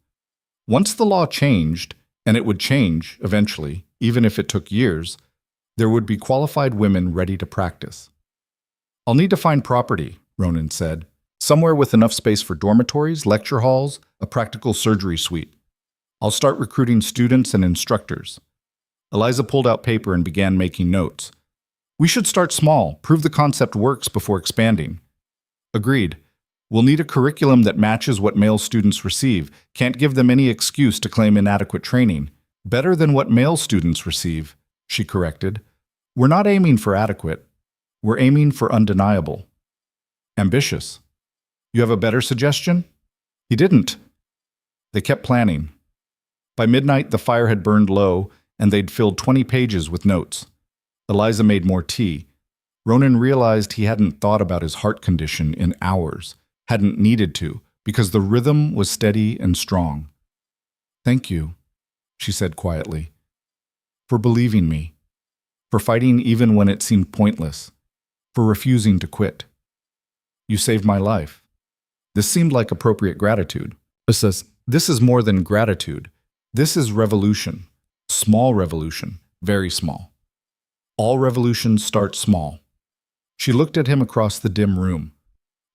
Once the law changed, and it would change eventually, even if it took years, there would be qualified women ready to practice. I'll need to find property, Ronan said, somewhere with enough space for dormitories, lecture halls, a practical surgery suite. I'll start recruiting students and instructors. Eliza pulled out paper and began making notes. We should start small, prove the concept works before expanding. Agreed. We'll need a curriculum that matches what male students receive. Can't give them any excuse to claim inadequate training. Better than what male students receive, she corrected. We're not aiming for adequate. We're aiming for undeniable. Ambitious. You have a better suggestion? He didn't. They kept planning. By midnight, the fire had burned low, and they'd filled 20 pages with notes. Eliza made more tea. Ronan realized he hadn't thought about his heart condition in hours, hadn't needed to, because the rhythm was steady and strong. Thank you, she said quietly, for believing me, for fighting even when it seemed pointless, for refusing to quit. You saved my life. This seemed like appropriate gratitude. This is more than gratitude. This is revolution. Small revolution, very small. All revolutions start small. She looked at him across the dim room.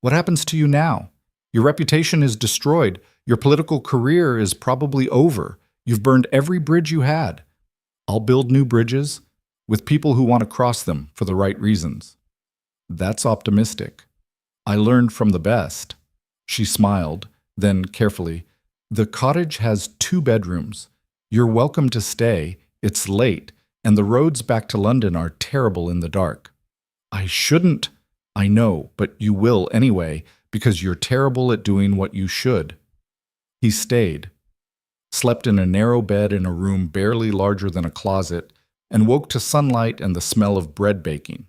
What happens to you now? Your reputation is destroyed. Your political career is probably over. You've burned every bridge you had. I'll build new bridges with people who want to cross them for the right reasons. That's optimistic. I learned from the best. She smiled, then carefully. The cottage has 2 bedrooms. You're welcome to stay. It's late, and the roads back to London are terrible in the dark. I shouldn't. I know, but you will anyway, because you're terrible at doing what you should. He stayed, slept in a narrow bed in a room barely larger than a closet, and woke to sunlight and the smell of bread baking.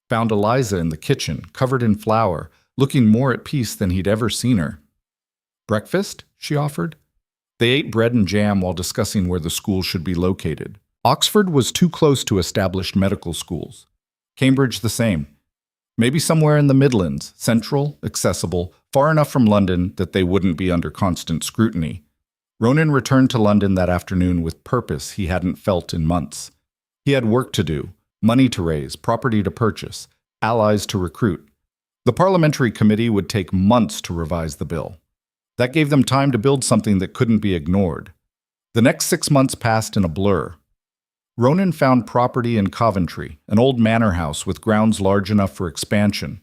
Found Eliza in the kitchen, covered in flour, looking more at peace than he'd ever seen her. Breakfast? She offered. They ate bread and jam while discussing where the school should be located. Oxford was too close to established medical schools. Cambridge the same. Maybe somewhere in the Midlands, central, accessible, far enough from London that they wouldn't be under constant scrutiny. Ronan returned to London that afternoon with purpose he hadn't felt in months. He had work to do, money to raise, property to purchase, allies to recruit. The parliamentary committee would take months to revise the bill. That gave them time to build something that couldn't be ignored. The next 6 months passed in a blur. Ronan found property in Coventry, an old manor house with grounds large enough for expansion.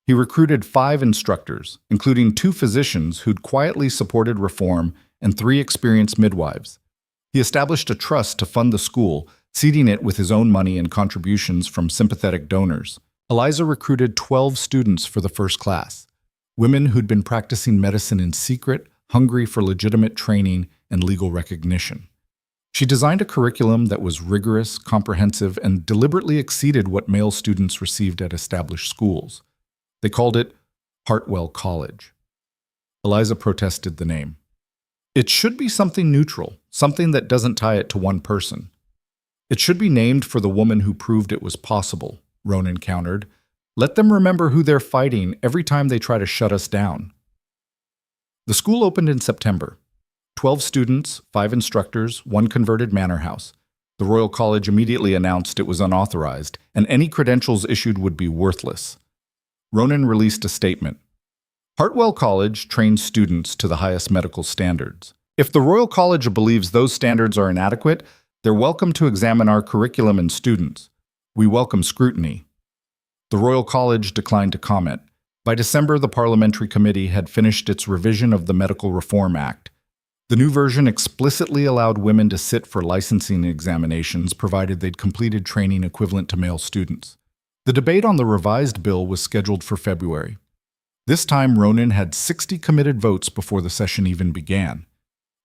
He recruited 5 instructors, including 2 physicians who'd quietly supported reform and 3 experienced midwives. He established a trust to fund the school, seeding it with his own money and contributions from sympathetic donors. Eliza recruited 12 students for the first class, women who'd been practicing medicine in secret, hungry for legitimate training and legal recognition. She designed a curriculum that was rigorous, comprehensive, and deliberately exceeded what male students received at established schools. They called it Hartwell College. Eliza protested the name. It should be something neutral, something that doesn't tie it to one person. It should be named for the woman who proved it was possible, Ronan countered. Let them remember who they're fighting every time they try to shut us down. The school opened in September. 12 students, 5 instructors, 1 converted manor house. The Royal College immediately announced it was unauthorized, and any credentials issued would be worthless. Ronan released a statement. Hartwell College trains students to the highest medical standards. If the Royal College believes those standards are inadequate, they're welcome to examine our curriculum and students. We welcome scrutiny. The Royal College declined to comment. By December, the Parliamentary Committee had finished its revision of the Medical Reform Act. The new version explicitly allowed women to sit for licensing examinations provided they'd completed training equivalent to male students. The debate on the revised bill was scheduled for February. This time, Ronan had 60 committed votes before the session even began.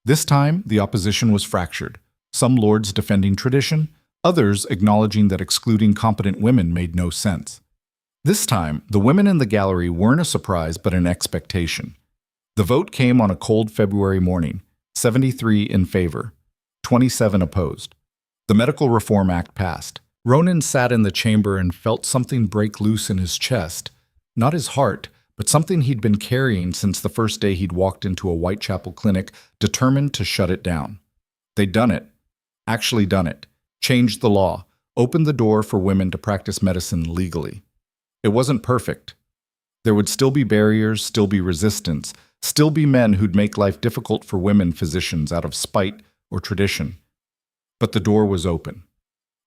This time, the opposition was fractured, some lords defending tradition, others acknowledging that excluding competent women made no sense. This time, the women in the gallery weren't a surprise but an expectation. The vote came on a cold February morning, 73 in favor, 27 opposed. The Medical Reform Act passed. Ronan sat in the chamber and felt something break loose in his chest, not his heart, but something he'd been carrying since the first day he'd walked into a Whitechapel clinic, determined to shut it down. They'd done it. Actually done it. Changed the law. Opened the door for women to practice medicine legally. It wasn't perfect. There would still be barriers, still be resistance, still be men who'd make life difficult for women physicians out of spite or tradition. But the door was open.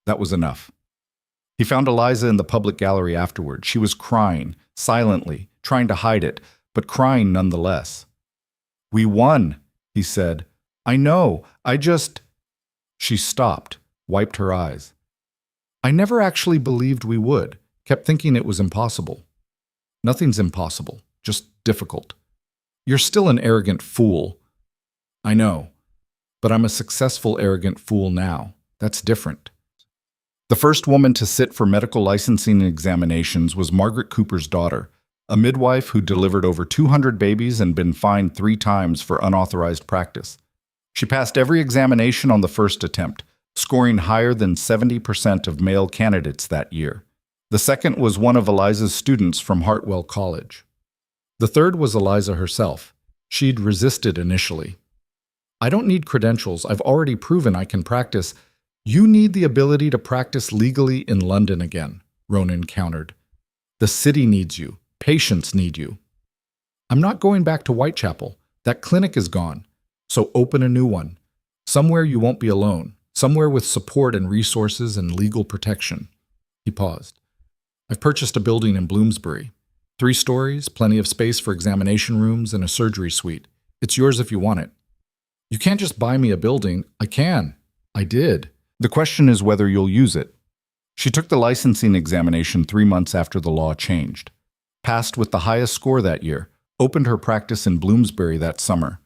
That was enough. He found Eliza in the public gallery afterward. She was crying, silently, trying to hide it, but crying nonetheless. "We won," he said. "I know, She stopped, wiped her eyes. "I never actually believed we would, kept thinking it was impossible." "Nothing's impossible, just difficult. You're still an arrogant fool." "I know, but I'm a successful arrogant fool now. That's different." The first woman to sit for medical licensing examinations was Margaret Cooper's daughter, a midwife who delivered over 200 babies and been fined 3 times for unauthorized practice. She passed every examination on the first attempt, scoring higher than 70% of male candidates that year. The second was one of Eliza's students from Hartwell College. The third was Eliza herself. She'd resisted initially. "I don't need credentials. I've already proven I can practice." "You need the ability to practice legally in London again," Ronan countered. "The city needs you. Patients need you." "I'm not going back to Whitechapel. That clinic is gone. So open a new one. Somewhere you won't be alone. Somewhere with support and resources and legal protection." He paused. "I've purchased a building in Bloomsbury. 3 stories, plenty of space for examination rooms and a surgery suite. It's yours if you want it." "You can't just buy me a building." "I can. I did. The question is whether you'll use it." She took the licensing examination 3 months after the law changed. Passed with the highest score that year. Opened her practice in Bloomsbury that summer.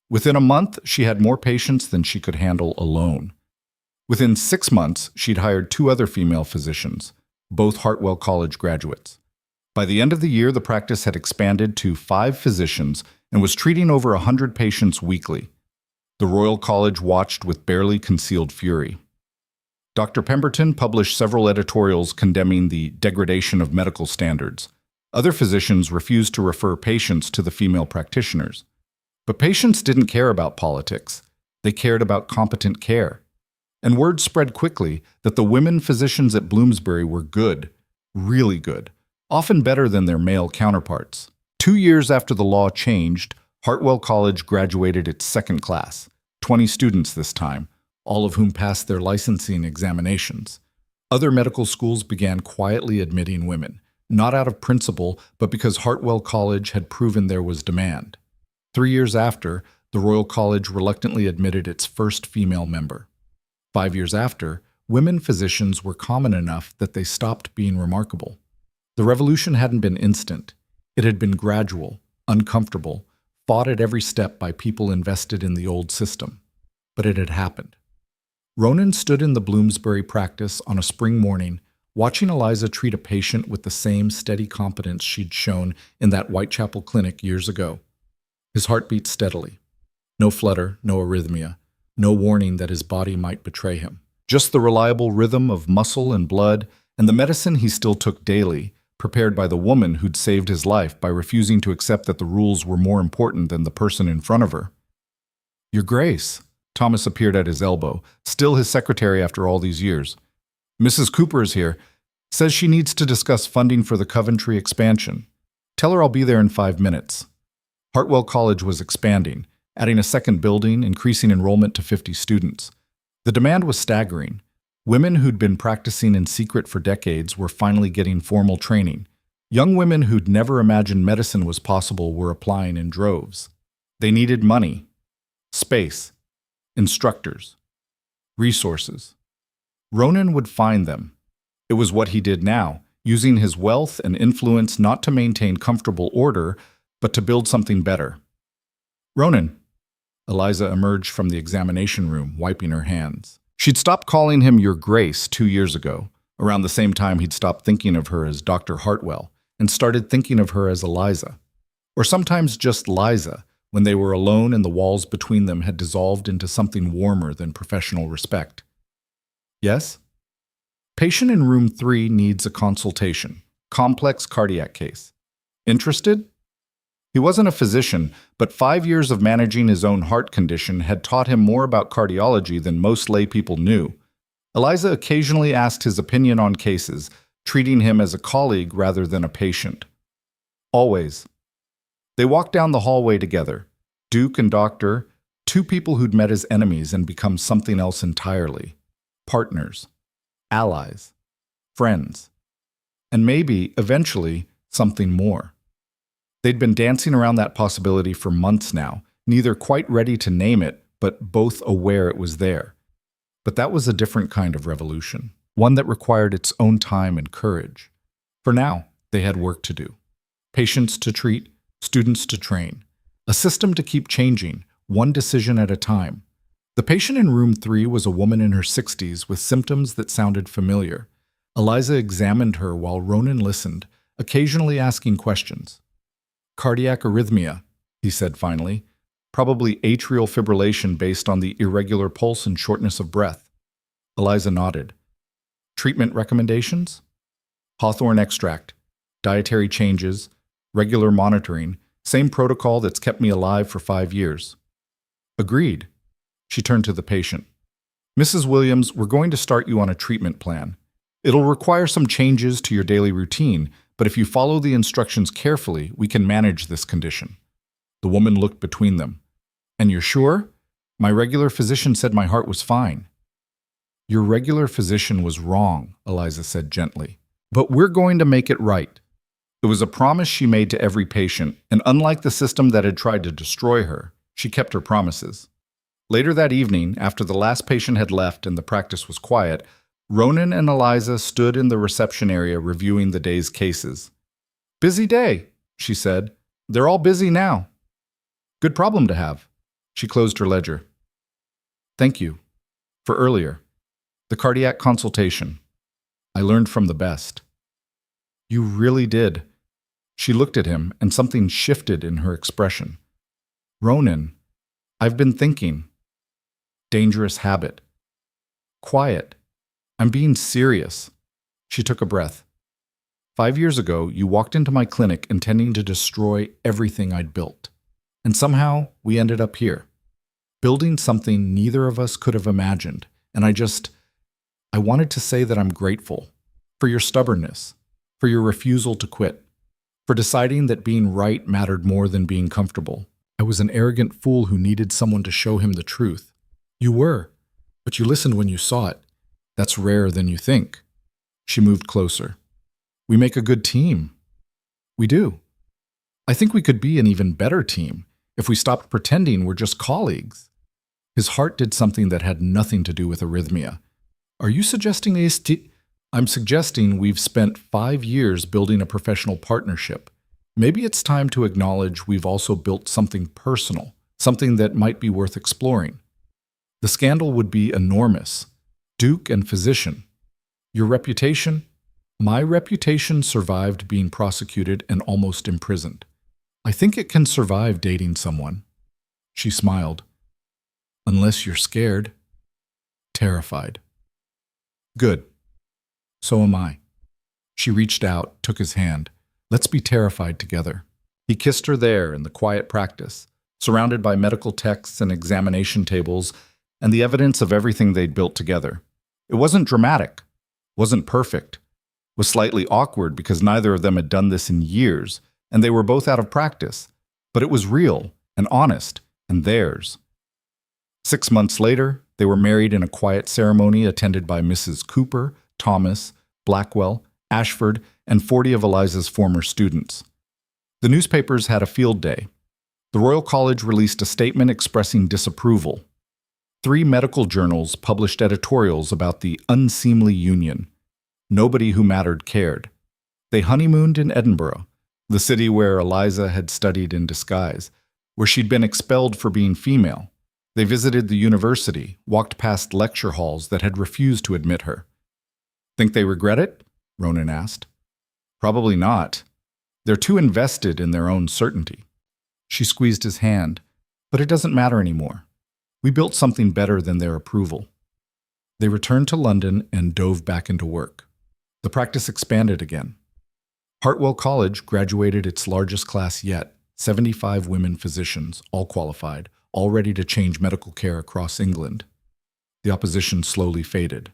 Within a month, she had more patients than she could handle alone. Within 6 months, she'd hired 2 other female physicians, both Hartwell College graduates. By the end of the year, the practice had expanded to 5 physicians and was treating over 100 patients weekly. The Royal College watched with barely concealed fury. Dr. Pemberton published several editorials condemning the degradation of medical standards. Other physicians refused to refer patients to the female practitioners. But patients didn't care about politics. They cared about competent care. And word spread quickly that the women physicians at Bloomsbury were good, really good, often better than their male counterparts. 2 years after the law changed, Hartwell College graduated its second class, 20 students this time, all of whom passed their licensing examinations. Other medical schools began quietly admitting women, not out of principle, but because Hartwell College had proven there was demand. 3 years after, the Royal College reluctantly admitted its first female member. 5 years after, women physicians were common enough that they stopped being remarkable. The revolution hadn't been instant. It had been gradual, uncomfortable, fought at every step by people invested in the old system. But it had happened. Ronan stood in the Bloomsbury practice on a spring morning, watching Eliza treat a patient with the same steady competence she'd shown in that Whitechapel clinic years ago. His heart beat steadily. No flutter, no arrhythmia, no warning that his body might betray him. Just the reliable rhythm of muscle and blood, and the medicine he still took daily, prepared by the woman who'd saved his life by refusing to accept that the rules were more important than the person in front of her. Your Grace. Thomas appeared at his elbow, still his secretary after all these years. Mrs. Cooper is here. Says she needs to discuss funding for the Coventry expansion. Tell her I'll be there in 5 minutes. Hartwell College was expanding, adding a second building, increasing enrollment to 50 students. The demand was staggering. Women who'd been practicing in secret for decades were finally getting formal training. Young women who'd never imagined medicine was possible were applying in droves. They needed money, space, instructors, resources. Ronan would find them. It was what he did now, using his wealth and influence not to maintain comfortable order, but to build something better. Ronan. Eliza emerged from the examination room, wiping her hands. She'd stopped calling him Your Grace 2 years ago, around the same time he'd stopped thinking of her as Dr. Hartwell, and started thinking of her as Eliza. Or sometimes just Liza, when they were alone and the walls between them had dissolved into something warmer than professional respect. Yes? Patient in room 3 needs a consultation. Complex cardiac case. Interested? He wasn't a physician, but 5 years of managing his own heart condition had taught him more about cardiology than most lay people knew. Eliza occasionally asked his opinion on cases, treating him as a colleague rather than a patient. Always. They walked down the hallway together, Duke and Doctor, 2 people who'd met as enemies and become something else entirely. Partners, allies, friends, and maybe, eventually, something more. They'd been dancing around that possibility for months now, neither quite ready to name it, but both aware it was there. But that was a different kind of revolution, one that required its own time and courage. For now, they had work to do. Patients to treat, students to train. A system to keep changing, one decision at a time. The patient in room 3 was a woman in her 60s with symptoms that sounded familiar. Eliza examined her while Ronan listened, occasionally asking questions. Cardiac arrhythmia, he said finally. Probably atrial fibrillation based on the irregular pulse and shortness of breath. Eliza nodded. Treatment recommendations? Hawthorn extract, dietary changes, regular monitoring, same protocol that's kept me alive for 5 years. Agreed. She turned to the patient. Mrs. Williams, we're going to start you on a treatment plan. It'll require some changes to your daily routine, but if you follow the instructions carefully, we can manage this condition. The woman looked between them. And you're sure? My regular physician said my heart was fine. Your regular physician was wrong, Eliza said gently. But we're going to make it right. It was a promise she made to every patient, and unlike the system that had tried to destroy her, she kept her promises. Later that evening, after the last patient had left and the practice was quiet, Ronan and Eliza stood in the reception area reviewing the day's cases. Busy day, she said. They're all busy now. Good problem to have. She closed her ledger. Thank you. For earlier. The cardiac consultation. I learned from the best. You really did. She looked at him, and something shifted in her expression. Ronan, I've been thinking. Dangerous habit. Quiet. I'm being serious. She took a breath. 5 years ago, you walked into my clinic intending to destroy everything I'd built. And somehow, we ended up here. Building something neither of us could have imagined. And I wanted to say that I'm grateful. For your stubbornness. For your refusal to quit. For deciding that being right mattered more than being comfortable. I was an arrogant fool who needed someone to show him the truth. You were. But you listened when you saw it. That's rarer than you think. She moved closer. We make a good team. We do. I think we could be an even better team if we stopped pretending we're just colleagues. His heart did something that had nothing to do with arrhythmia. Are you suggesting I'm suggesting we've spent 5 years building a professional partnership. Maybe it's time to acknowledge we've also built something personal, something that might be worth exploring. The scandal would be enormous. Duke and physician. Your reputation? My reputation survived being prosecuted and almost imprisoned. I think it can survive dating someone. She smiled. Unless you're scared. Terrified. Good. So am I. She reached out, took his hand. Let's be terrified together. He kissed her there in the quiet practice, surrounded by medical texts and examination tables and the evidence of everything they'd built together. It wasn't dramatic, wasn't perfect, was slightly awkward because neither of them had done this in years, and they were both out of practice. But it was real and honest and theirs. 6 months later, they were married in a quiet ceremony attended by Mrs. Cooper, Thomas, Blackwell, Ashford, and 40 of Eliza's former students. The newspapers had a field day. The Royal College released a statement expressing disapproval. 3 medical journals published editorials about the unseemly union. Nobody who mattered cared. They honeymooned in Edinburgh, the city where Eliza had studied in disguise, where she'd been expelled for being female. They visited the university, walked past lecture halls that had refused to admit her. Think they regret it? Ronan asked. Probably not. They're too invested in their own certainty. She squeezed his hand. But it doesn't matter anymore. We built something better than their approval. They returned to London and dove back into work. The practice expanded again. Hartwell College graduated its largest class yet, 75 women physicians, all qualified, all ready to change medical care across England. The opposition slowly faded.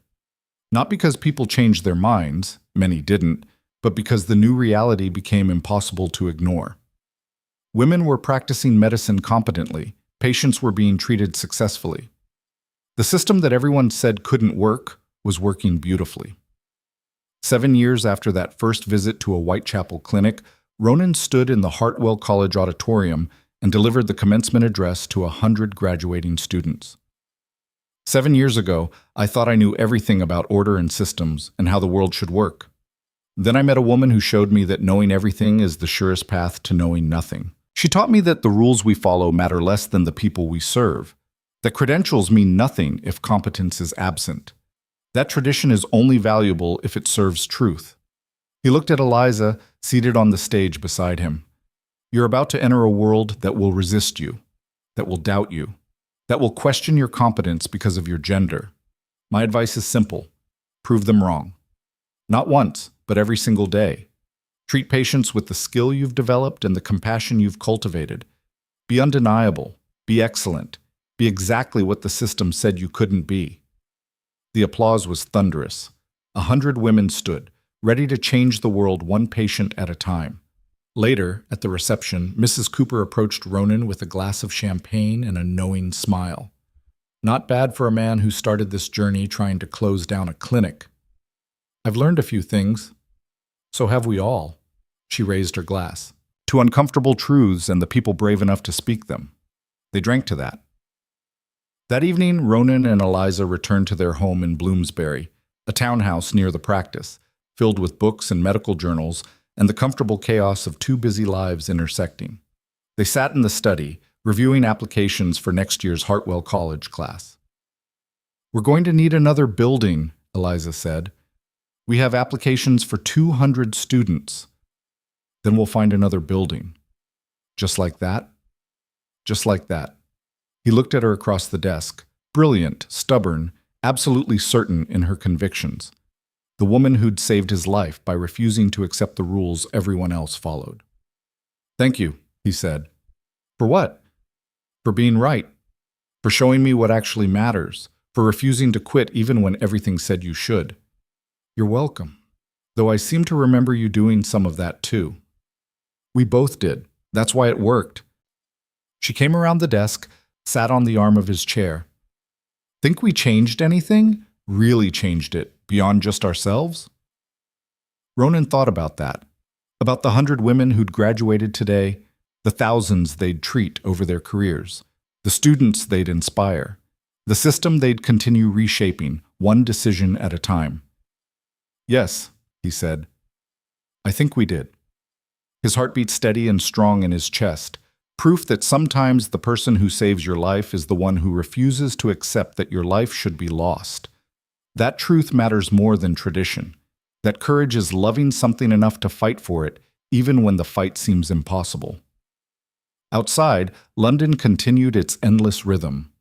Not because people changed their minds, many didn't, but because the new reality became impossible to ignore. Women were practicing medicine competently, patients were being treated successfully. The system that everyone said couldn't work was working beautifully. 7 years after that first visit to a Whitechapel clinic, Ronan stood in the Hartwell College auditorium and delivered the commencement address to 100 graduating students. 7 years ago, I thought I knew everything about order and systems and how the world should work. Then I met a woman who showed me that knowing everything is the surest path to knowing nothing. She taught me that the rules we follow matter less than the people we serve, that credentials mean nothing if competence is absent. That tradition is only valuable if it serves truth. He looked at Eliza, seated on the stage beside him. You're about to enter a world that will resist you, that will doubt you, that will question your competence because of your gender. My advice is simple. Prove them wrong. Not once, but every single day. Treat patients with the skill you've developed and the compassion you've cultivated. Be undeniable. Be excellent. Be exactly what the system said you couldn't be. The applause was thunderous. 100 women stood, ready to change the world one patient at a time. Later, at the reception, Mrs. Cooper approached Ronan with a glass of champagne and a knowing smile. Not bad for a man who started this journey trying to close down a clinic. I've learned a few things. So have we all. She raised her glass. To uncomfortable truths and the people brave enough to speak them. They drank to that. That evening, Ronan and Eliza returned to their home in Bloomsbury, a townhouse near the practice, filled with books and medical journals and the comfortable chaos of 2 busy lives intersecting. They sat in the study, reviewing applications for next year's Hartwell College class. We're going to need another building, Eliza said. We have applications for 200 students. Then we'll find another building. Just like that? Just like that. He looked at her across the desk, brilliant, stubborn, absolutely certain in her convictions. The woman who'd saved his life by refusing to accept the rules everyone else followed. Thank you, he said. For what? For being right. For showing me what actually matters. For refusing to quit even when everything said you should. You're welcome. Though I seem to remember you doing some of that too. We both did. That's why it worked. She came around the desk, sat on the arm of his chair. Think we changed anything? Really changed it, beyond just ourselves? Ronan thought about that. About the 100 women who'd graduated today, the thousands they'd treat over their careers, the students they'd inspire, the system they'd continue reshaping, one decision at a time. Yes, he said. I think we did. His heart beat steady and strong in his chest, proof that sometimes the person who saves your life is the one who refuses to accept that your life should be lost. That truth matters more than tradition. That courage is loving something enough to fight for it, even when the fight seems impossible. Outside, London continued its endless rhythm.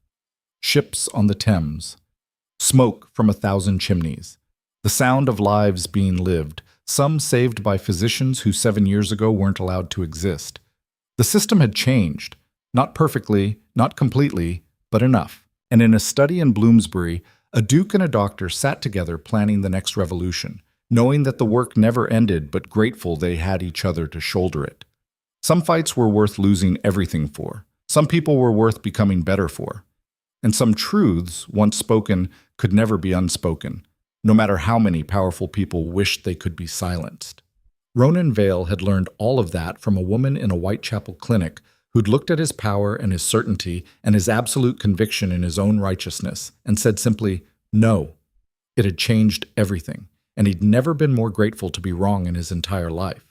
ships on the Thames, smoke from 1,000 chimneys, the sound of lives being lived, some saved by physicians who 7 years ago weren't allowed to exist. The system had changed, not perfectly, not completely, but enough. And in a study in Bloomsbury, a duke and a doctor sat together planning the next revolution, knowing that the work never ended but grateful they had each other to shoulder it. Some fights were worth losing everything for. Some people were worth becoming better for. And some truths, once spoken, could never be unspoken, no matter how many powerful people wished they could be silenced. Ronan Vale had learned all of that from a woman in a Whitechapel clinic who'd looked at his power and his certainty and his absolute conviction in his own righteousness and said simply, no. It had changed everything, and he'd never been more grateful to be wrong in his entire life.